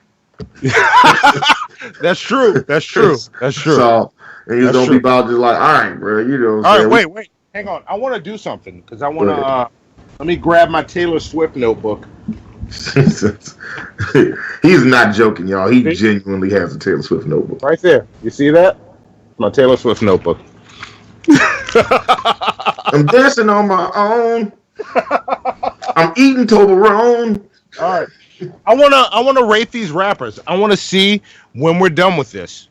That's true. That's true. That's true. So, and you don't be about just like, all right, bro, you know what I'm all saying? right, wait. Hang on. I want to do something, because I want to... let me grab my Taylor Swift notebook. He's not joking, y'all. He genuinely has a Taylor Swift notebook. Right there. You see that? My Taylor Swift notebook. I'm dancing on my own. I'm eating Toblerone. All right. I wanna rate these rappers. I wanna see when we're done with this.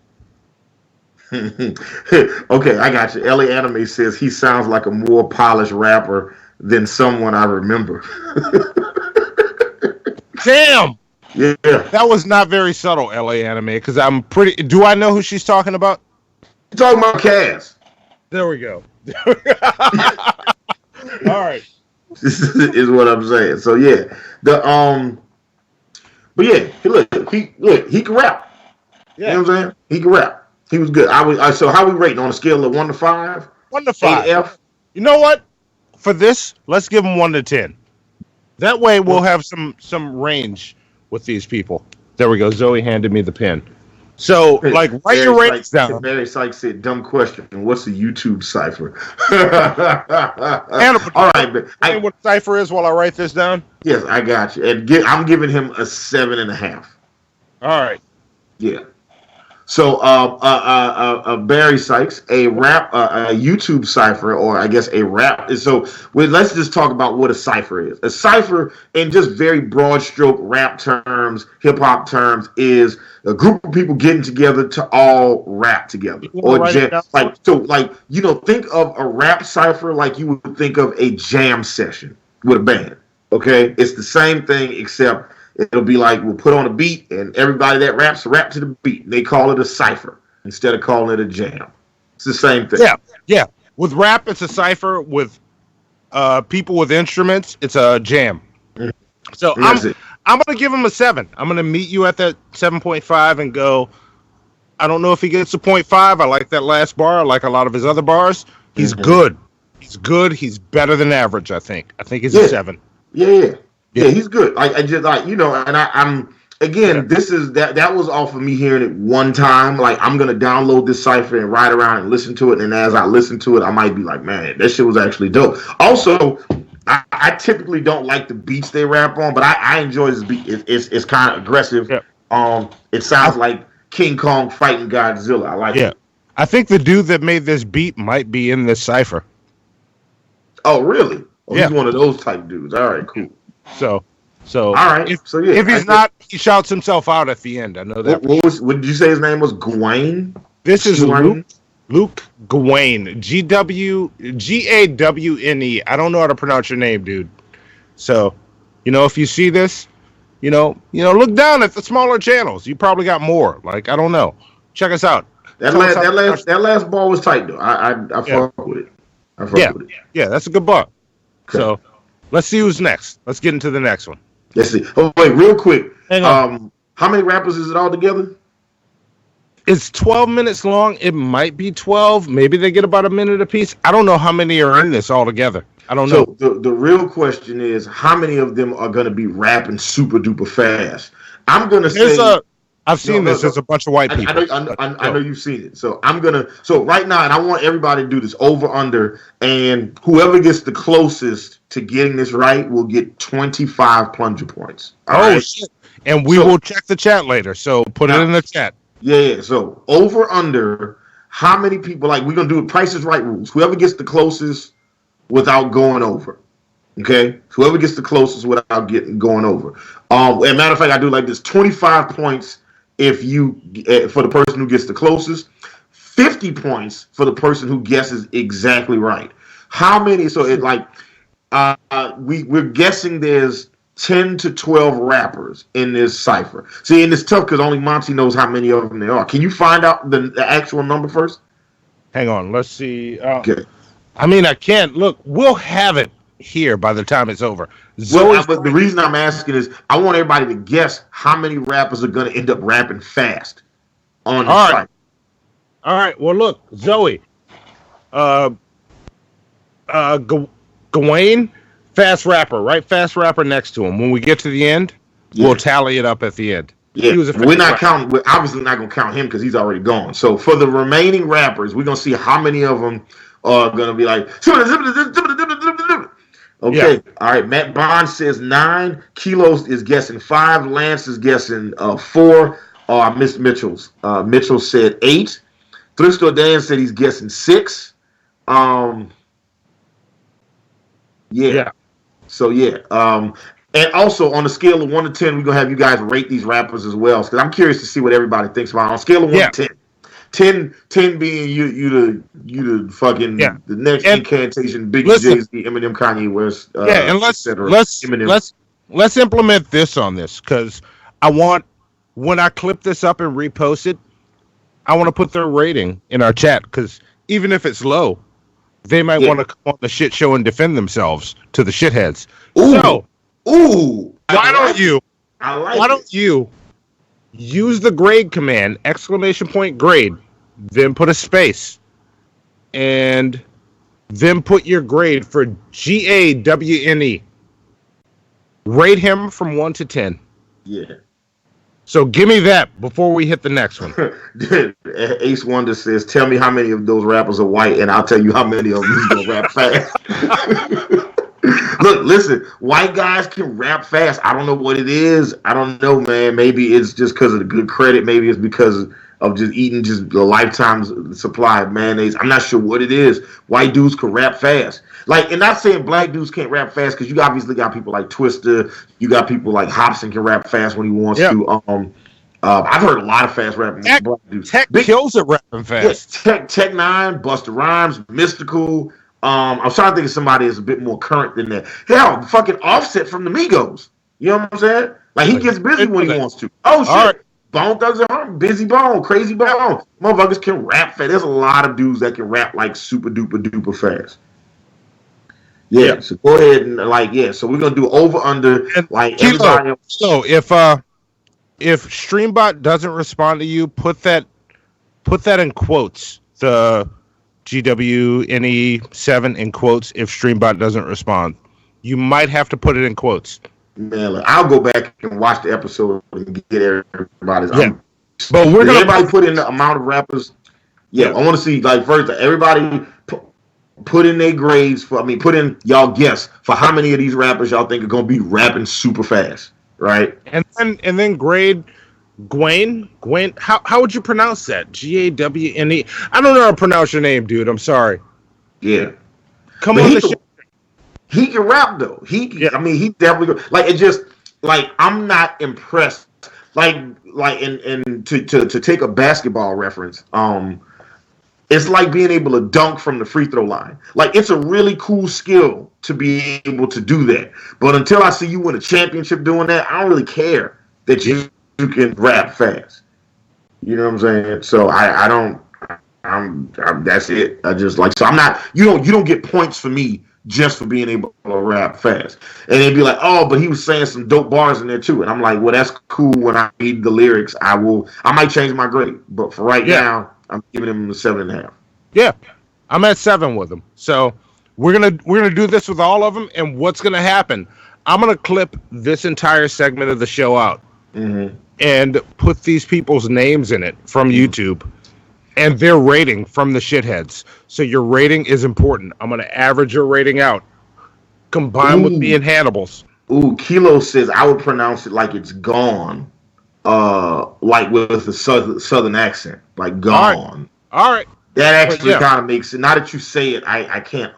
Okay, I got you. LA Anime says he sounds like a more polished rapper than someone I remember. Damn. Yeah. That was not very subtle, LA Anime, because I'm pretty... Do I know who she's talking about? You're talking about Cass. There we go. All right. This is what I'm saying. So yeah. But yeah, he can rap. Yeah. You know what I'm saying? He can rap. He was good. So how we rating on a scale of 1 to 5? 1 to 5. AF? You know what? For this, let's give him 1 to 10. That way we'll have some range with these people. There we go. Zoe handed me the pen. So, like, write your ratings down. Barry Sykes said, dumb question. What's a YouTube cipher? All right. But what cipher is while I write this down? Yes, I got you. And I'm giving him a 7.5. All right. Yeah. So, Barry Sykes, a YouTube cipher, or I guess a rap. So, let's just talk about what a cipher is. A cipher, in just very broad stroke rap terms, hip hop terms, is a group of people getting together to all rap together. Think of a rap cipher like you would think of a jam session with a band. Okay, it's the same thing except. It'll be like we'll put on a beat and everybody that raps rap to the beat. They call it a cipher instead of calling it a jam. It's the same thing. Yeah. With rap, it's a cipher. With people with instruments, it's a jam. So I'm gonna give him a 7. I'm gonna meet you at that 7.5 and go. I don't know if he gets a 0.5. I like that last bar. I like a lot of his other bars. He's good. He's good. He's better than average. I think he's a 7. Yeah, he's good. I'm again. This is that was off of me hearing it one time. Like, I'm gonna download this cipher and ride around and listen to it. And as I listen to it, I might be like, man, that shit was actually dope. Also, I typically don't like the beats they rap on, but I enjoy this beat. It's kind of aggressive. Yeah. It sounds like King Kong fighting Godzilla. I like it. I think the dude that made this beat might be in this cipher. Oh, really? Oh, yeah. He's one of those type dudes. All right, cool. So all right. If he's not, he shouts himself out at the end. I know that. What did you say his name was? Gawain? This is Luke Gawain. Gawne. I don't know how to pronounce your name, dude. So, if you see this, look down at the smaller channels. You probably got more. Like, I don't know. Check us out. That last ball was tight though. I fuck with it. Yeah, that's a good bar. Okay. So. Let's see who's next. Let's get into the next one. Let's see. Oh, wait, real quick. Hang on. How many rappers is it all together? It's 12 minutes long. It might be 12. Maybe they get about a minute apiece. I don't know how many are in this all together. I don't know. So the real question is, how many of them are going to be rapping super duper fast? I'm going to say... I've seen this. There's a bunch of white people. I know you've seen it. So So right now, and I want everybody to do this over under, and whoever gets the closest to getting this right will get 25 plunger points. Right? Shit! And we will check the chat later. So put it in the chat. Yeah. So over under, how many people? Like, we're gonna do Price is Right rules. Whoever gets the closest without going over. Okay, whoever gets the closest without going over. As a matter of fact, I do like this: 25 points. If you for the person who gets the closest, 50 points for the person who guesses exactly right. How many? So it's like we're guessing there's 10 to 12 rappers in this cipher. See, and it's tough because only Monty knows how many of them there are. Can you find out the actual number first? Hang on, let's see. Okay. I mean, I can't look. We'll have it here by the time it's over. Well, but the reason I'm asking is I want everybody to guess how many rappers are going to end up rapping fast on the site. All right. Well, look, Zoe, Gawain, fast rapper, right? Fast rapper next to him. When we get to the end, we'll tally it up at the end. Yeah, we're not counting. We're obviously not going to count him because he's already gone. So for the remaining rappers, we're going to see how many of them are going to be like. Okay, all right. Matt Bond says 9. Kilos is guessing 5. Lance is guessing 4. Miss Mitchell's. Mitchell said 8. Thrift Store Dan said he's guessing 6. Yeah. So yeah. And also on a scale of 1 to 10, we're gonna have you guys rate these rappers as well, because I'm curious to see what everybody thinks about. On a scale of 1 to 10, 10 being you the fucking the next incantation, Big Jay-Z, Eminem, Kanye West, and let's implement this on this, because I want, when I clip this up and repost it, I want to put their rating in our chat, because even if it's low, they might want to come on the shit show and defend themselves to the shitheads. So, why don't you use the grade command, ! Grade, then put a space, and then put your grade for GAWNE. Rate him from 1 to 10. Yeah. So give me that before we hit the next one. Ace Wonder says, tell me how many of those rappers are white, and I'll tell you how many of them is going to rap fast. Look, listen, white guys can rap fast. I don't know what it is. I don't know, man. Maybe it's just because of the good credit. Maybe it's because of just eating just a lifetime's supply of mayonnaise. I'm not sure what it is. White dudes can rap fast. Like, and not saying black dudes can't rap fast, because you obviously got people like Twista. You got people like Hobson can rap fast when he wants to. I've heard a lot of fast rapping black dudes. Tech kills at rapping fast. Yes, Tech 9, Busta Rhymes, Mystical. I'm trying to think of somebody that's a bit more current than that. Hell, fucking Offset from the Migos. You know what I'm saying? Like, he gets busy when he wants to. Oh, shit. Right. Bone Thugs and Harmony, Busy Bone, Crazy Bone. Motherfuckers can rap fast. There's a lot of dudes that can rap, like, super duper duper fast. Yeah, so go ahead and, like, so we're going to do over, under, and like, everybody else. So, if Streambot doesn't respond to you, put that in quotes. The GWNE7 in quotes if Streambot doesn't respond. You might have to put it in quotes. Man, look, I'll go back and watch the episode and get everybody's. But we're gonna everybody put in the amount of rappers. I want to see, like, first everybody put in their grades for. I mean, put in y'all guess for how many of these rappers y'all think are gonna be rapping super fast, right? And then grade. Gwen, how would you pronounce that? GAWNE. I don't know how to pronounce your name, dude. I'm sorry. Yeah. Come on the show. He can rap though. I mean, he definitely like it. Just like, I'm not impressed. Like, and to take a basketball reference, it's like being able to dunk from the free throw line. Like, it's a really cool skill to be able to do that. But until I see you win a championship doing that, I don't really care that you can rap fast. You know what I'm saying? So I'm that's it. I just, like, so I'm not, you don't get points for me just for being able to rap fast. And they'd be like, oh, but he was saying some dope bars in there too. And I'm like, well, that's cool. When I read the lyrics, I might change my grade. But for right now, I'm giving him a 7.5. Yeah. I'm at 7 with him. So we're gonna do this with all of them, and what's gonna happen, I'm gonna clip this entire segment of the show out. Mm-hmm. And put these people's names in it from YouTube and their rating from the shitheads. So your rating is important. I'm going to average your rating out. Combined with being Hannibal's. Ooh, Kilo says I would pronounce it like it's gone. Like with a southern accent. Like gone. All right. That actually kind of makes it. Now that you say it, I can't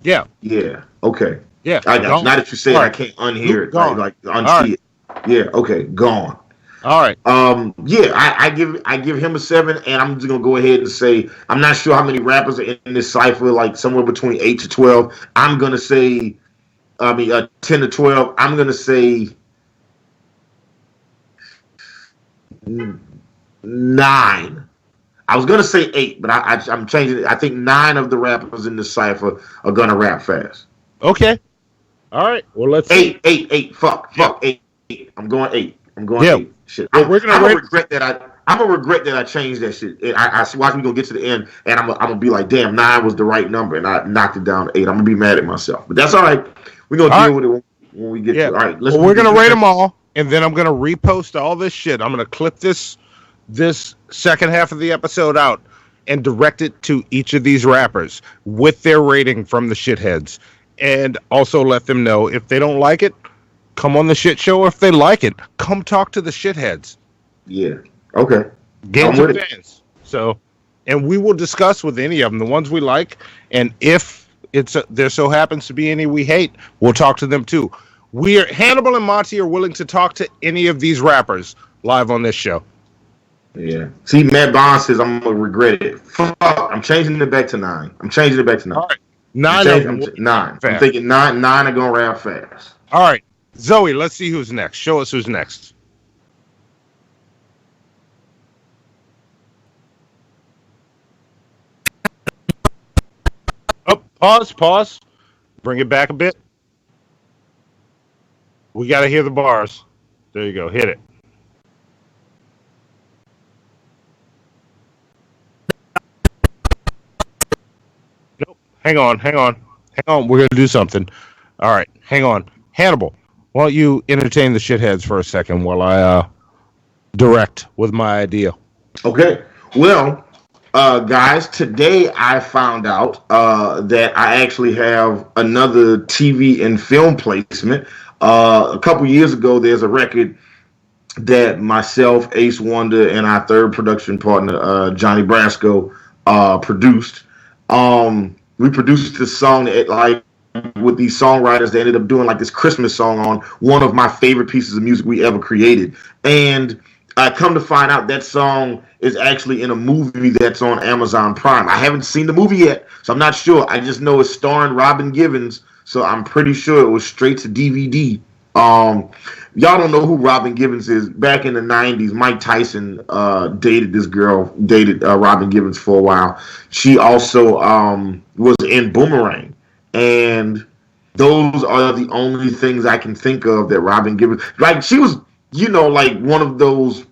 Yeah. Yeah. Okay. Yeah. I got you. Now that you say it, I can't unhear it. Like unsee it. Yeah, okay, gone. All right. I give him a 7, and I'm just gonna go ahead and say I'm not sure how many rappers are in this cipher, like somewhere between 8 to 12. I'm gonna say, 10 to 12. I'm gonna say 9. I was gonna say 8, but I'm changing it. I think 9 of the rappers in this cipher are gonna rap fast. Okay. All right. Well, let's eight. Fuck. 8. I'm going 8. I'm going 8. Shit. Well, we're gonna regret that I'm gonna regret that I changed that shit. I watch me go get to the end, and I'm gonna be like, damn, 9 was the right number, and I knocked it down to 8. I'm gonna be mad at myself, but that's all right. We're gonna deal with it when we get to it. All right. We're gonna rate them all, and then I'm gonna repost all this shit. I'm gonna clip this second half of the episode out and direct it to each of these rappers with their rating from the shitheads, and also let them know if they don't like it, come on the shit show. If they like it, come talk to the shitheads. Yeah. Okay. Games of fans. So, and we will discuss with any of them the ones we like, and if there so happens to be any we hate, we'll talk to them too. Hannibal and Monty are willing to talk to any of these rappers live on this show. Yeah. See, Matt Bond says I'm gonna regret it. Fuck. I'm changing it back to 9. I'm changing it back to 9. All right. 9. I'm thinking 9 are going around fast. All right. Zoe, let's see who's next. Show us who's next. Oh, pause. Bring it back a bit. We got to hear the bars. There you go. Hit it. Nope. Hang on. We're going to do something. All right. Hang on. Hannibal, why don't you entertain the shitheads for a second while I direct with my idea? Okay. Well, guys, today I found out that I actually have another TV and film placement. A couple years ago, there's a record that myself, Ace Wonder, and our third production partner, Johnny Brasco, produced. We produced this song with these songwriters. They ended up doing like this Christmas song on one of my favorite pieces of music we ever created. And I come to find out that song is actually in a movie that's on Amazon Prime. I haven't seen the movie yet, so I'm not sure. I just know it's starring Robin Givens, so I'm pretty sure it was straight to DVD. Y'all don't know who Robin Givens is. Back in the 90s, Mike Tyson dated Robin Givens for a while. She also was in Boomerang. And those are the only things I can think of that Robin Givens, like, she was, like one of those,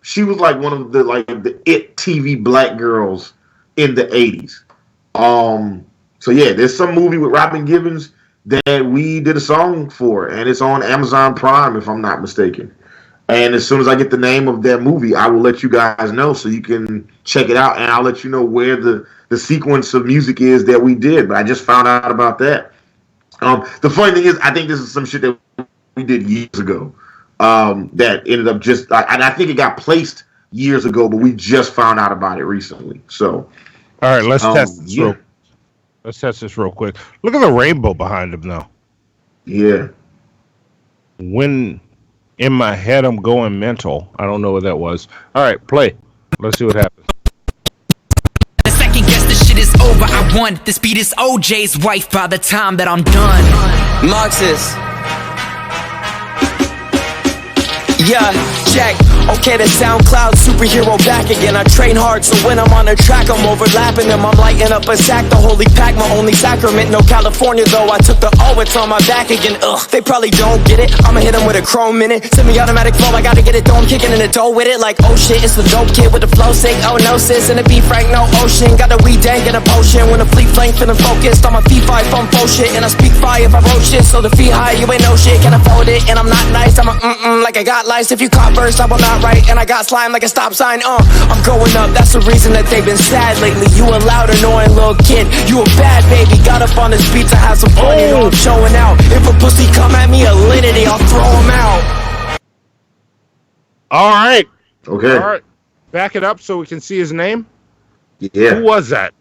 she was like one of the it TV black girls in the 80s. So yeah, there's some movie with Robin Givens that we did a song for, and it's on Amazon Prime, if I'm not mistaken. And as soon as I get the name of that movie, I will let you guys know so you can check it out, and I'll let you know where the sequence of music is that we did. But I just found out about that. The funny thing is, I think this is some shit that we did years ago that ended up just, and I think it got placed years ago, but we just found out about it recently. So, all right, let's test this Let's test this real quick. Look at the rainbow behind him, though. Yeah. When in my head I'm going mental. I don't know what that was. All right, play. Let's see what happens. The second guess this shit is over. I won. This beat is OJ's wife by the time that I'm done. Marxist. Yeah, check. Okay, the SoundCloud superhero back again. I train hard, so when I'm on the track, I'm overlapping them. I'm lighting up a sack, the holy pack, my only sacrament. No California, though. I took the O, it's on my back again. Ugh, they probably don't get it. I'ma hit them with a chrome in it. Semi-automatic flow, I gotta get it, though. I'm kicking in the dough with it. Like, oh shit, it's the dope kid with the flow sick. Oh no, sis, and the beat frank, no ocean. Got a weed dank and a potion. When the fleet flank, feeling focused on my feet 5 on full shit. And I speak fire if I wrote shit, so the feet high, you ain't no shit. Can I fold it? And I'm not nice, I'm a like I got lice. If you caught first, I will not write. And I got slime like a stop sign, I'm going up, that's the reason that they've been sad lately. You a loud, annoying little kid, you a bad baby. Got up on this beat to have some fun, you know I'm showing out. If a pussy come at me, alinity, I'll throw him out. All right. Okay. All right. Back it up so we can see his name. Yeah. Who was that?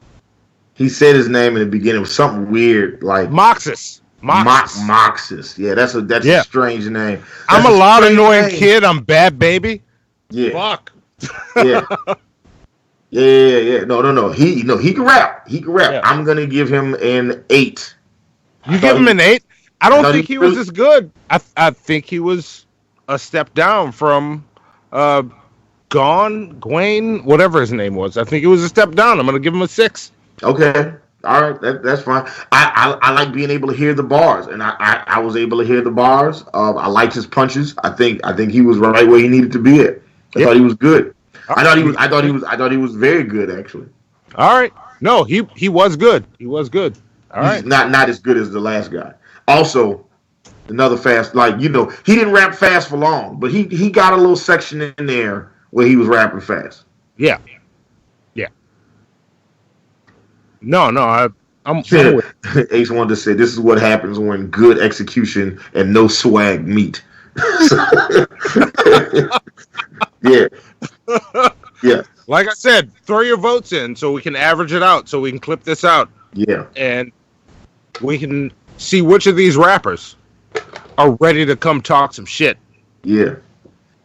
He said his name in the beginning. It was something weird, like Moxus. Moxus. Yeah, that's a strange name. I'm a loud, annoying kid. I'm bad baby. Yeah. Fuck. Yeah. Yeah. No. He can rap. Yeah. I'm gonna give him an 8. You give him an 8? I don't think he was as good. I think he was a step down from Gwen, whatever his name was. I think he was a step down. I'm gonna give him a 6. Okay. All right, that's fine. I like being able to hear the bars, and I was able to hear the bars. I liked his punches. I think he was right where he needed to be at. I thought he was good. I thought he was very good, actually. All right. No, he was good. He was good. All right. He's not as good as the last guy. Also, another fast, like, he didn't rap fast for long, but he got a little section in there where he was rapping fast. Yeah. No, I'm Ace wanted to say this is what happens when good execution and no swag meet. Yeah. Like I said, throw your votes in so we can average it out, so we can clip this out. Yeah. And we can see which of these rappers are ready to come talk some shit. Yeah.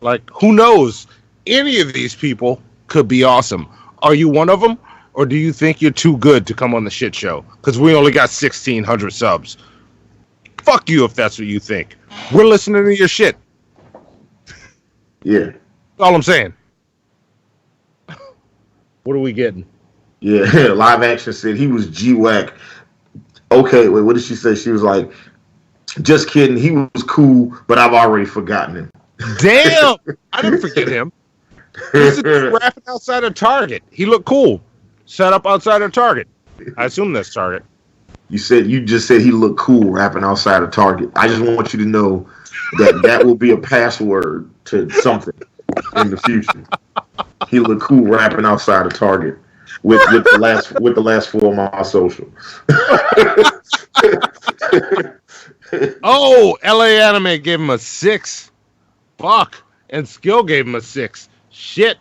Like, who knows? Any of these people could be awesome. Are you one of them? Or do you think you're too good to come on the shit show? Because we only got 1,600 subs. Fuck you if that's what you think. We're listening to your shit. Yeah. That's all I'm saying. What are we getting? Yeah, Live Action said he was G-Wack. Okay, wait, what did she say? She was like, just kidding, he was cool, but I've already forgotten him. Damn! I didn't forget him. He's rapping outside of Target. He looked cool. Set up outside of Target. I assume that's Target. You just said he looked cool rapping outside of Target. I just want you to know that will be a password to something in the future. He looked cool rapping outside of Target with the last four of my social. Oh, LA Anime gave him a 6. Fuck. And Skill gave him a 6. Shit.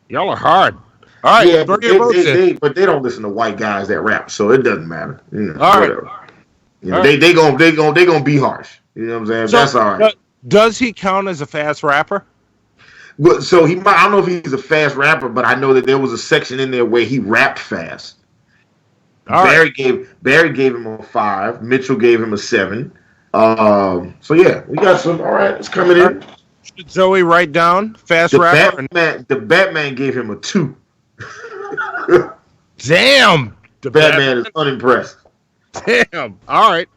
Y'all are hard. All right, yeah, but they don't listen to white guys that rap, so it doesn't matter. All right. They gonna be harsh. You know what I'm saying? So, that's all right. Does he count as a fast rapper? Well, so I don't know if he's a fast rapper, but I know that there was a section in there where he rapped fast. Barry gave him a 5. Mitchell gave him a 7. So yeah, we got some. All right, it's coming in. Should Zoe write down fast rapper? The Batman gave him a 2. Damn! The Batman is unimpressed. Damn! All right.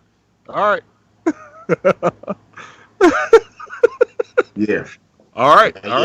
Yeah. All right. And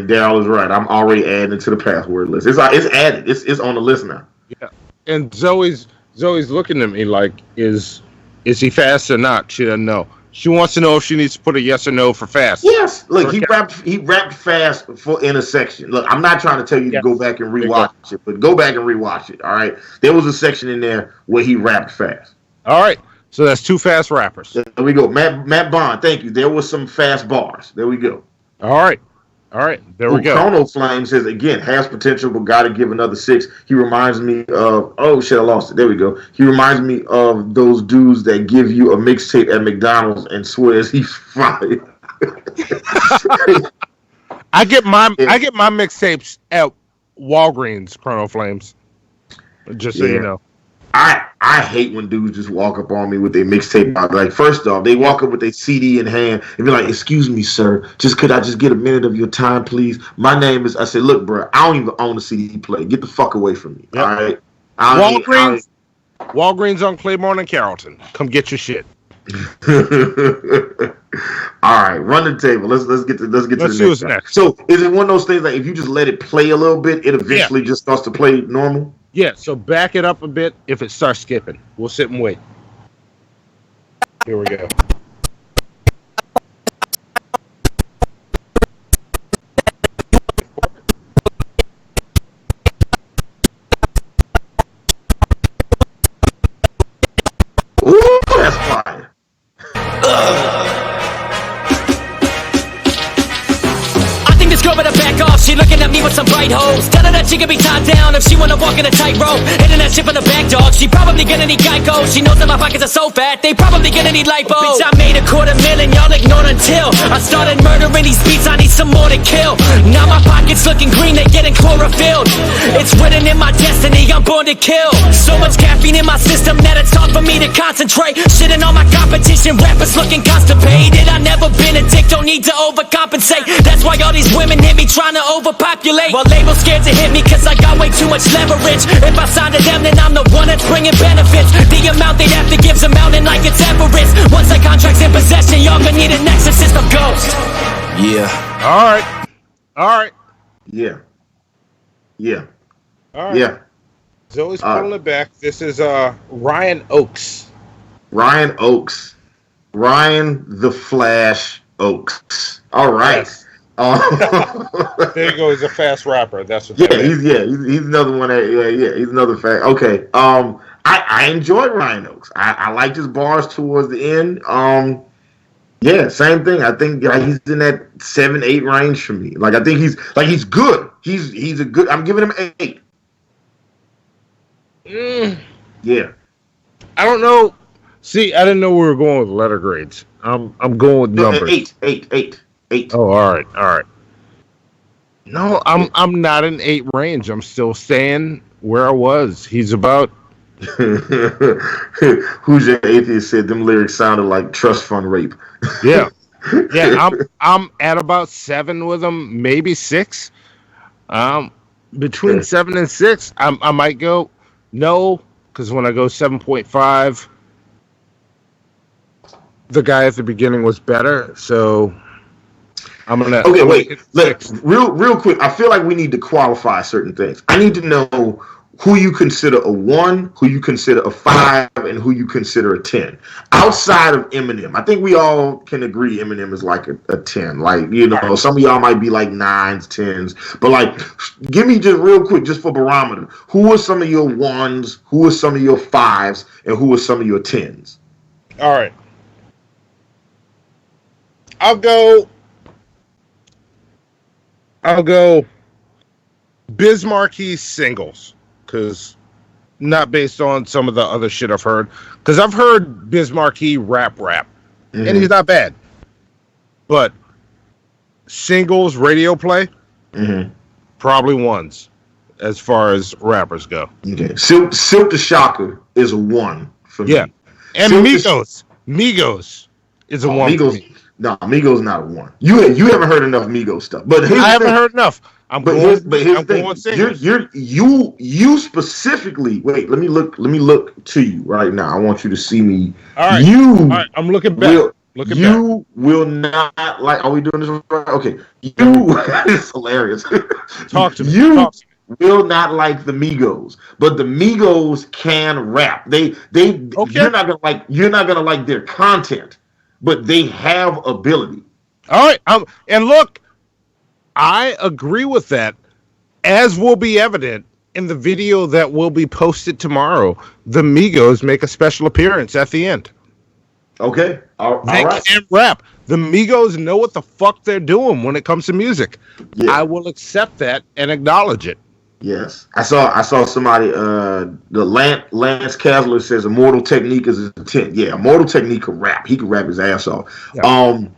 Daryl is right. I'm already adding it to the password list. It's added. It's on the list now. Yeah. And Zoe's looking at me like, is he fast or not? She doesn't know. She wants to know if she needs to put a yes or no for fast. Yes. Look, he rapped fast for intersection. Look, I'm not trying to tell you to go back and rewatch it, but go back and rewatch it. All right. There was a section in there where he rapped fast. All right. So that's 2 fast rappers. There we go. Matt Bond, thank you. There was some fast bars. There we go. All right. There we go. Chrono Flame says, again, has potential, but got to give another 6. He reminds me of, oh shit, I lost it. There we go. He reminds me of those dudes that give you a mixtape at McDonald's and swears he's fire. I get my mixtapes at Walgreens, Chrono Flames. Just so you know. I hate when dudes just walk up on me with their mixtape out. Like, first off, they walk up with their CD in hand and be like, "Excuse me, sir, could I just get a minute of your time, please? My name is." I said, "Look, bro, I don't even own a CD player. Get the fuck away from me." Yep. All right. Walgreens on Claiborne and Carrollton. Come get your shit. All right, run the table. Let's get to the next. So, is it one of those things like if you just let it play a little bit, it eventually just starts to play normal? Yeah, so back it up a bit if it starts skipping. We'll sit and wait. Here we go. Ooh, that's fire. This girl better back off, she looking at me with some bright hoes. Tell her that she can be tied down if she wanna walk in a tightrope. Hitting that shit from the back, dog. She probably gonna need Geico. She knows that my pockets are so fat, they probably gonna need lipo. Bitch, I made $250,000, y'all ignored until I started murdering these beats. I need some more to kill. Now my pockets looking green, they getting chlorophylled. It's written in my destiny, I'm born to kill. So much caffeine in my system that it's hard for me to concentrate. Shitting on my competition, rappers looking constipated. I never been a dick, don't need to overcompensate. That's why all these women hit me trying to overpopulate. While labels scared to hit me cause I got way too much leverage. If I sign to them, then I'm the one that's bringing benefits. The amount they'd have to give's a mountain like it's Everest. Once that contract's in possession, y'all gonna need an exorcist of ghosts. Yeah. All right. Yeah. All right. Yeah. Zoe's pulling it back. This is Ryan Oakes. Ryan the Flash Oakes. All right. Yes. There you go. He's a fast rapper. That's what. He's another one. He's another fast. Okay. I enjoyed Ryan Oakes. I liked his bars towards the end. Yeah, same thing. I think he's in that 7-8 range for me. Like I think he's good. He's a good. I'm giving him 8. Yeah. I don't know. See, I didn't know we were going with letter grades. I'm going with numbers. 8. Oh, all right. No, I'm not in 8 range. I'm still staying where I was. He's about. Who's Your Atheist said them lyrics sounded like trust fund rape. Yeah. I'm at about 7 with him, maybe 6. Between 7 and 6, I might go no, because when I go 7.5, the guy at the beginning was better. So I'm gonna. Okay, wait. Real quick. I feel like we need to qualify certain things. I need to know who you consider a 1, who you consider a 5, and who you consider a 10. Outside of Eminem, I think we all can agree Eminem is like a 10. Like, you know, some of y'all might be like 9s, 10s. But like, give me just real quick, just for barometer, who are some of your 1s, who are some of your 5s, and who are some of your 10s? All right. I'll go Biz Marquis singles. Because not based on some of the other shit I've heard. Because I've heard Biz Marquis rap, and he's not bad. But singles, radio play, probably 1s as far as rappers go. Okay, Silk the Shocker is a 1 for me. Yeah, and Migos is a 1 for me. No, Migos not a 1. You haven't heard enough Migos stuff. But I haven't heard enough. Here's the thing. You specifically. Wait, let me look to you right now. I want you to see me. All right. All right. I'm looking back. Will not like. Are we doing this right? Okay. It's hilarious. Talk to me. Will not like the Migos, but the Migos can rap. They. Okay. You're not gonna like their content, but they have ability. All right. And look. I agree with that, as will be evident in the video that will be posted tomorrow. The Migos make a special appearance at the end. Okay. All right. They can't rap. The Migos know what the fuck they're doing when it comes to music. Yeah. I will accept that and acknowledge it. Yes. I saw somebody, the Lance Kasler says Immortal Technique is a 10. Yeah, Immortal Technique can rap. He can rap his ass off. Yeah.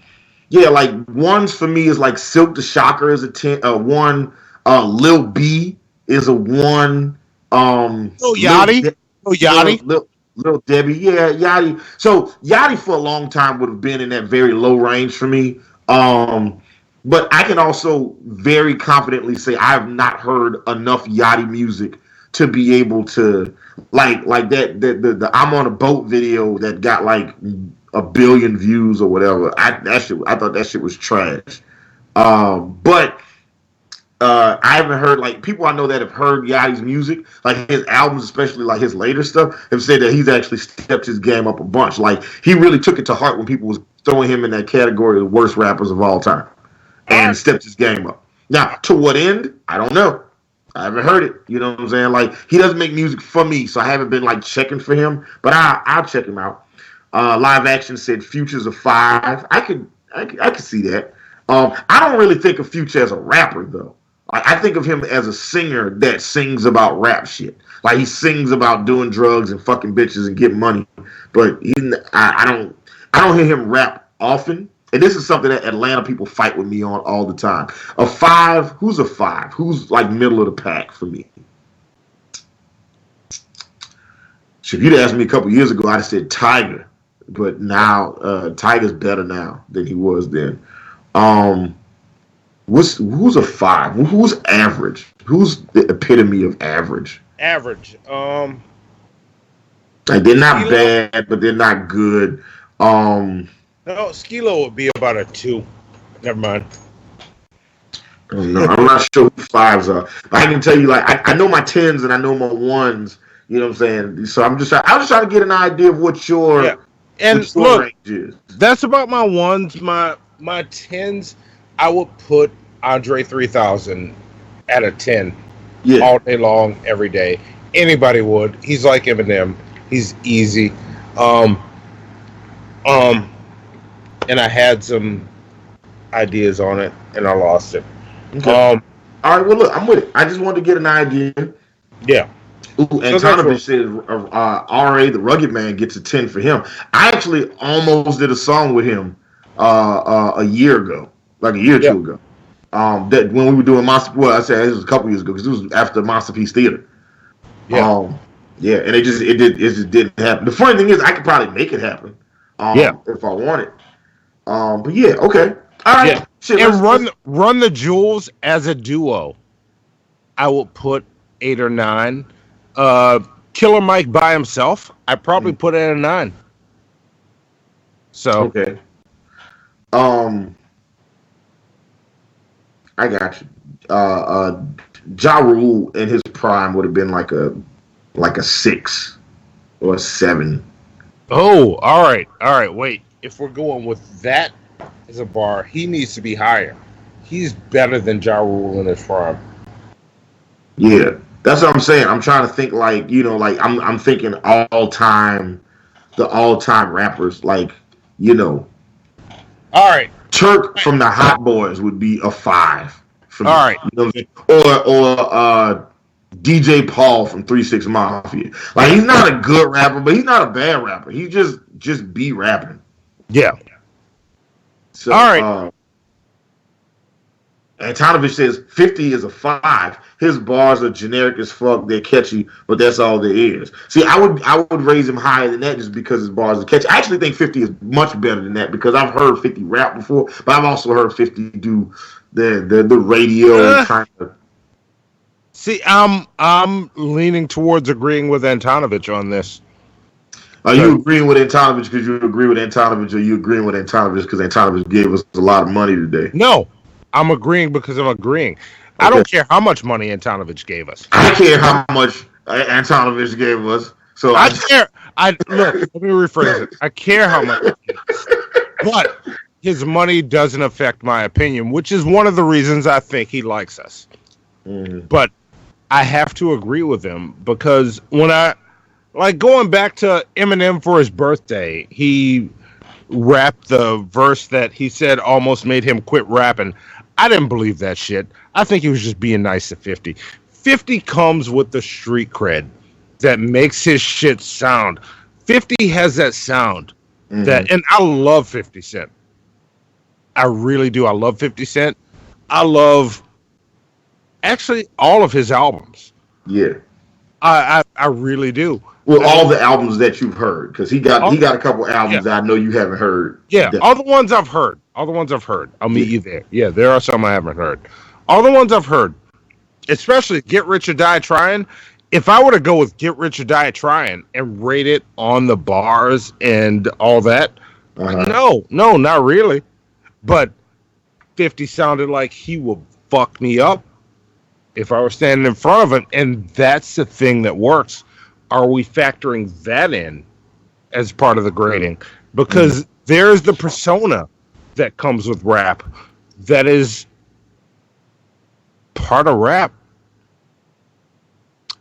Yeah, like 1s for me is like Silk the Shocker is a 10. 1. Lil B is a 1. Yachty. Lil Debbie. Yeah, Yachty. So Yachty for a long time would have been in that very low range for me. But I can also very confidently say I have not heard enough Yachty music to be able to like that the I'm on a boat video that got like 1 billion views or whatever. I thought that shit was trash. But I haven't heard, like, people I know that have heard Yachty's music, like his albums, especially like his later stuff, have said that he's actually stepped his game up a bunch. Like, he really took it to heart when people was throwing him in that category of the worst rappers of all time, and stepped his game up. Now, to what end? I don't know. I haven't heard it. You know what I'm saying? Like, he doesn't make music for me, so I haven't been like checking for him. But I'll check him out. Live Action said Future's a 5. I could see that. I don't really think of Future as a rapper though. Like, I think of him as a singer that sings about rap shit. Like, he sings about doing drugs and fucking bitches and getting money. But I don't hear him rap often. And this is something that Atlanta people fight with me on all the time. A 5, who's a 5? Who's like middle of the pack for me? So if you'd asked me a couple years ago, I'd have said Tiger. But now Tiger's better now than he was then. Who's a 5? Who's average? Who's the epitome of average? Average. Like they're not bad, but they're not good. No, Skilo would be about a 2. Never mind. No, I'm not sure who 5s are. But I can tell you, like, I know my 10s and I know my 1s. You know what I'm saying? So I was just trying to get an idea of what your range is. That's about my 1s. My 10s, I would put Andre 3000 at a 10 all day long, every day. Anybody would. He's like Eminem. He's easy. And I had some ideas on it, and I lost it. Okay. All right, well, look, I'm with it. I just wanted to get an idea. Yeah. Ooh, Antonovich said R.A. the Rugged Man gets a 10 for him. I actually almost did a song with him a year ago, like a year or two ago. That when we were doing I said it was a couple years ago because it was after Masterpiece Theater. Yeah. And it just didn't happen. The funny thing is, I could probably make it happen. If I wanted. But yeah, okay. All right. Yeah. Shit, and run the Jewels as a duo. I will put 8 or 9. Killer Mike by himself, I probably put it at a 9. So okay. I got you. Ja Rule in his prime would have been like a 6 or a 7. Oh, all right. Wait, if we're going with that as a bar, he needs to be higher. He's better than Ja Rule in his prime. Yeah, that's what I'm saying. I'm trying to think like I'm thinking the all time rappers like All right. Turk from the Hot Boys would be a 5. For me, all right. You know what I'm saying? Or DJ Paul from 3 6 Mafia. Like he's not a good rapper, but he's not a bad rapper. He just be rapping. Yeah. So, all right. Antonovich says 50 is a 5. His bars are generic as fuck. They're catchy, but that's all there is. See, I would raise him higher than that just because his bars are catchy. I actually think 50 is much better than that because I've heard 50 rap before, but I've also heard 50 do the radio kind of. See, I'm leaning towards agreeing with Antonovich on this. Are you agreeing with Antonovich because you agree with Antonovich, or you agreeing with Antonovich because Antonovich gave us a lot of money today? No, I'm agreeing because I'm agreeing. Okay. I don't care how much money Antonovich gave us. I care how much Antonovich gave us. So I care. Look. Let me rephrase it. I care how much, but his money doesn't affect my opinion, which is one of the reasons I think he likes us. Mm-hmm. But I have to agree with him because when going back to Eminem for his birthday, he rapped the verse that he said almost made him quit rapping. I didn't believe that shit. I think he was just being nice to 50. 50 comes with the street cred that makes his shit sound. 50 has that sound that, and I love 50 Cent. I really do. I love 50 Cent. I love actually all of his albums. Yeah. I really do. Well, all the albums that you've heard, because he got a couple albums that I know you haven't heard. Yeah, all the ones I've heard. I'll meet you there. Yeah, there are some I haven't heard. All the ones I've heard, especially Get Rich or Die Trying. If I were to go with Get Rich or Die Trying and rate it on the bars and all that, no, not really. But 50 sounded like he will fuck me up if I were standing in front of him, and that's the thing that works. Are we factoring that in as part of the grading? Because there's the persona that comes with rap that is part of rap.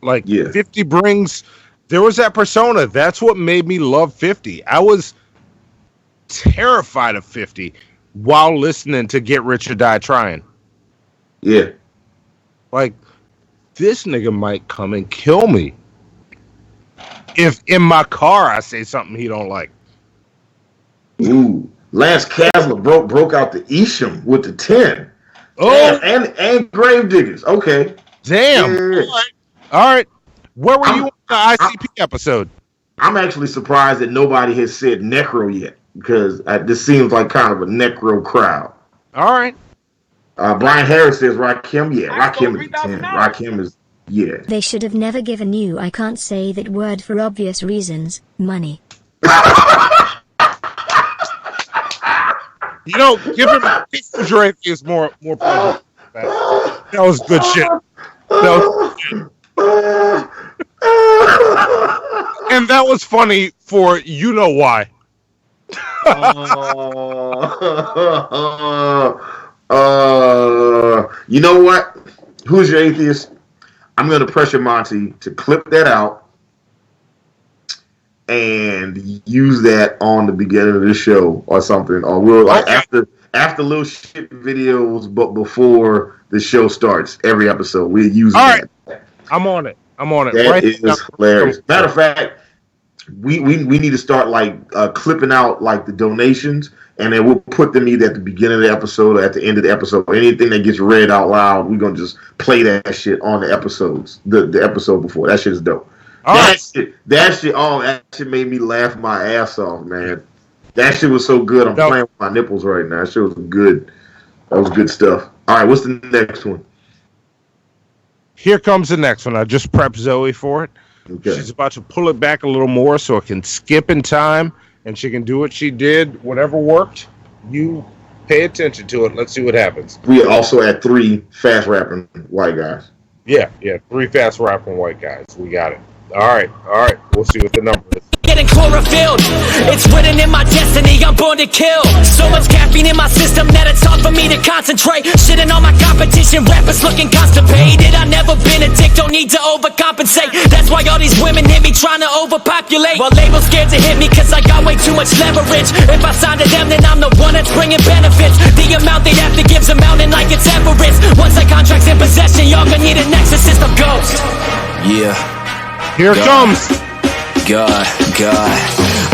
Like 50 brings, there was that persona. That's what made me love 50. I was terrified of 50 while listening to Get Rich or Die Trying. Yeah. Like, this nigga might come and kill me if in my car I say something he don't like. Ooh. Lance Kasler broke out the Isham with the 10. Oh. And Gravediggers. Okay. Damn. Yeah. All right. Where were you on the ICP episode? I'm actually surprised that nobody has said necro yet, because this seems like kind of a necro crowd. All right. Brian Harris says Rakim. Yeah, Rakim is 10. Rakim is, yeah. They should have never given you, I can't say that word for obvious reasons, money. You know, give him Drake is more pleasant. That was good shit. And that was funny for you know why. You know what? Who's your atheist? I'm going to pressure Monty to clip that out and use that on the beginning of the show or something. Or we'll like after little shit videos, but before the show starts, every episode we'll use that. Right. I'm on it. That is hilarious. Matter of fact, we need to start like clipping out like the donations, and then we'll put them either at the beginning of the episode or at the end of the episode. Anything that gets read out loud, we're gonna just play that shit on the episodes. The episode before. That shit is dope. That shit made me laugh my ass off, man. That shit was so good. I'm playing with my nipples right now. That shit was good. That was good stuff. All right, what's the next one? Here comes the next one. I just prepped Zoe for it. Okay. She's about to pull it back a little more so it can skip in time and she can do what she did. Whatever worked, you pay attention to it. Let's see what happens. We also had 3 fast rapping white guys. Yeah, 3 fast rapping white guys. We got it. All right. We'll see what the number is. Getting chlorophylled, it's written in my destiny, I'm born to kill. So much caffeine in my system that it's hard for me to concentrate. Shitting on my competition, rappers looking constipated. I never been a dick, don't need to overcompensate. That's why all these women hit me trying to overpopulate. While labels scared to hit me cause I got way too much leverage. If I sign to them then I'm the one that's bringing benefits. The amount they'd have to give's a mountain like it's Everest. Once that contract's in possession, y'all gonna need an exorcist of ghost. Yeah. Here it comes. God.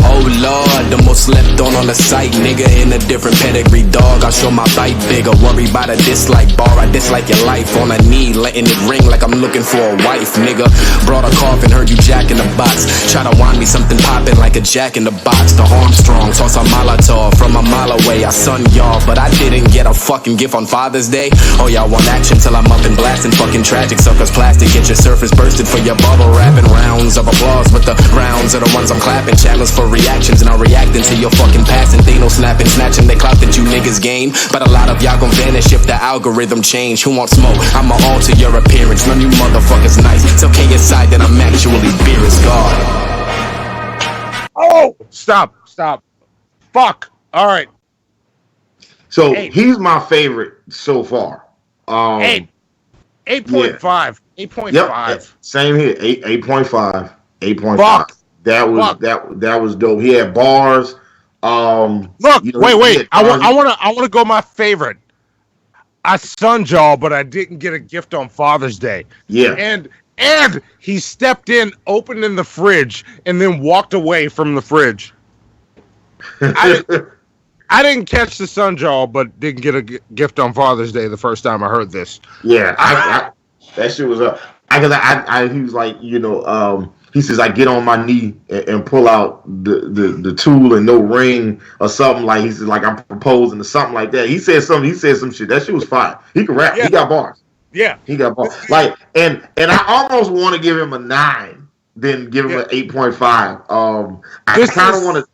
Oh Lord, the most slept on the site, nigga in a different pedigree, dog. I show my bite bigger, worry about a dislike bar. I dislike your life on a knee, letting it ring like I'm looking for a wife, nigga. Brought a coffin, heard you jack in the box. Try to wind me something popping like a jack in the box. The Armstrong, toss a Molotov from a mile away. I son y'all, but I didn't get a fucking gift on Father's Day. Oh, y'all want action till I'm up and blasting. Fucking tragic, suckers plastic. Get your surface bursted for your bubble wrapping. Rounds of applause, but the rounds are the ones I'm clapping. Channels for reactions, and I'm reacting to your fucking passing. They no snapping, snatching, they clout that you niggas gain. But a lot of y'all gon' vanish if the algorithm change. Who wants smoke? I'ma alter your appearance. None of you motherfuckers nice. Tell K inside that I'm actually beer is God. Oh! Stop. Fuck. All right. So he's my favorite so far. 8.5. 8.5. Yep. Same here. 8.5. 8.5. Fuck. That was dope. He had bars. Look, you know, wait. I want to go my favorite. I sunned y'all, but I didn't get a gift on Father's Day. Yeah. And he stepped in, opened in the fridge, and then walked away from the fridge. I didn't catch the sun jaw, but didn't get a gift on Father's Day the first time I heard this. Yeah, that shit was up. He was like, he says, I get on my knee and pull out the tool and no ring or something, like he says, like I'm proposing or something like that. He said some shit. That shit was fire. He can rap. Yeah. He got bars. Yeah. He got bars. Like, and I almost want to give him a 9, then give him an 8.5. I kind of want to.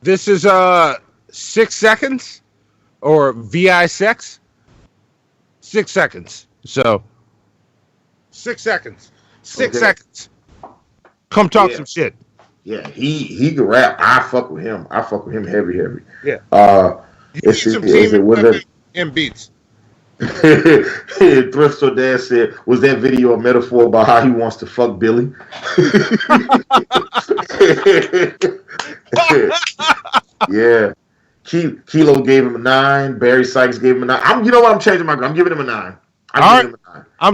This is 6 seconds or VI6. 6 seconds. So 6 seconds. 6 seconds. Come talk some shit. Yeah, he can rap. I fuck with him. I fuck with him heavy. Yeah. And beats. Thrift Store Dad said, was that video a metaphor about how he wants to fuck Billy? Yeah. Kilo gave him a 9. Barry Sykes gave him a 9. You know what? I'm changing my. I'm giving him a 9. I'm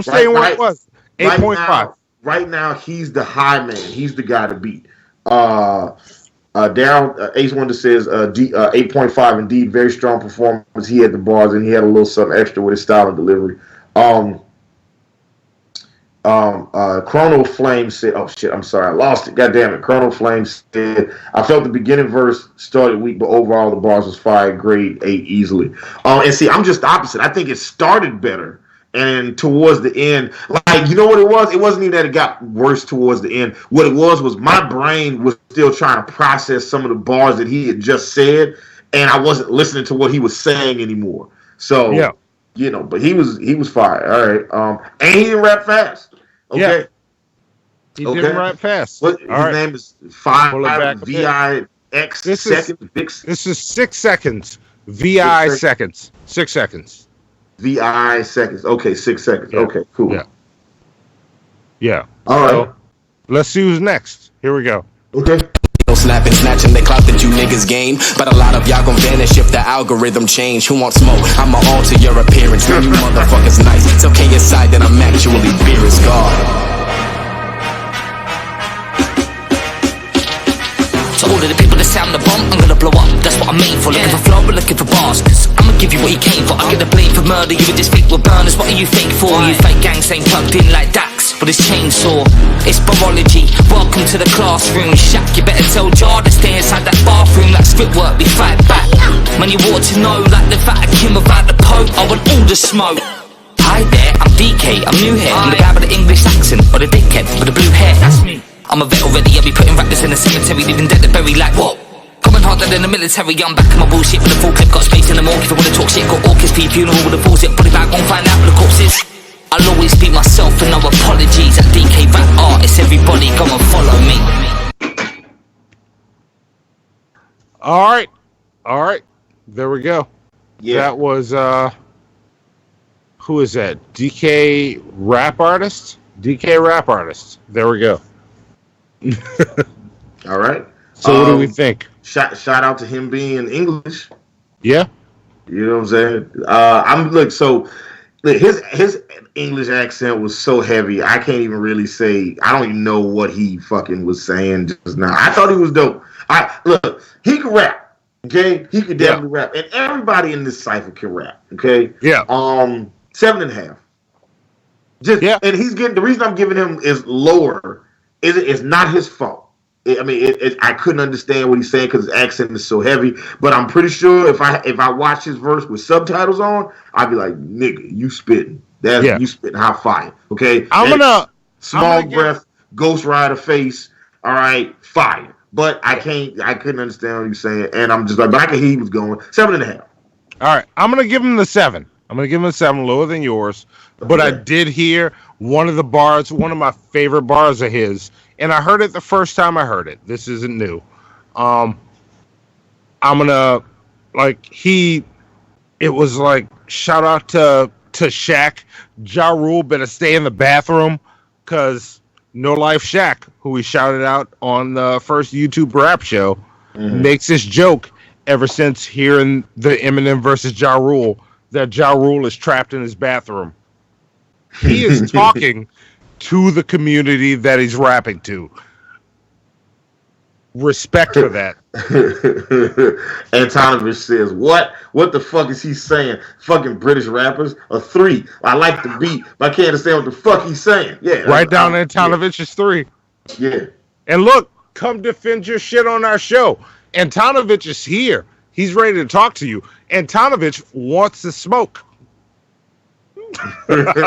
saying what it was. 8.5. Right now, he's the high man. He's the guy to beat. Daryl Ace Wonder says 8.5. Indeed, very strong performance. He had the bars and he had a little something extra with his style and delivery. Chrono Flame said, "Oh shit, I'm sorry, I lost it. God damn it." Chrono Flame said, "I felt the beginning verse started weak, but overall the bars was fire, grade 8 easily." And see, I'm just the opposite. I think it started better, and towards the end, like you know what it was? It wasn't even that it got worse towards the end. What it was my brain was still trying to process some of the bars that he had just said, and I wasn't listening to what he was saying anymore. So yeah. You know, but he was fire. All right. And he didn't rap fast. Okay. Yeah. He didn't rap fast. His name is 5 VIX seconds. This is 6 seconds. VI seconds. 6 seconds. VI seconds. Okay, 6 seconds. Yeah. Okay, cool. Yeah. Yeah. All right. Let's see who's next. Here we go. Okay. Snapping, snatching the clout that you niggas gain. But a lot of y'all gon' vanish if the algorithm change. Who wants smoke? I'ma alter your appearance. When you motherfuckers nice, it's okay inside that I'm actually beer is God. To all of the people that sound the bomb, I'm gonna blow up. That's what I'm made for. Looking for flow, we're looking for bars. Cause I'ma give you what you came for. I get the blame for murder. You would just fake with burners. What are you fake for? You fake gangs ain't plugged in like Dax with his chainsaw. It's biology. Welcome to the classroom. Shaq, you better tell Jar to stay inside that bathroom. That script work, we fight back. Man, you ought to know, like the Vatican without the Pope. I want all the smoke. Hi there, I'm DK, I'm new here. I'm the guy with the English accent, or the dickhead with the blue hair. That's me. I'm a vet already, I'll be putting rappers in the cemetery, leaving dead to bury like what? Coming harder than the military, I'm back in my bullshit with a full clip, got space in the morgue. If I wanna talk shit, got orchids for your funeral with a bullshit, body bag, won't find out with the corpses. I'll always be myself and no apologies. At DK rap artists, everybody come and follow me. Alright, there we go. Yeah. That was, who is that? DK rap artist? DK rap artist. There we go. All right. So what do we think? Shout out to him being English. Yeah. You know what I'm saying? His English accent was so heavy. I can't even really say. I don't even know what he fucking was saying just now. I thought he was dope. He could rap. Okay, he could definitely rap, and everybody in this cipher can rap. Okay. Yeah. 7.5. And he's getting the reason I'm giving him is lower. It's not his fault. I couldn't understand what he's saying because his accent is so heavy. But I'm pretty sure if I watch his verse with subtitles on, I'd be like, "Nigga, you spitting? You spitting hot fire?" Okay. Small breath, Ghost Rider face. All right, fire. But I couldn't understand what he was saying, and I'm just like, but I could hear he was going 7.5. All right, I'm gonna give him the 7. I'm gonna give him a 7, lower than yours. But I did hear one of my favorite bars of his, and I heard it the first time I heard it. This isn't new. I'm gonna it was like shout out to Shaq. Ja Rule better stay in the bathroom because No Life Shaq, who we shouted out on the first YouTube rap show, makes this joke ever since hearing the Eminem versus Ja Rule that Ja Rule is trapped in his bathroom. He is talking to the community that he's rapping to. Respect for that. Antonovich says, what? What the fuck is he saying? Fucking British rappers? A 3. I like the beat, but I can't understand what the fuck he's saying. Yeah. Write down Antonovich's 3. Yeah. And look, come defend your shit on our show. Antonovich is here. He's ready to talk to you. Antonovich wants to smoke. Listen.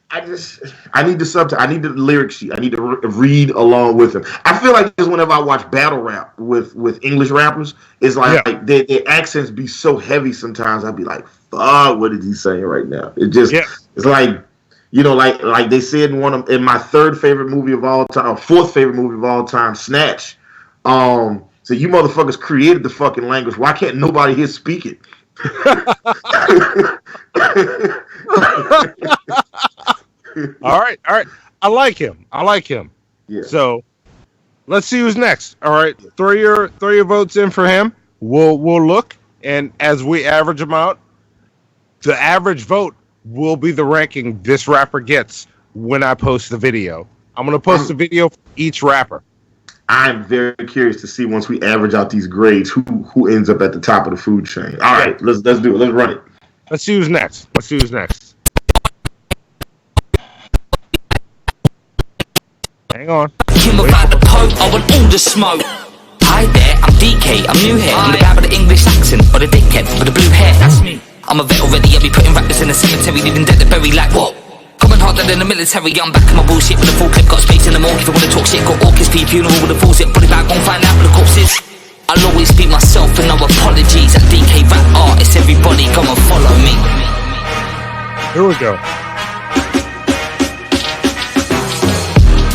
I need the subtitle. I need the lyric sheet. I need to read along with him. I feel like this whenever I watch battle rap with English rappers, it's like their accents be so heavy sometimes. I'd be like, fuck, what is he saying right now? It just, it's like, you know, like they said in my 3rd favorite movie of all time, 4th favorite movie of all time, Snatch. So you motherfuckers created the fucking language. Why can't nobody here speak it? All right. I like him. Yeah. So let's see who's next. All right. Throw your votes in for him. We'll look, and as we average them out, the average vote will be the ranking this rapper gets when I post the video. I'm gonna post a video for each rapper. I'm very curious to see once we average out these grades who ends up at the top of the food chain. All right, let's do it. Let's run it. Let's see who's next. Hang on. Kim without the Pope, I want all the smoke. Hi there, I'm DK, I'm new here. I'm the guy with the English accent, or the dickhead with the blue hair. That's me. I'm a vet already, I'll be putting rappers in the cemetery, leaving dead to bury like what? Coming harder than the military, I'm back in my bullshit with a full clip, got space in the morgue. If I wanna talk shit, got orchis for your funeral with a full zip, body bag, gon' find out what the corpse is. I'll always be myself and no apologies. At DK rap artist, everybody come and follow me. Here we go.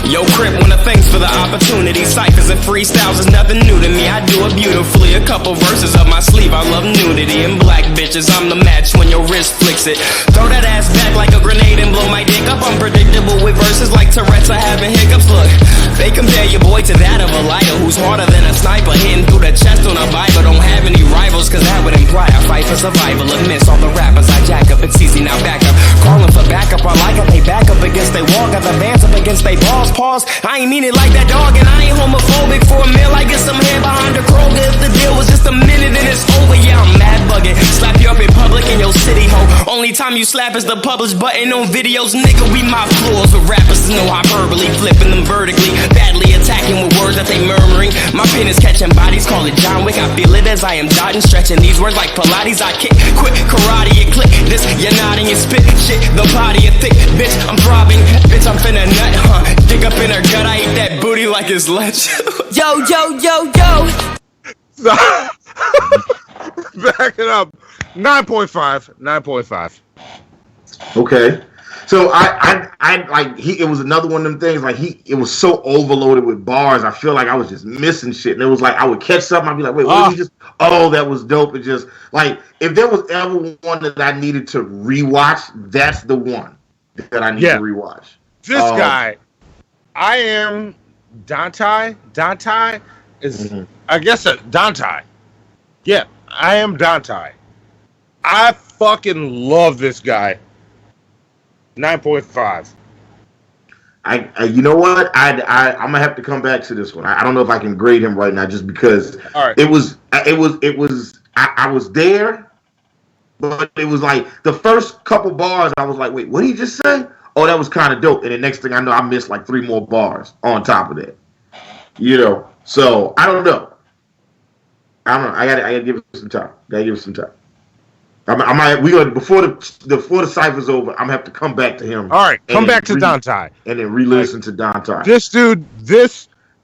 Yo, Crip, wanna thanks for the opportunity. Cyphers and freestyles is nothing new to me. I do it beautifully. A couple verses up my sleeve. I love nudity and black bitches. I'm the match when your wrist flicks it. Throw that ass back like a grenade and blow my dick up. Unpredictable with verses like Tourette's are having hiccups. Look, they compare your boy to that of a lighter who's harder than a sniper, hitting through the chest on a Bible. Don't have any rivals, cause that would imply a fight for survival. Amidst all the rappers I jack up, it's easy now back up. Calling for backup, I like it. They back up against they wall. Got the bands up against they balls. Pause. I ain't mean it like that, dog, and I ain't homophobic. For a meal, I get some hair behind the Kroger. If the deal was just a minute, then it's over. Yeah, I'm mad bugging. Slap you up in public in your city, ho. Only time you slap is the publish button on videos, nigga. We my floors with rappers, no hyperbole, flipping them vertically, badly attacking with words that they murmuring. My pen is catching bodies, call it John Wick. I feel it as I am dodging, stretching these words like Pilates. I kick, quick, karate, and click. This, you're nodding and spit, shit. The body is thick, bitch. I'm throbbing, bitch. I'm finna nut, huh? Dig up in her gut, I eat that booty like it's lunch. Yo, yo, yo, yo. Back it up. 9.5. Okay. So I like it was another one of them things like it was so overloaded with bars. I feel like I was just missing shit. And it was like I would catch something, I'd be like, wait, what did he just that was dope. It just like if there was ever one that I needed to rewatch, that's the one that I need to rewatch. This guy, I am Dante. Dante is I guess Dante. Yeah, I am Dante. I fucking love this guy. 9.5. I you know what? I'm gonna have to come back to this one. I don't know if I can grade him right now, just because it was. I was there, but it was like the first couple bars. I was like, wait, what did he just say? Oh, that was kind of dope. And the next thing I know, I missed like 3 more bars on top of that. You know, so I don't know. I gotta give it some time. I might before the Cypher's over, I'm gonna have to come back to him. All right, come back to Dante and then re-listen to Dante. This dude,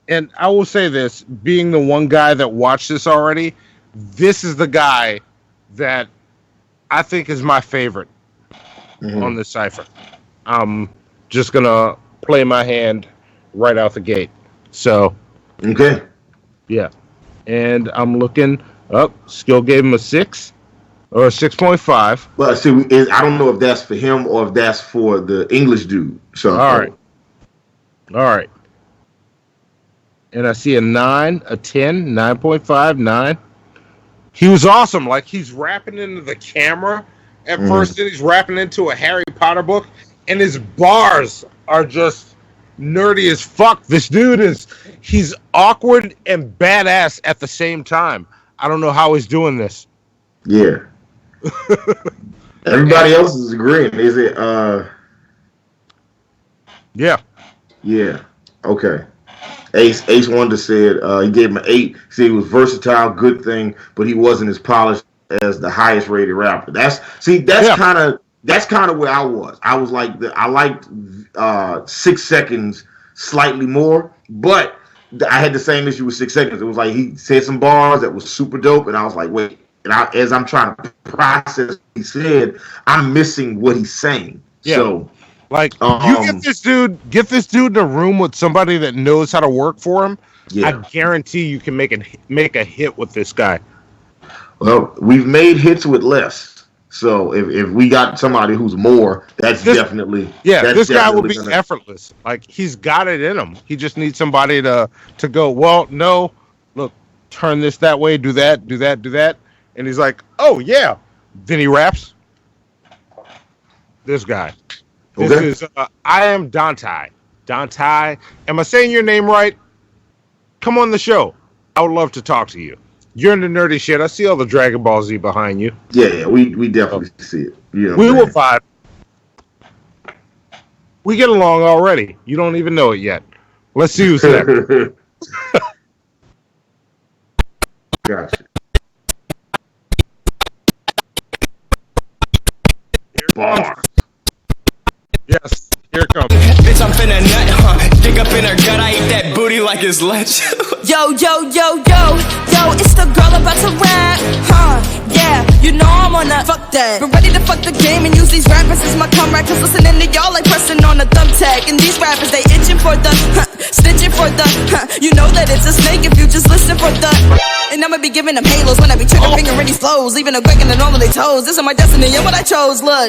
and I will say this, being the one guy that watched this already, this is the guy that I think is my favorite on this Cypher. I'm just gonna play my hand right out the gate. So, okay, yeah, and I'm looking up. Skill gave him a 6. Or 6.5. Well, see, I don't know if that's for him or if that's for the English dude. So, all right. And I see a 9, a 10, 9.5, 9. He was awesome. Like, he's rapping into the camera at first, then he's rapping into a Harry Potter book, and his bars are just nerdy as fuck. This dude he's awkward and badass at the same time. I don't know how he's doing this. Yeah. Everybody else is agreeing. Is it? Yeah. Okay. Ace Wonder said he gave him an 8. He said he was versatile, good thing, but he wasn't as polished as the highest rated rapper. That's kind of where I was. I was like I liked 6 seconds slightly more, but I had the same issue with 6 seconds. It was like he said some bars that was super dope, and I was like, wait. And as I'm trying to process what he said, I'm missing what he's saying. Yeah. So, like, you get this dude in a room with somebody that knows how to work for him. Yeah. I guarantee you can make a hit with this guy. Well, we've made hits with less. So if we got somebody who's more, this guy will be effortless. Like, he's got it in him. He just needs somebody to go, well, no, look, turn this that way, do that. And he's like, oh, yeah. Then he raps. This guy. This is, I am Dante. Dante. Am I saying your name right? Come on the show. I would love to talk to you. You're into nerdy shit. I see all the Dragon Ball Z behind you. Yeah, we definitely see it. You know we will vibe. We get along already. You don't even know it yet. Let's see who's next. Gotcha. Bars. Yes, here it comes. Bitch, I'm finna nut, Dig up in her gut, I eat that booty like it's lunch. Yo, it's the girl about to rap, yeah, you know I'm on that. Fuck that. Been ready to fuck the game and use these rappers as my comrade. Cause listening to y'all like pressing on a thumbtack. And these rappers, they itching for the, snitching for the, you know that it's a snake if you just listen for the. And I'ma be giving them halos when I be trigger fingering these flows. Leaving a Greg in all of their toes. This is my destiny and what I chose. Look,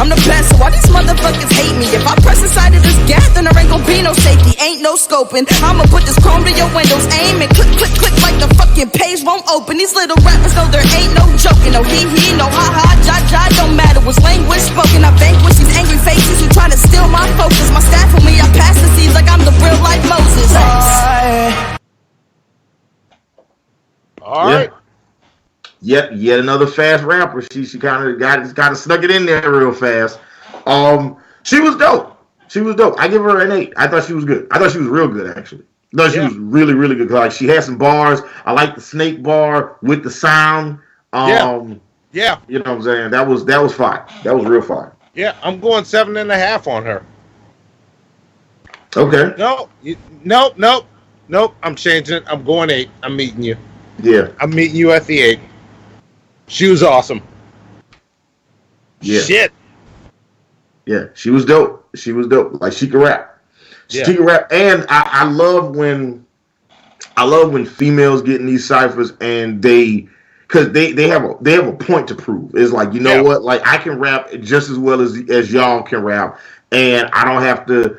I'm the best, so why these motherfuckers hate me? If I press inside of this gap, then there ain't gon' be no safety. Ain't no scoping. I'ma put this chrome to your windows. Aim and click, click, click like the fucking page won't open. These little rappers know there ain't no joking. No he, no ha ha, ja, don't matter what's language spoken. I vanquish these angry faces who trying to steal my focus. My staff with me, I pass the seeds like I'm the real life Moses. All right. Yet another fast rapper. She kind of snuck it in there real fast. She was dope. I give her an 8. I thought she was good. I thought she was real good, actually. No, she was really, really good. Like, she had some bars. I like the snake bar with the sound. Yeah. You know what I'm saying? That was fire. That was real fire. Yeah, I'm going 7.5 on her. Okay. Nope. I'm changing it. I'm going 8. I'm meeting you. Yeah. I'm meeting you at the 8. She was awesome. Yeah. Shit. Yeah, she was dope. Like, she could rap. She could rap. And I love when females get in these ciphers and because they have a point to prove. It's like, you know what? Like, I can rap just as well as y'all can rap, and I don't have to,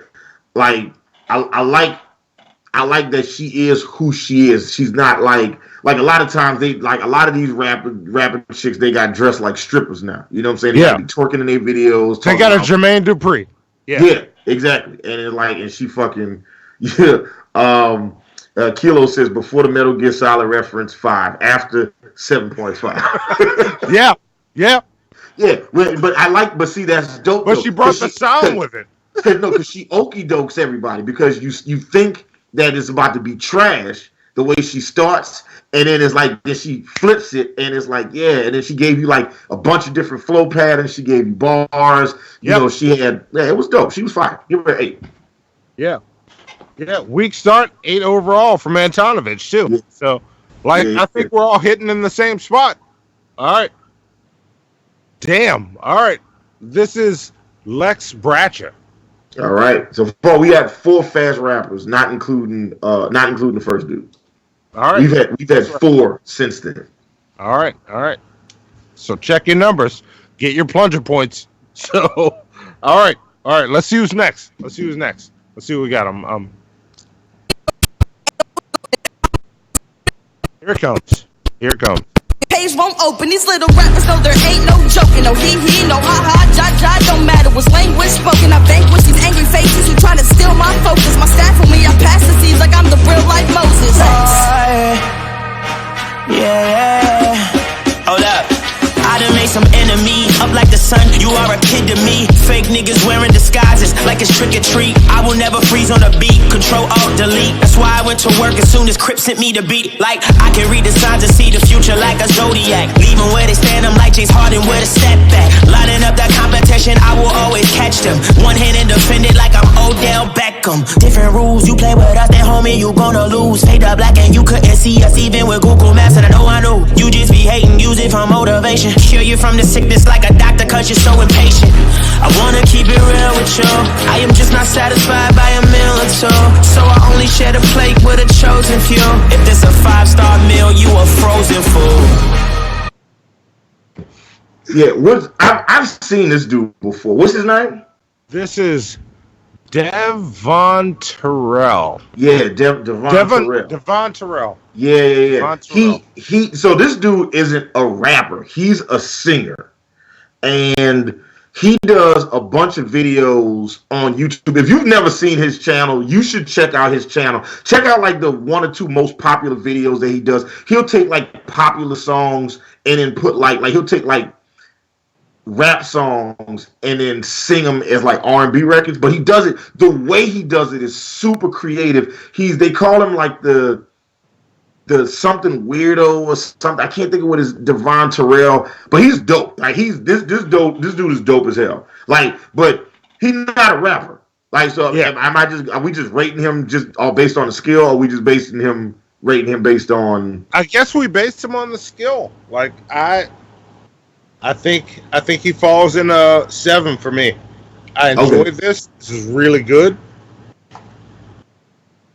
like, I like that she is who she is. She's not like a lot of times a lot of these rapping chicks, they got dressed like strippers now. You know what I'm saying? They gotta be twerking in their videos. They got a Jermaine Dupri. Yeah, exactly. And it's like, and she fucking Kilo says before the Metal Gear Solid reference 5, after 7.5. Yeah. But see, that's dope. But she brought the sound with it. No, because she okie dokes everybody, because you think that it's about to be trash the way she starts, and then it's like, then she flips it, and it's like, and then she gave you like a bunch of different flow patterns. She gave you bars. You know, she had, it was dope. She was fine. Give her an 8. Yeah, weak start, 8 overall from Antonovich too. Yeah. So, I think we're all hitting in the same spot. All right. Damn. All right. This is Lex Bratcher. All right. So far we had 4 fast rappers, not including the first dude. All right. We've had 4 since then. All right. So check your numbers. Get your plunger points. So, all right. Let's see who's next. Let's see what we got. Here it comes. Page won't open. These little rappers know there ain't no joking. No he, no ha ha, ja, don't matter what's language spoken. I vanquish these angry faces who trying to steal my focus. My staff with me, I pass the seeds like I'm the real life Moses. Hold up. I done made some enemies, up like the sun, you are a kid to me. Fake niggas wearing disguises like it's trick or treat. I will never freeze on a beat, Control Alt Delete. That's why I went to work as soon as Crip sent me the beat. Like, I can read the signs and see the future like a zodiac. Leaving where they stand, I'm like James Harden with a step back. Lining up that competition, I will always catch them. One hand and defend it like I'm Odell Beckham. Different rules, you play with us, then homie, you gonna lose. Fade up black and you couldn't see us even with Google Maps. And I know you just be hating, use it for motivation. Cure you from the sickness like a doctor cause you're so impatient. I wanna keep it real with you. I am just not satisfied by a meal or two, so I only share the plate with a chosen few. If this a 5-star meal, you a frozen food. Yeah, I've seen this dude before. What's his name? This is Devon Terrell. Yeah, Devon Terrell. Devon Terrell. Yeah. He. So this dude isn't a rapper. He's a singer, and he does a bunch of videos on YouTube. If you've never seen his channel, you should check out his channel. Check out like the 1 or 2 most popular videos that he does. He'll take like popular songs and then put like he'll take like rap songs and then sing them as like R&B records. But he does it, the way he does it is super creative. They call him like the something weirdo or something. I can't think of what is Devon Terrell, but he's dope. Like he's this dope. This dude is dope as hell. Like, but he's not a rapper. Like, so are we just rating him just all based on the skill, or are we just rating him based on? I guess we based him on the skill. Like I think he falls in a 7 for me. I enjoyed this. This is really good.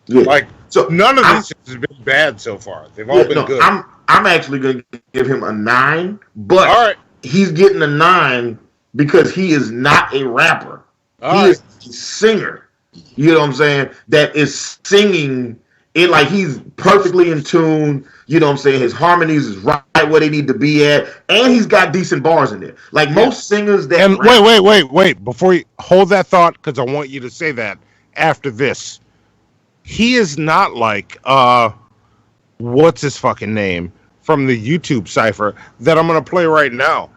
Yeah. Like, so none of these has been bad so far. They've all been good. I'm actually going to give him a 9, but he's getting a 9 because he is not a rapper. He is a singer. You know what I'm saying? That is singing it like he's perfectly in tune. You know what I'm saying? His harmonies is right where they need to be at, and he's got decent bars in there. Like most singers that. And wait! Before you hold that thought, because I want you to say that after this. He is not like what's his fucking name from the YouTube Cypher that I'm gonna play right now.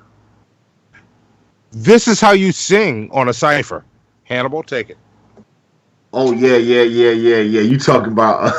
This is how you sing on a Cypher. Hannibal, take it. Oh yeah. You talking about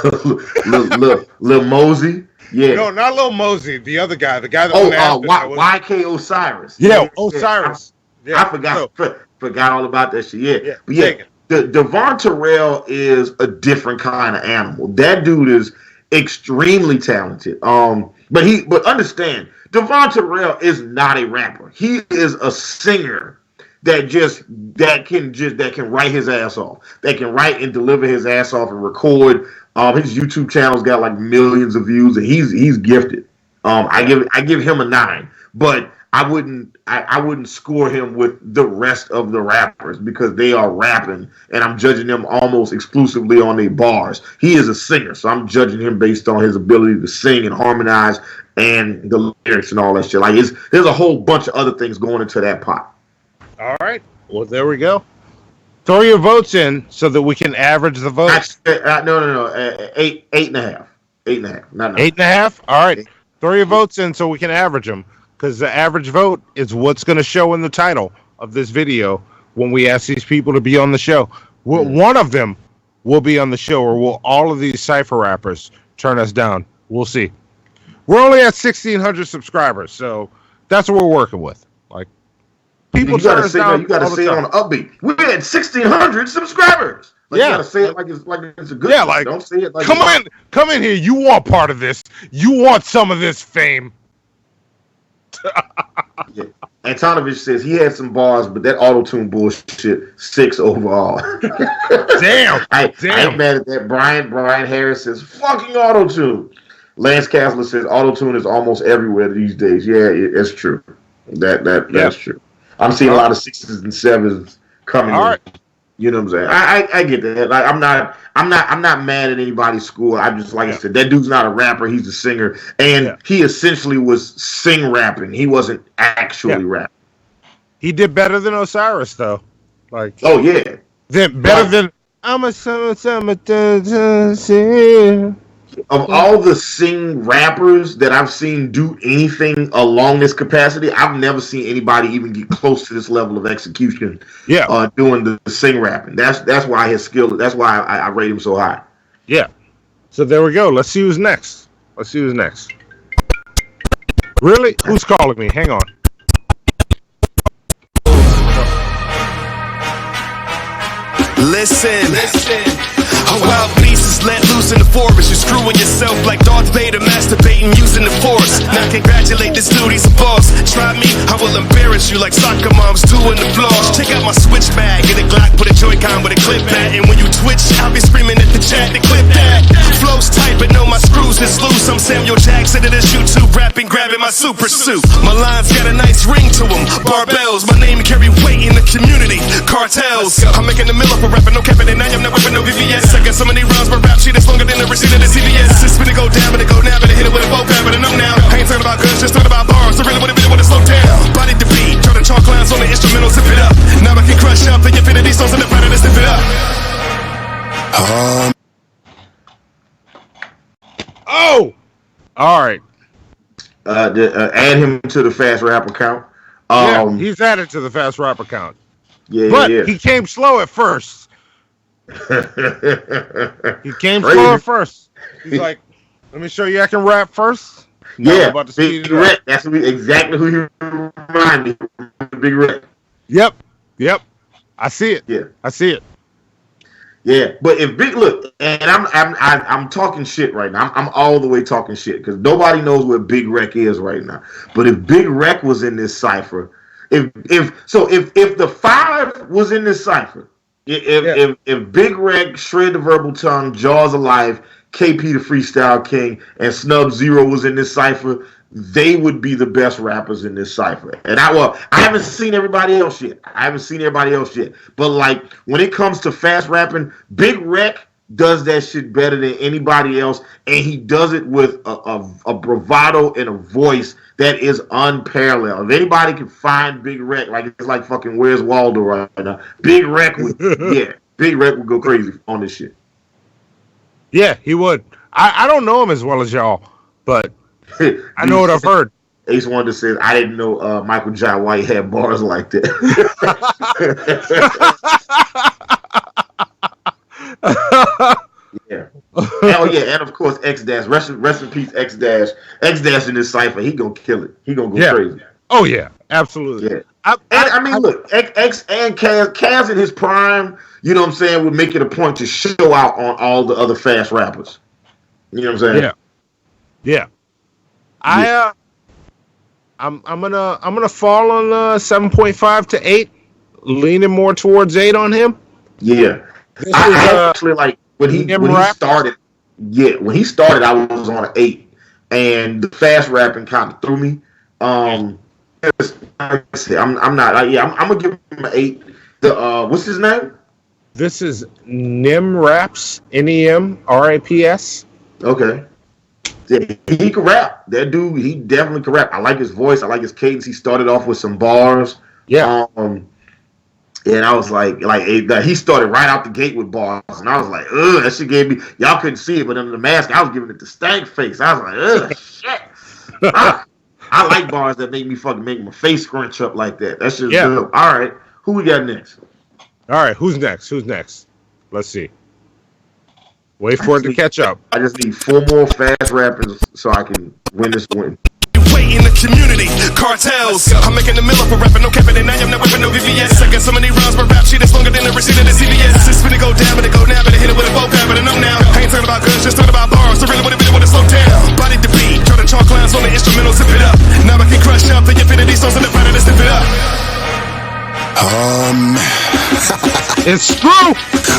Lil Mosey? Yeah. No, not Lil Mosey. The other guy. The guy that YK Osiris. Yeah, Osiris. I forgot all about that shit. Yeah. But yeah. Devon Terrell is a different kind of animal. That dude is extremely talented. But understand, Devon Terrell is not a rapper. He is a singer that can write his ass off. That can write and deliver his ass off and record. His YouTube channel's got like millions of views, and he's gifted. I give him a 9, but I wouldn't score him with the rest of the rappers because they are rapping, and I'm judging them almost exclusively on their bars. He is a singer, so I'm judging him based on his ability to sing and harmonize and the lyrics and all that shit. Like there's a whole bunch of other things going into that pot. All right. Well, there we go. Throw your votes in so that we can average the votes. No. 8.5. 8.5. Not 8.5. All right. Throw your votes in so we can average them. Because the average vote is what's going to show in the title of this video when we ask these people to be on the show. One of them will be on the show, or will all of these Cypher rappers turn us down? We'll see. We're only at 1,600 subscribers, so that's what we're working with. Like, people turn us down. You got to say it on an upbeat. We're at 1,600 subscribers. Like, you got to say it like it's a good thing. Like, don't say it like come in here. You want part of this. You want some of this fame. Yeah. Antonovich says he had some bars, but that auto-tune bullshit 6 overall. Damn. I ain't mad at that. Brian Harris says fucking auto-tune. Lance Castler says auto-tune is almost everywhere these days. Yeah, it's true. That's true. I'm seeing a lot of 6s and 7s coming in. Right. You know what I'm saying? I get that. Like, I'm not mad at anybody's school. I'm just like I said, that dude's not a rapper. He's a singer, and he essentially was sing rapping. He wasn't actually rapping. He did better than Osiris, though. Like, oh yeah, than I'm a summer. Of all the sing rappers that I've seen do anything along this capacity, I've never seen anybody even get close to this level of execution. Yeah, doing the sing rapping. That's why his skill. That's why I rate him so high. Yeah. So there we go. Let's see who's next. Really? Who's calling me? Hang on. Listen. A wild beast is let loose in the forest. You're screwing yourself like Darth Vader, masturbating using the force. Now congratulate this dude, he's a boss. Try me, I will embarrass you like soccer moms doing the floss. Check out my switch bag, get a Glock, put a Joy-Con with a clip at. And when you twitch, I'll be screaming at the chat to clip that. Flow's tight, but no, my screws is loose. I'm Samuel Jackson in this YouTube rapping, grabbing my super suit. My lines got a nice ring to them. Barbells, my name carry weight in the community. Cartels, I'm making a mill up for rapping, no capping, and I am not whipping no VVS. I got so many rhymes, my rap sheet is longer than the receipt of the CBS. It's finna go down, but it go now, but it hit it with a vocab, but I know now. I ain't talking about guns, just talking about bars. So really, what it slow down. Body to beat, try to chalk lines on the the instrumental, zip it up. Now I can crush up the infinity stones in the planet and zip it up. Oh! All right. Add him to the fast rap account. Yeah, he's added to the fast rap account. Yeah, but yeah. he came slow at first. He came Crazy. slow at first. He's like, let me show you I can rap first. Now I'm Yeah, about to speed Big it up. Red. That's exactly who he reminded me of. Big Red. Yep. I see it. Yeah, I see it. Yeah, but if Big look, and I'm talking shit right now. I'm all the way talking shit because nobody knows what Big Rec is right now. But if Big Rec was in this cipher, if the five was in this cipher, if Big Rec, Shred the Verbal Tongue, Jaws Alive, KP the Freestyle King, and Snub Zero was in this cipher, they would be the best rappers in this cipher. And I haven't seen everybody else yet. But like when it comes to fast rapping, Big Rec does that shit better than anybody else, and he does it with a bravado and a voice that is unparalleled. If anybody can find Big Rec, like it's like fucking Where's Waldo right now. Big Rec would go crazy on this shit. Yeah, he would. I don't know him as well as y'all, but I know what I've heard. Ace Wonder says, I didn't know Michael Jai White had bars like that. Yeah. Oh yeah, and of course X Dash. Rest in peace, X Dash. X Dash in this cipher, he gonna kill it. He gonna go crazy. Oh yeah, absolutely. Yeah. I mean, look, X and Kaz in his prime, you know what I'm saying, would make it a point to show out on all the other fast rappers. You know what I'm saying? Yeah. I'm gonna fall on 7.5 to 8, leaning more towards 8 on him. Yeah. I actually like when he started. Yeah, when he started, I was on an 8, and the fast rapping kind of threw me. I'm not. I'm gonna give him an 8. What's his name? This is Nim Raps, NEMRAPS. Okay. Yeah, he can rap. That dude, he definitely can rap. I like his voice. I like his cadence. He started off with some bars. Yeah. And I was like he started right out the gate with bars, and I was like, ugh, that shit gave me. Y'all couldn't see it, but under the mask, I was giving it the stank face. I was like, ugh, shit. I like bars that make my face scrunch up like that. That's just good. All right, who we got next? All right, who's next? Let's see. Wait for it to catch up. I just need 4 more fast rappers so I can win this win. Weight in the community, cartels. I'm making the mill up for rapping, no capping, and I am not whipping no VVS. I got so many rhymes, but rap shit is longer than the receipt of the CVS. It's finna go down, but it go now, but it hit it with a bow pad, but I know now. I ain't talking about guns, just talking about bars. So really, what it really want to slow down. Body the beat, try to chalk lines on the instrumental, zip it up. Now I can crush up the infinity stones in the planet and zip it up. It's true.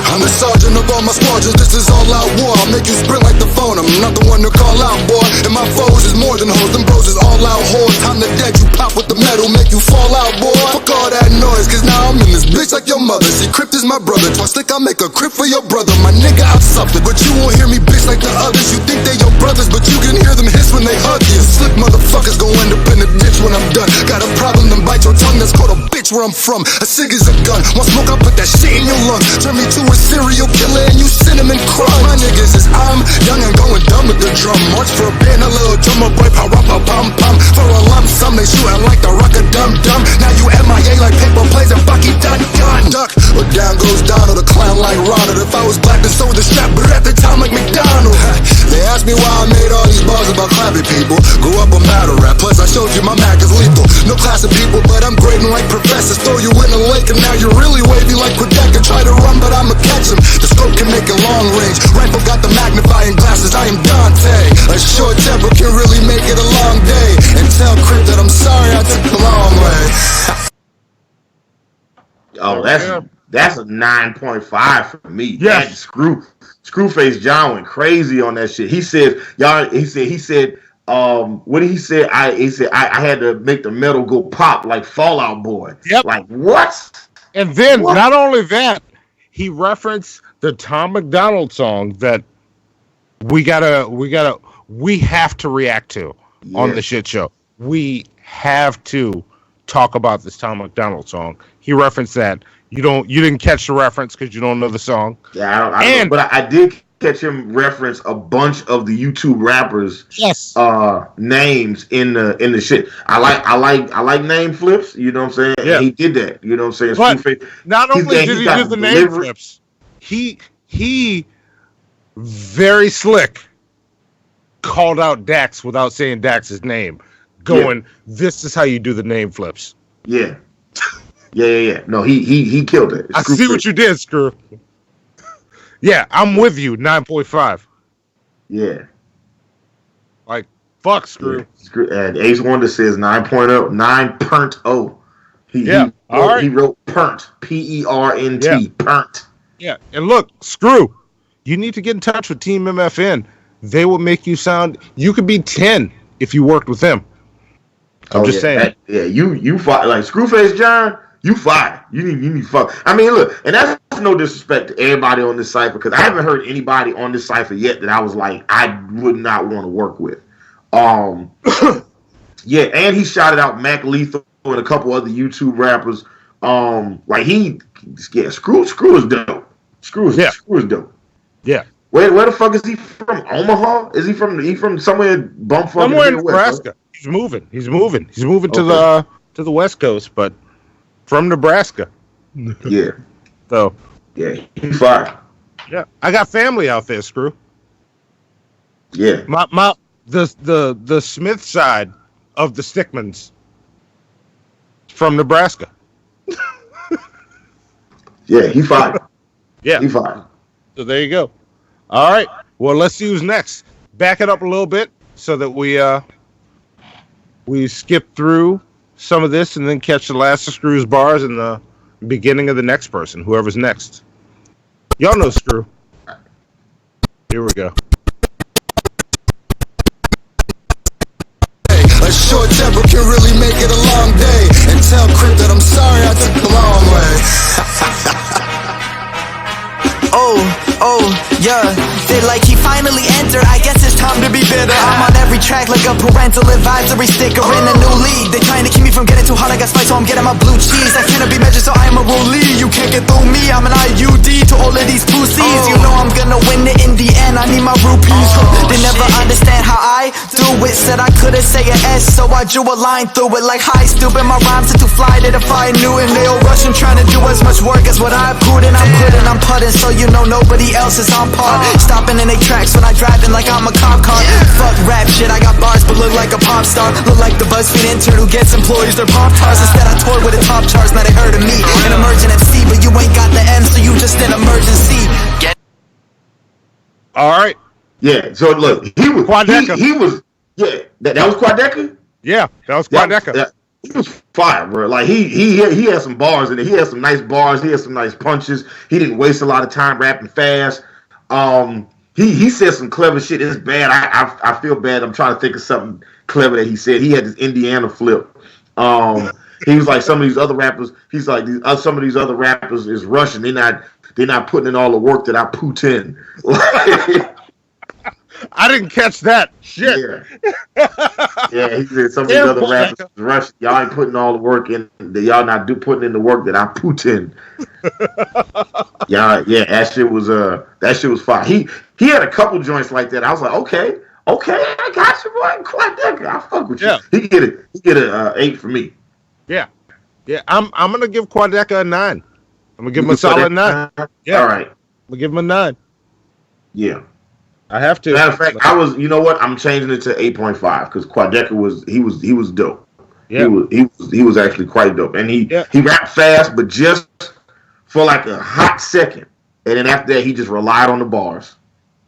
I'm the sergeant of all my squadrons, this is all out war. I'll make you sprint like the phone, I'm not the one to call out, boy. And my foes is more than hoes, them bros is all out whores. Time to dead, you pop with the metal, make you fall out, boy. Fuck all that noise, cause now I'm in this bitch like your mother. See, Crypt is my brother, twice slick, I'll make a crypt for your brother. My nigga, I've suffered, but you won't hear me bitch like the others. You think they your brothers, but you can hear them hiss when they hug you. Slick motherfuckers gon' end up in the ditch when I'm done. Got a problem, then bite your tongue, that's called a bitch where I'm from. A cig is a gun, one smoke, I'll put that shit in your lungs. Turn me to a serial killer and you cinnamon crumb. My niggas is I'm young and going dumb with the drum. March for a band, a little drummer boy, power up a bum pum. For a lump sum, they shootin' like the rock a dum dum. Now you MIA like paper plays and Bucky done gun. Duck, or down goes Donald, a clown like Ronald. If I was black, then so would the strap, but at the time like McDonald. They asked me why I made all these bars about clapping people. Grew up on battle rap, plus I showed you my Mac is lethal. No class of people, but I'm grading like professors. Throw you in the lake and now you're really wavy like Quadeca. Try to run, but I'ma catch him. The scope can make it long range. Rifle got the magnifying glasses, I am Dante. A short temper can really make it a long day. And tell Crypt that I'm sorry I took the long way. Oh, that's a 9.5 for me. Yeah. Screwface John went crazy on that shit. He said, what did he say? I had to make the metal go pop like Fallout Boy. Yep. Like what? And then not only that, he referenced the Tom McDonald song that we have to react to on the shit show. We have to talk about this Tom McDonald song. He referenced that. You didn't catch the reference because you don't know the song. Yeah, I don't know, but I did catch him reference a bunch of the YouTube rappers names in the shit. I like name flips, you know what I'm saying? Yeah. And he did that, you know what I'm saying? But not only did he do the name flips, he very slick called out Dax without saying Dax's name, going, this is how you do the name flips. Yeah. Yeah. No, he killed it. I see what you did, Screw. Yeah, I'm with you. 9.5. Yeah. Like, fuck, Screw. Yeah. And Ace Wonder says 9.0. 9.0. He wrote pernt. P-E-R-N-T. Yeah. Pernt. Yeah. And look, Screw, you need to get in touch with Team MFN. They will make you sound. You could be 10 if you worked with them. I'm just saying. You fight like Screwface John. You fired. You need fuck. I mean, look, and that's no disrespect to everybody on this cipher because I haven't heard anybody on this cipher yet that I was like I would not want to work with. Yeah, and he shouted out Mac Lethal and a couple other YouTube rappers. Screw is dope. Screw is dope. Yeah. Where the fuck is he from? Omaha? Is he from somewhere bumfuck? Somewhere in Nebraska. He's moving to the West Coast, but from Nebraska. Yeah. So. Yeah, he's fire. Yeah, I got family out there, Screw. Yeah. The Smith side of the Stickmans from Nebraska. Yeah, he fired. Yeah, he fired. So there you go. All right. Well, let's see who's next. Back it up a little bit so that we skip through some of this and then catch the last of Screw's bars in the beginning of the next person, whoever's next. Y'all know Screw. Here we go. A short temper can really make it a long day. And tell Crip that I'm sorry I took the long way. Yeah, feel like he finally entered. I guess it's time to be bitter. I'm on every track like a parental advisory sticker in a new league. They trying to keep me from getting too hot. I got spice, so I'm getting my blue cheese. I cannot be measured, so I am a rollie. You can't get through me. I'm an IUD to all of these pussies. You know I'm gonna win it in the end. I need my rupees. They never understand how I do it. Said I couldn't say an S, so I drew a line through it. Like hi, stupid. My rhymes are too fly to defy Newton. They all rushing, trying to do as much work as what I've put in. I'm putting, I'm putting, so you know nobody else is on par. Stopping in they tracks when I driving like I'm a cop car. Fuck rap shit, I got bars but look like a pop star. Look like the BuzzFeed intern who gets employees their pop tarts. Instead I toy with the top charts, now they heard of me. An emergent MC, but you ain't got the M, so you just an emergency. All right. Yeah, so look, he was Quadeca. He was that was Quadeca? Yeah, that was Quadeca. He was fire, bro. Like he had some bars in it. He had some nice bars. He had some nice punches. He didn't waste a lot of time rapping fast. He said some clever shit. It's bad. I feel bad. I'm trying to think of something clever that he said. He had this Indiana flip. He was like some of these other rappers. He's like some of these other rappers is Russian. They're not putting in all the work that I put in. I didn't catch that shit. Yeah, he said some of these other rappers is Russian. Y'all ain't putting all the work in. Y'all not putting in the work that I put in. That shit was fire. He had a couple joints like that. I was like, okay, I got you, boy. Quadeca, I fuck with you. Yeah. He get a 8 for me. Yeah. I'm gonna give Quadeca a 9. I'm gonna give him a solid 9. Yeah. All right. I'm gonna give him a 9. Yeah. I have to. Matter of fact, you know what? I'm changing it to 8.5 because Quadeca was dope. Yeah. He was actually quite dope. And he rapped fast, but just for like a hot second. And then after that, he just relied on the bars.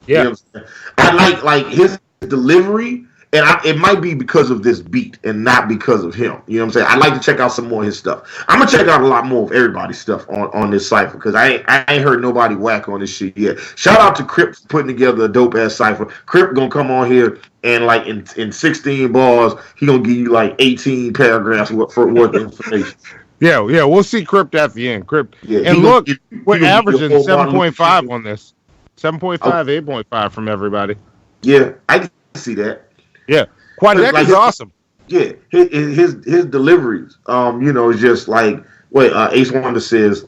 Yeah. You know what I'm saying? I like his delivery, and it might be because of this beat and not because of him. You know what I'm saying? I'd like to check out some more of his stuff. I'm going to check out a lot more of everybody's stuff on this cipher because I ain't heard nobody whack on this shit yet. Shout out to Crip for putting together a dope-ass cipher. Crip going to come on here and like in 16 bars, he going to give you like 18 paragraphs worth of information. Yeah, we'll see Crip at the end. Crip. Yeah, and look, we're averaging 7.5 on this. 7.5, 8.5 from everybody. Yeah, I can see that. Yeah. Quadeca's awesome. Yeah, his deliveries, is just like Ace Wonder says.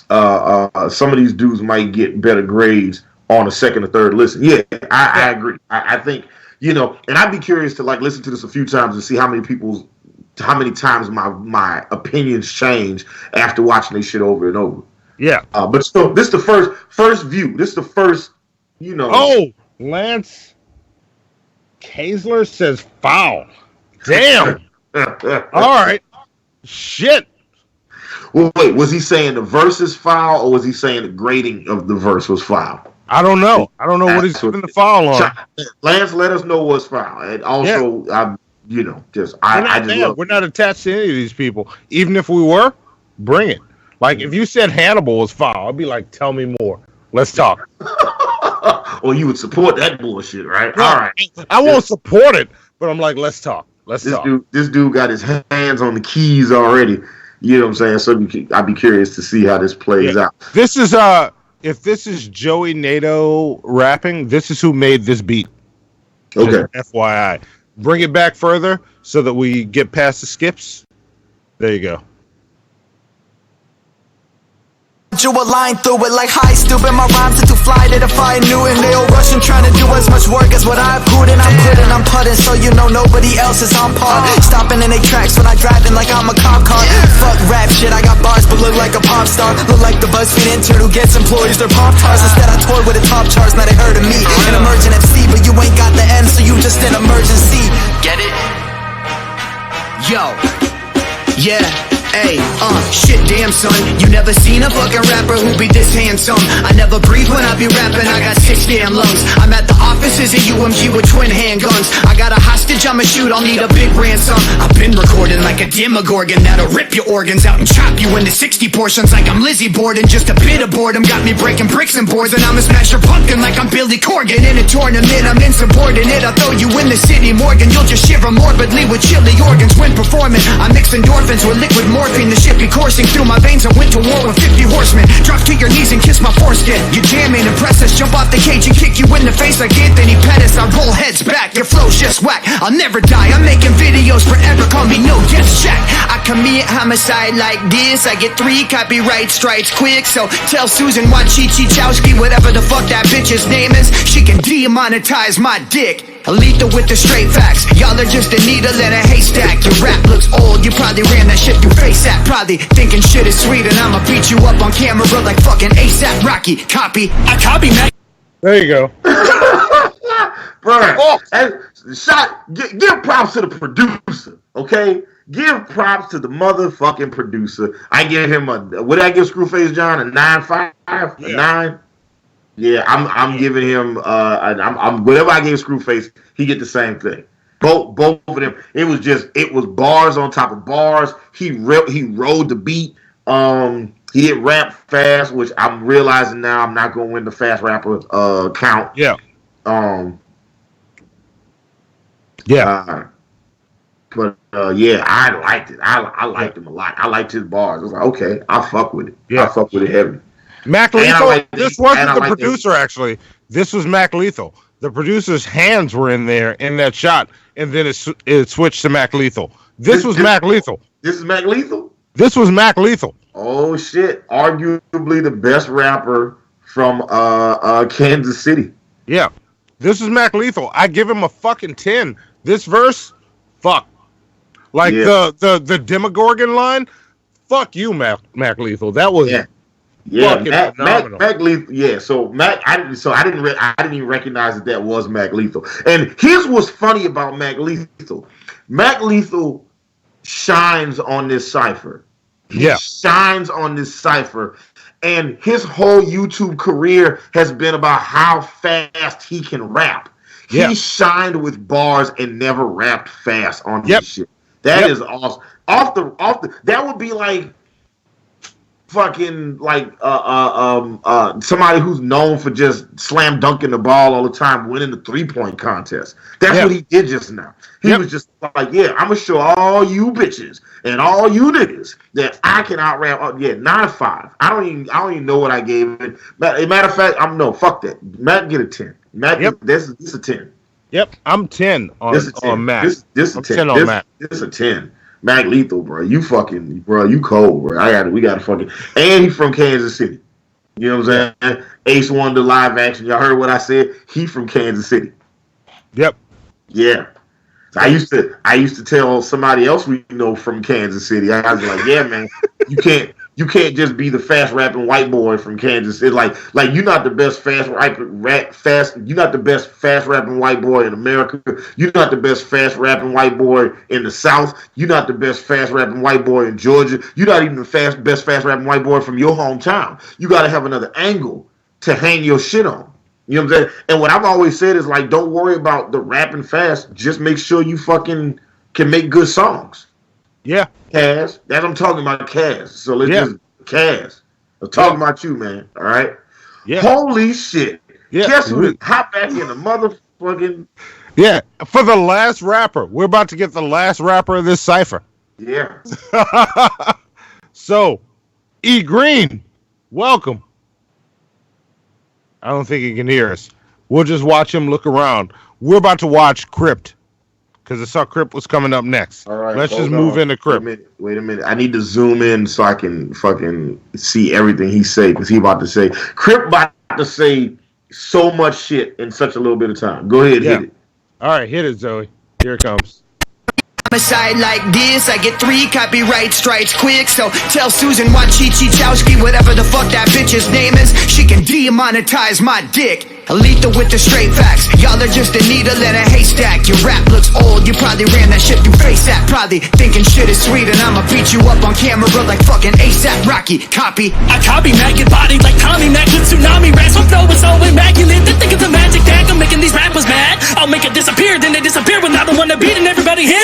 Some of these dudes might get better grades on a second or third listen. Yeah, I agree. I think and I'd be curious to listen to this a few times and see how many times my opinions change after watching this shit over and over. Yeah. But still, this is the first view. This is the first, Oh, Lance Kaesler says foul. Damn. All right. Shit. Well, wait, was he saying the verse is foul, or was he saying the grading of the verse was foul? I don't know. I don't know what he's putting the foul on. Lance, let us know what's foul. And also, we're not attached to any of these people. Even if we were, bring it. Like, if you said Hannibal was foul, I'd be like, tell me more. Let's talk. Or you would support that bullshit, right? No, all right. I won't support it, but I'm like, let's talk. Let's talk. This dude got his hands on the keys already. You know what I'm saying? So I'd be curious to see how this plays out. This is if this is Joey Nato rapping, this is who made this beat. Okay. Just FYI. Bring it back further so that we get past the skips. There you go. Drew a line through it like hi stupid. My rhymes are too fly to defy Newton. They all rushing trying to do as much work as what I've put in. I'm putting, I'm putting, so nobody else is on par. Stopping in their tracks when I driving like I'm a cop car. Fuck rap shit, I got bars but look like a pop star. Look like the BuzzFeed intern who gets employees their pop tars. Instead I toy with the top charts, now they heard of me. An emergent FC, but you ain't got the M, so you just an emergency. Get it? Yo. Yeah. Hey, shit damn son, you never seen a fucking rapper who be this handsome. I never breathe when I be rapping, I got 6 damn lungs. I'm at the offices at UMG with twin handguns. I got a hostage I'ma shoot, I'll need a big ransom. I've been recording like a demogorgon that'll rip your organs out and chop you into 60 portions like I'm Lizzie Borden. Just a bit of boredom got me breaking bricks and boards, and I'ma smash your pumpkin like I'm Billy Corgan. In a tournament, I'm insubordinate, I'll throw you in the city Morgan. You'll just shiver morbidly with chilly organs when performing. I mix endorphins with liquid morphine, the shit be coursing through my veins. I went to war with 50 horsemen. Drop to your knees and kiss my foreskin. You jam ain't impress us, jump off the cage and kick you in the face like Anthony Pettis. I roll heads back, your flow's just whack. I'll never die, I'm making videos forever, call me no death shack. I commit homicide like this, I get 3 copyright strikes quick. So tell Susan Wachowski, whatever the fuck that bitch's name is, she can demonetize my dick. Lethal with the straight facts. Y'all are just a needle in a haystack. Your rap looks old, you probably ran that shit through FaceApp. Probably thinking shit is sweet and I'ma beat you up on camera like fucking ASAP Rocky. Copy, I copy Mac. There you go. Bro, give props to the producer, okay? Give props to the motherfucking producer. I give him what did I give Screwface John? A 9.5? A 9? Yeah, I'm giving him I'm whatever I gave Screwface, he get the same thing. Both of them. It was bars on top of bars. He rode the beat. He didn't rap fast, which I'm realizing now I'm not gonna win the fast rapper count. Yeah. But I liked it. I liked him a lot. I liked his bars. I was like, okay, I'll fuck with it. Yeah. I'll fuck with it heavy. Mac Lethal, this wasn't the producer, actually. This was Mac Lethal. The producer's hands were in there in that shot, and then it switched to Mac Lethal. This was Mac Lethal. This is Mac Lethal? This was Mac Lethal. Oh, shit. Arguably the best rapper from Kansas City. Yeah. This is Mac Lethal. I give him a fucking 10. This verse, fuck. Like the Demogorgon line, fuck you, Mac Lethal. That was... Yeah, Mac Lethal. Yeah, so I didn't even recognize that was Mac Lethal. And here's what's funny about Mac Lethal. Mac Lethal shines on this Cypher. He shines on this Cypher, and his whole YouTube career has been about how fast he can rap. He shined with bars and never rapped fast on this shit. That is awesome. Off the that would be like fucking like somebody who's known for just slam dunking the ball all the time, winning the 3-point contest. That's what he did just now. He was just like, I'm gonna show all you bitches and all you niggas that I can out rap. 9.5. I don't even know what I gave it. Matter of fact, fuck that. Matt get a 10. Matt, this is a 10. Yep, I'm 10 on Mac. This I'm a 10. 10 on Mac. This a 10. Mac Lethal, bro. You cold, bro. We got to fucking. And he's from Kansas City. You know what I'm saying? Ace Wonder live action. Y'all heard what I said? He from Kansas City. Yep. Yeah. So I used to tell somebody else we know from Kansas City. I was like, yeah, man, you can't just be the fast rapping white boy from Kansas City. Like you're not the best you're not the best fast rapping white boy in America. You're not the best fast rapping white boy in the South. You're not the best fast rapping white boy in Georgia. You're not even the best fast rapping white boy from your hometown. You got to have another angle to hang your shit on. You know what I'm saying? And what I've always said is like, don't worry about the rapping fast. Just make sure you fucking can make good songs. Yeah. Kaz. That's what I'm talking about, Kaz. So let's just, Kaz. I'm talking about you, man. All right? Yeah. Holy shit. Yeah. Guess who? Hop back in the motherfucking. Yeah. For the last rapper. We're about to get the last rapper of this Cypher. Yeah. So, E Green, welcome. I don't think he can hear us. We'll just watch him look around. We're about to watch Crypt because I saw Crypt was coming up next. All right, let's just move into Crypt. Wait a minute. I need to zoom in so I can fucking see everything he say because he about to say Crypt about to say so much shit in such a little bit of time. Go ahead, hit it. All right, hit it, Zoe. Here it comes. Homicide like this, I get 3 copyright strikes quick. So tell Susan Wachowski, whatever the fuck that bitch's name is, she can demonetize my dick. Lethal with the straight facts. Y'all are just a needle in a haystack. Your rap looks old, you probably ran that shit through FaceApp. Probably thinking shit is sweet and I'ma beat you up on camera like fucking ASAP Rocky. Copy. I copy Mac, get bodied like Tommy Mac with tsunami rats. My flow is so immaculate, they think it's a magic act. I'm making these rappers mad. I'll make it disappear, then they disappear when I'm the one that beating everybody here.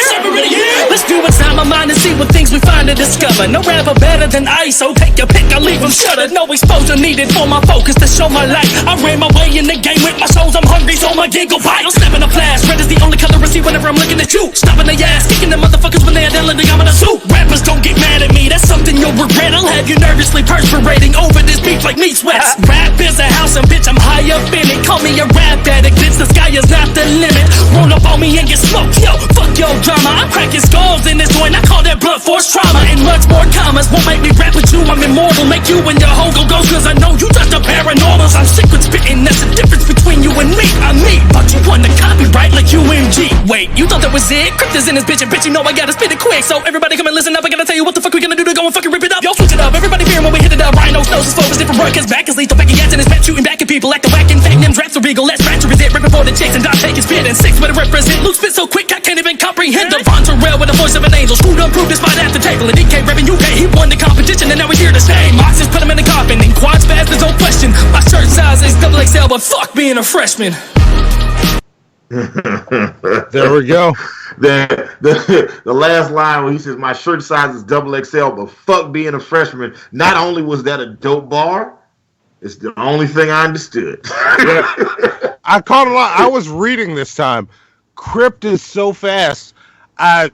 Let's do what's on my mind and see what things we find and discover. No rapper better than Ice, so take your pick, I'll leave them shudder. No exposure needed for my focus to show my light. I ran my way in the game with my shows, I'm hungry, so my gig go bite. I'm snapping a flash, red is the only color I see whenever I'm looking at you. Stopping the ass, kicking the motherfuckers when they are yelling, I'm in a suit. Rappers don't get mad at me, that's something you'll regret. I'll have you nervously perspirating over this beef like meat sweats. Rap is a house and bitch, I'm high up in it. Call me a rap addict, bitch, the sky is not the limit. Roll up on me and get smoked, yo, fuck your drama. I'm cracking skulls in this joint, I call that blunt force trauma. And much more commas won't make me rap with you, I'm immortal. Make you and your hoe go ghost, cause I know you touch the paranormals. I'm sick with spitting, that's the difference between you and me. I'm me, but you want to copyright like UMG. Wait, you thought that was it? Crypt is in this bitch, and bitch, you know I gotta spit it quick. So everybody come and listen up, I gotta tell you what the fuck we gonna do to go and fucking rip it up. Yo, switch it up, everybody fearing when we hit it up. Rhinos, noses, focus, different word, cause back is lethal. Back against and it's back shooting back at people like the whack and fake names, raps are regal. Let's fracture is it, ripping for the chicks and dot take his spit and 6 with a represent. Luke spit so quick, I can't even comprehend. Devon Terrell with the voice of an angel. Screwed up, proved this fight at the table. And DK repping UK, he won the competition and now he's here to stay. Moxes put him in the coffin, and quads fast, there's no question. My shirt size is XXL, but fuck being a freshman. There we go. The last line where he says my shirt size is XXL, but fuck being a freshman. Not only was that a dope bar, it's the only thing I understood. Yeah. I caught a lot. I was reading this time. Crypt is so fast. I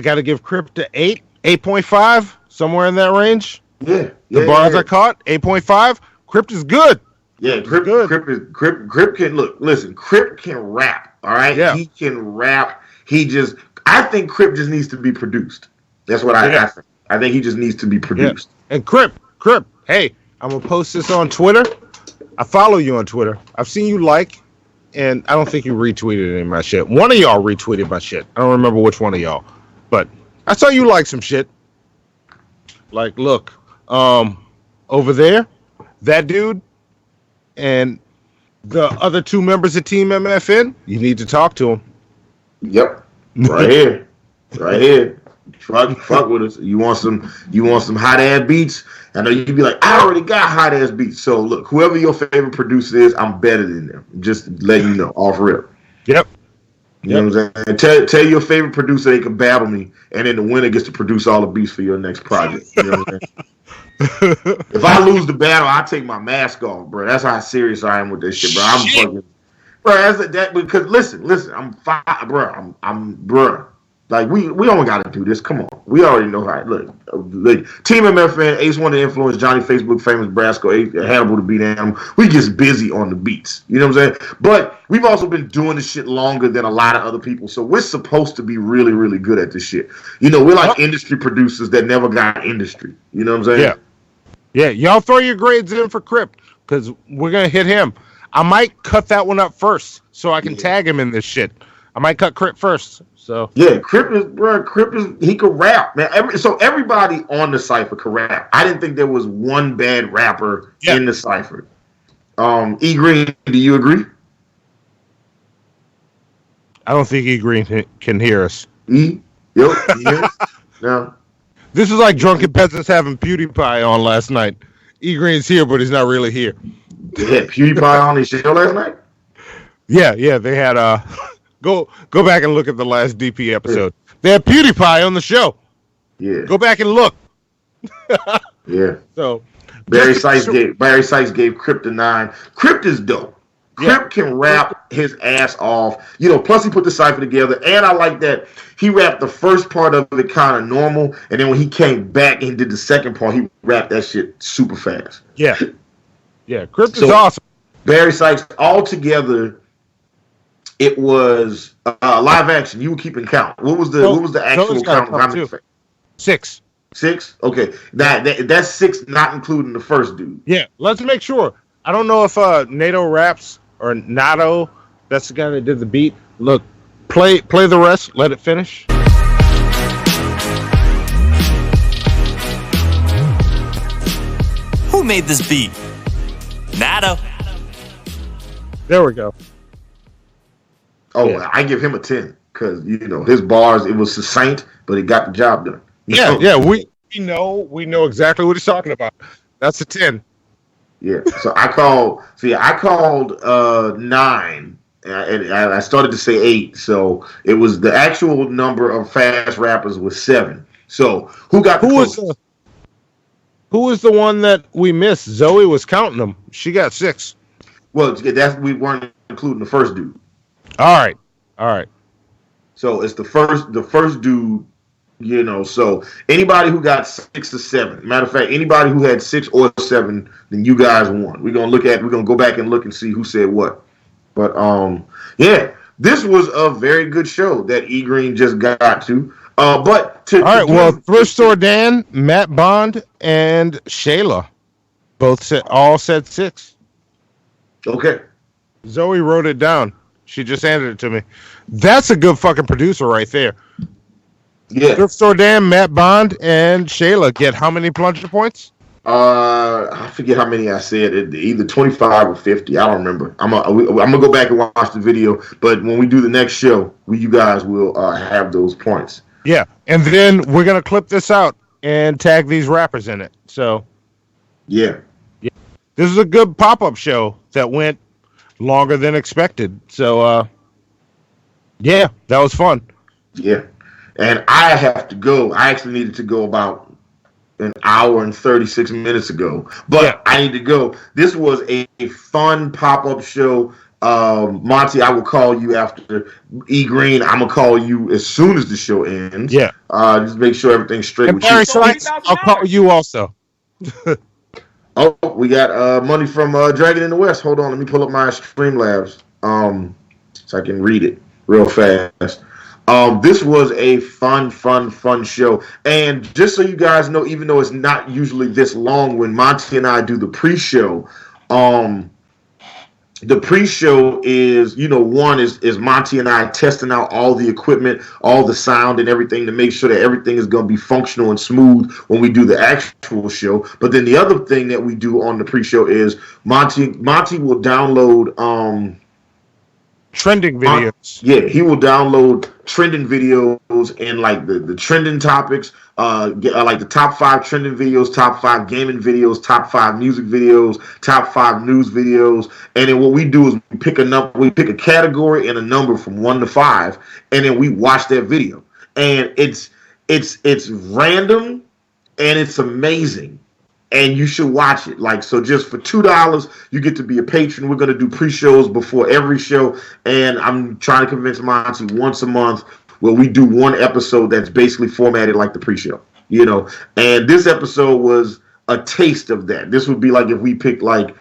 got to give Crypt a 8.5, somewhere in that range. Yeah. The bars I caught, 8.5. Crypt is good. Yeah, Crypt can look. Listen, Crypt can rap. All right, yeah. He can rap. I think Crypt just needs to be produced. That's what I think. I think he just needs to be produced. Yeah. And Crypt, hey, I'm gonna post this on Twitter. I follow you on Twitter. I've seen you like, and I don't think you retweeted any of my shit. One of y'all retweeted my shit. I don't remember which one of y'all, but I saw you like some shit. Like, look, over there, that dude. And the other 2 members of Team MFN, you need to talk to them. Yep, right here. Fuck with us. You want some hot ass beats? I know you'd be like, I already got hot ass beats. So look, whoever your favorite producer is, I'm better than them. Just letting you know, off rip. Yep. You know what I'm saying? Tell your favorite producer they can battle me, and then the winner gets to produce all the beats for your next project. You know what I'm saying? If I lose the battle, I take my mask off, bro. That's how serious I am with this shit, bro. I'm fucking, bro. That because listen. I'm fine, bro. I'm bro. Like we don't got to do this. Come on, we already know how. Look, Team MFN, Ace One to Influence, Johnny Facebook, Famous Brasco, Hannibal to beat Animal. We just busy on the beats. You know what I'm saying? But we've also been doing this shit longer than a lot of other people, so we're supposed to be really, really good at this shit. You know, we're like industry producers that never got industry. You know what I'm saying? Yeah. Y'all throw your grades in for Crypt because we're gonna hit him. I might cut that one up first so I can tag him in this shit. I might cut Crypt first. So yeah, Crypt is he could rap, man. So everybody on the Cypher could rap. I didn't think there was one bad rapper in the Cypher. E Green, do you agree? I don't think E Green can hear us. No. This is like drunken peasants having PewDiePie on last night. E Green's here, but he's not really here. They had PewDiePie on his show last night? Yeah, they had go back and look at the last DP episode. They had PewDiePie on the show. Yeah. Go back and look. Yeah. So Barry Sykes gave Crypt a 9. Crypt is dope. Crypt can rap his ass off. You know, plus he put the Cypher together. And I like that he rapped the first part of it kind of normal. And then when he came back and did the second part, he rapped that shit super fast. Yeah. Yeah, Crypt is awesome. Barry Sykes, all together, it was live action. You were keeping count. What was the actual count? How many? 6. 6? Okay. That's 6, not including the first dude. Yeah, let's make sure. I don't know if NATO raps or Nato, that's the guy that did the beat. Look, play the rest, let it finish. Who made this beat? Nato. There we go. Oh, yeah. I give him a 10 because his bars, it was succinct, but it got the job done. Yeah, we know exactly what he's talking about. That's a 10. Yeah, so I called 9, and I started to say 8. So it was the actual number of fast rappers was 7. So who was the one that we missed? Zoe was counting them. She got 6. Well, we weren't including the first dude. All right. So it's the first dude. So anybody who got 6 or 7. Matter of fact, anybody who had 6 or 7, then you guys won. We're gonna go back and look and see who said what. But this was a very good show that E Green just got to. Thrift Store Dan, Matt Bond, and Shayla all said 6. Okay. Zoe wrote it down. She just handed it to me. That's a good fucking producer right there. Yeah. Thrift Store Dan, Matt Bond, and Shayla get how many plunger points? I forget how many I said. Either 25 or 50. I don't remember. I'm gonna go back and watch the video. But when we do the next show, you guys will have those points. Yeah, and then we're gonna clip this out and tag these rappers in it. So, yeah. This is a good pop-up show that went longer than expected. So, that was fun. Yeah. And I have to go. I actually needed to go about an hour and 36 minutes ago. But I need to go. This was a fun pop-up show. Monty, I will call you after. E Green, I'm going to call you as soon as the show ends. Yeah. Just make sure everything's straight and with Barry you. Sykes, I'll call you also. Oh, we got money from Dragon in the West. Hold on. Let me pull up my Streamlabs so I can read it real fast. This was a fun show. And just so you guys know, even though it's not usually this long, when Monty and I do the pre-show, the pre-show is, one is Monty and I testing out all the equipment, all the sound and everything to make sure that everything is going to be functional and smooth when we do the actual show. But then the other thing that we do on the pre-show is Monty will download trending videos. He will download trending videos and like the trending topics, like the top 5 trending videos, top 5 gaming videos, top 5 music videos, top 5 news videos. And then what we do is we pick a category and a number from 1 to 5, and then we watch that video. And it's random and it's amazing. And you should watch it. So just for $2, you get to be a patron. We're going to do pre-shows before every show. And I'm trying to convince Monty once a month where we do one episode that's basically formatted like the pre-show, you know. And this episode was a taste of that. This would be like if we picked like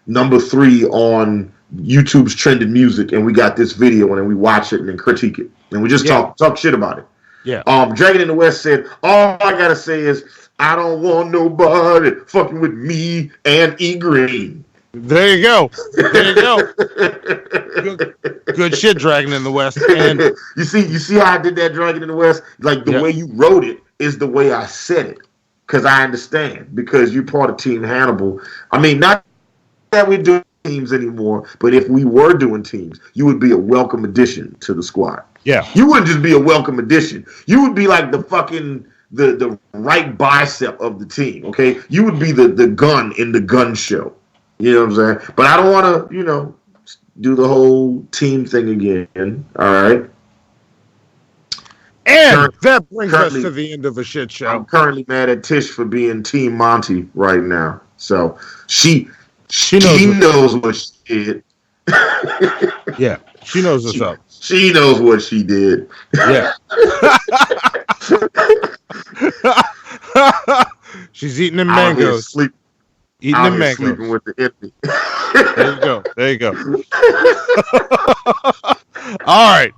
number 3 on YouTube's trending music, and we got this video, and then we watch it and then critique it, and we just talk shit about it. Yeah. Dragon in the West said, all I gotta say is I don't want nobody fucking with me and E Green. There you go. There you go. Good shit, Dragon in the West. And you see how I did that, Dragon in the West? Like the way you wrote it is the way I said it, because I understand, because you're part of Team Hannibal. I mean, not that we do teams anymore, but if we were doing teams, you would be a welcome addition to the squad. Yeah. You wouldn't just be a welcome addition. You would be like the fucking the right bicep of the team, okay? You would be the gun in the gun show. You know what I'm saying? But I don't want to, you know, do the whole team thing again. All right? And that brings us to the end of the shit show. I'm currently mad at Tish for being Team Monty right now. So she knows what she did. Yeah, she knows what's up. She knows what she did. Yeah. She's eating them mangoes. Eating them mangoes. Sleeping with the enemy. There you go. There you go. All right.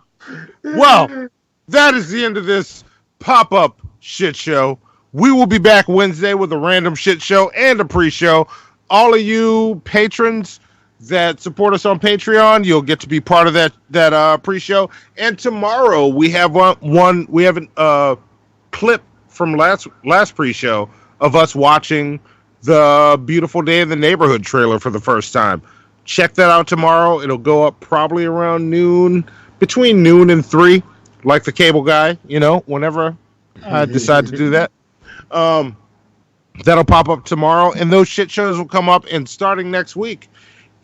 Well, that is the end of this pop-up shit show. We will be back Wednesday with a random shit show and a pre-show. All of you patrons that support us on Patreon, you'll get to be part of that pre-show. And tomorrow we have a clip from last pre-show of us watching the Beautiful Day in the Neighborhood trailer for the first time. Check that out tomorrow. It'll go up probably around noon, between noon and 3, like the cable guy, you know, whenever I decide to do that. That'll pop up tomorrow, and those shit shows will come up. And starting next week,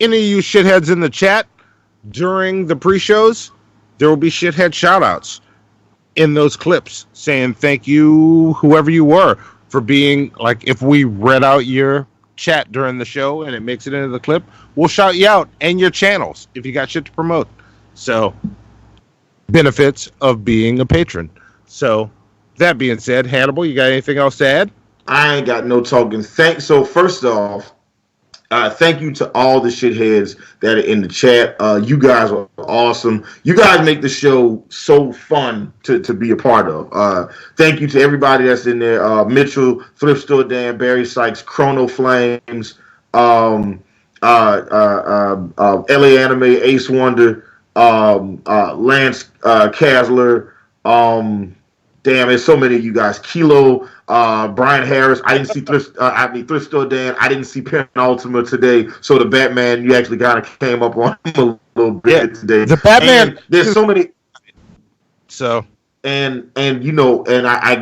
any of you shitheads in the chat during the pre-shows, there will be shithead shout-outs in those clips saying thank you, whoever you were, for being, like, if we read out your chat during the show and it makes it into the clip, we'll shout you out and your channels if you got shit to promote. So, benefits of being a patron. So, that being said, Hannibal, you got anything else to add? I ain't got no talking. So first off, thank you to all the shitheads that are in the chat. You guys are awesome. You guys make the show so fun to be a part of. Thank you to everybody that's in there. Mitchell, Thrift Store Dan, Barry Sykes, Chrono Flames, LA Anime, Ace Wonder, Lance Kasler, damn, there's so many of you guys. Kilo, Brian Harris. I didn't see Thrift Store Dan. I didn't see Penultima today. So the Batman, you actually kind of came up on him a little bit today. The Batman. And there's so many. So. And you know, and I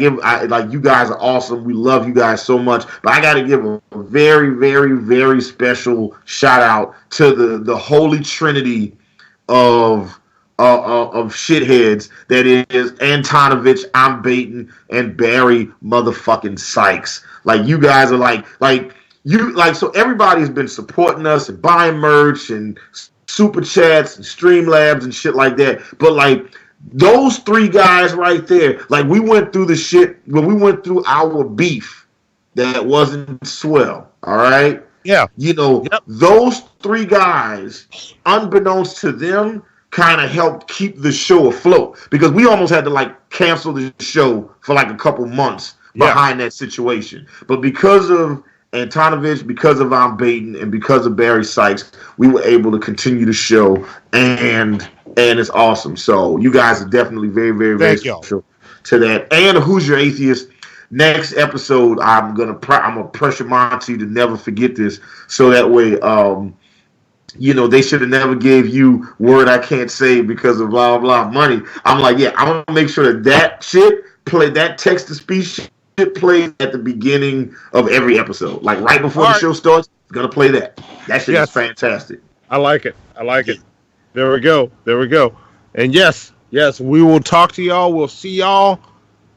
like, you guys are awesome. We love you guys so much. But I got to give a very, very, very special shout out to the Holy Trinity of shitheads that is Antonovich, I'm Baiting, and Barry motherfucking Sykes. Like, you guys are like so everybody's been supporting us and buying merch and super chats and Streamlabs and shit like that. But like, those 3 guys right there, like, we went through the shit when we went through our beef that wasn't swell. All right. Yeah. You know, those 3 guys, unbeknownst to them, kind of helped keep the show afloat, because we almost had to like cancel the show for like a couple months behind that situation. But because of Antonovich, because of I'm Baiting, and because of Barry Sykes, we were able to continue the show, and it's awesome. So you guys are definitely very, very, very special to that. And Who's Your Atheist? Next episode, I'm gonna pressure Monty to never forget this, so that way, you know, they should have never gave you word I can't say because of blah, blah, money. I'm like, yeah, I'm going to make sure that shit play, that text-to-speech shit plays at the beginning of every episode. Like, right before the show starts, it's going to play that. That shit is fantastic. I like it. I like it. There we go. There we go. And yes, we will talk to y'all. We'll see y'all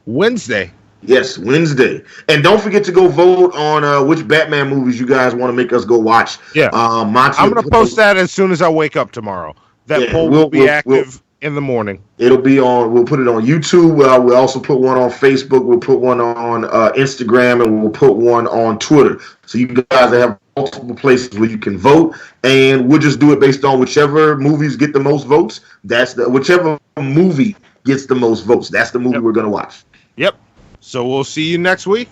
Wednesday. Yes, Wednesday. And don't forget to go vote on which Batman movies you guys want to make us go watch. Yeah. Monty, I'm going to post that as soon as I wake up tomorrow. That poll will be active in the morning. It'll be on. We'll put it on YouTube. We'll also put one on Facebook. We'll put one on Instagram, and we'll put one on Twitter. So you guys have multiple places where you can vote, and we'll just do it based on whichever movies get the most votes. Whichever movie gets the most votes. That's the movie we're gonna watch. Yep. So we'll see you next week.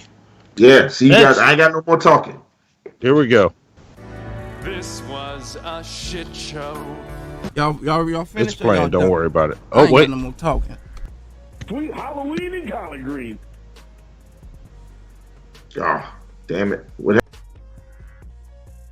Yeah. See you guys. I ain't got no more talking. Here we go. This was a shit show. Y'all finished? It's playing. Don't worry about it. I Oh ain't wait. got no more talking. Sweet Halloween and collard greens. Oh, damn it. What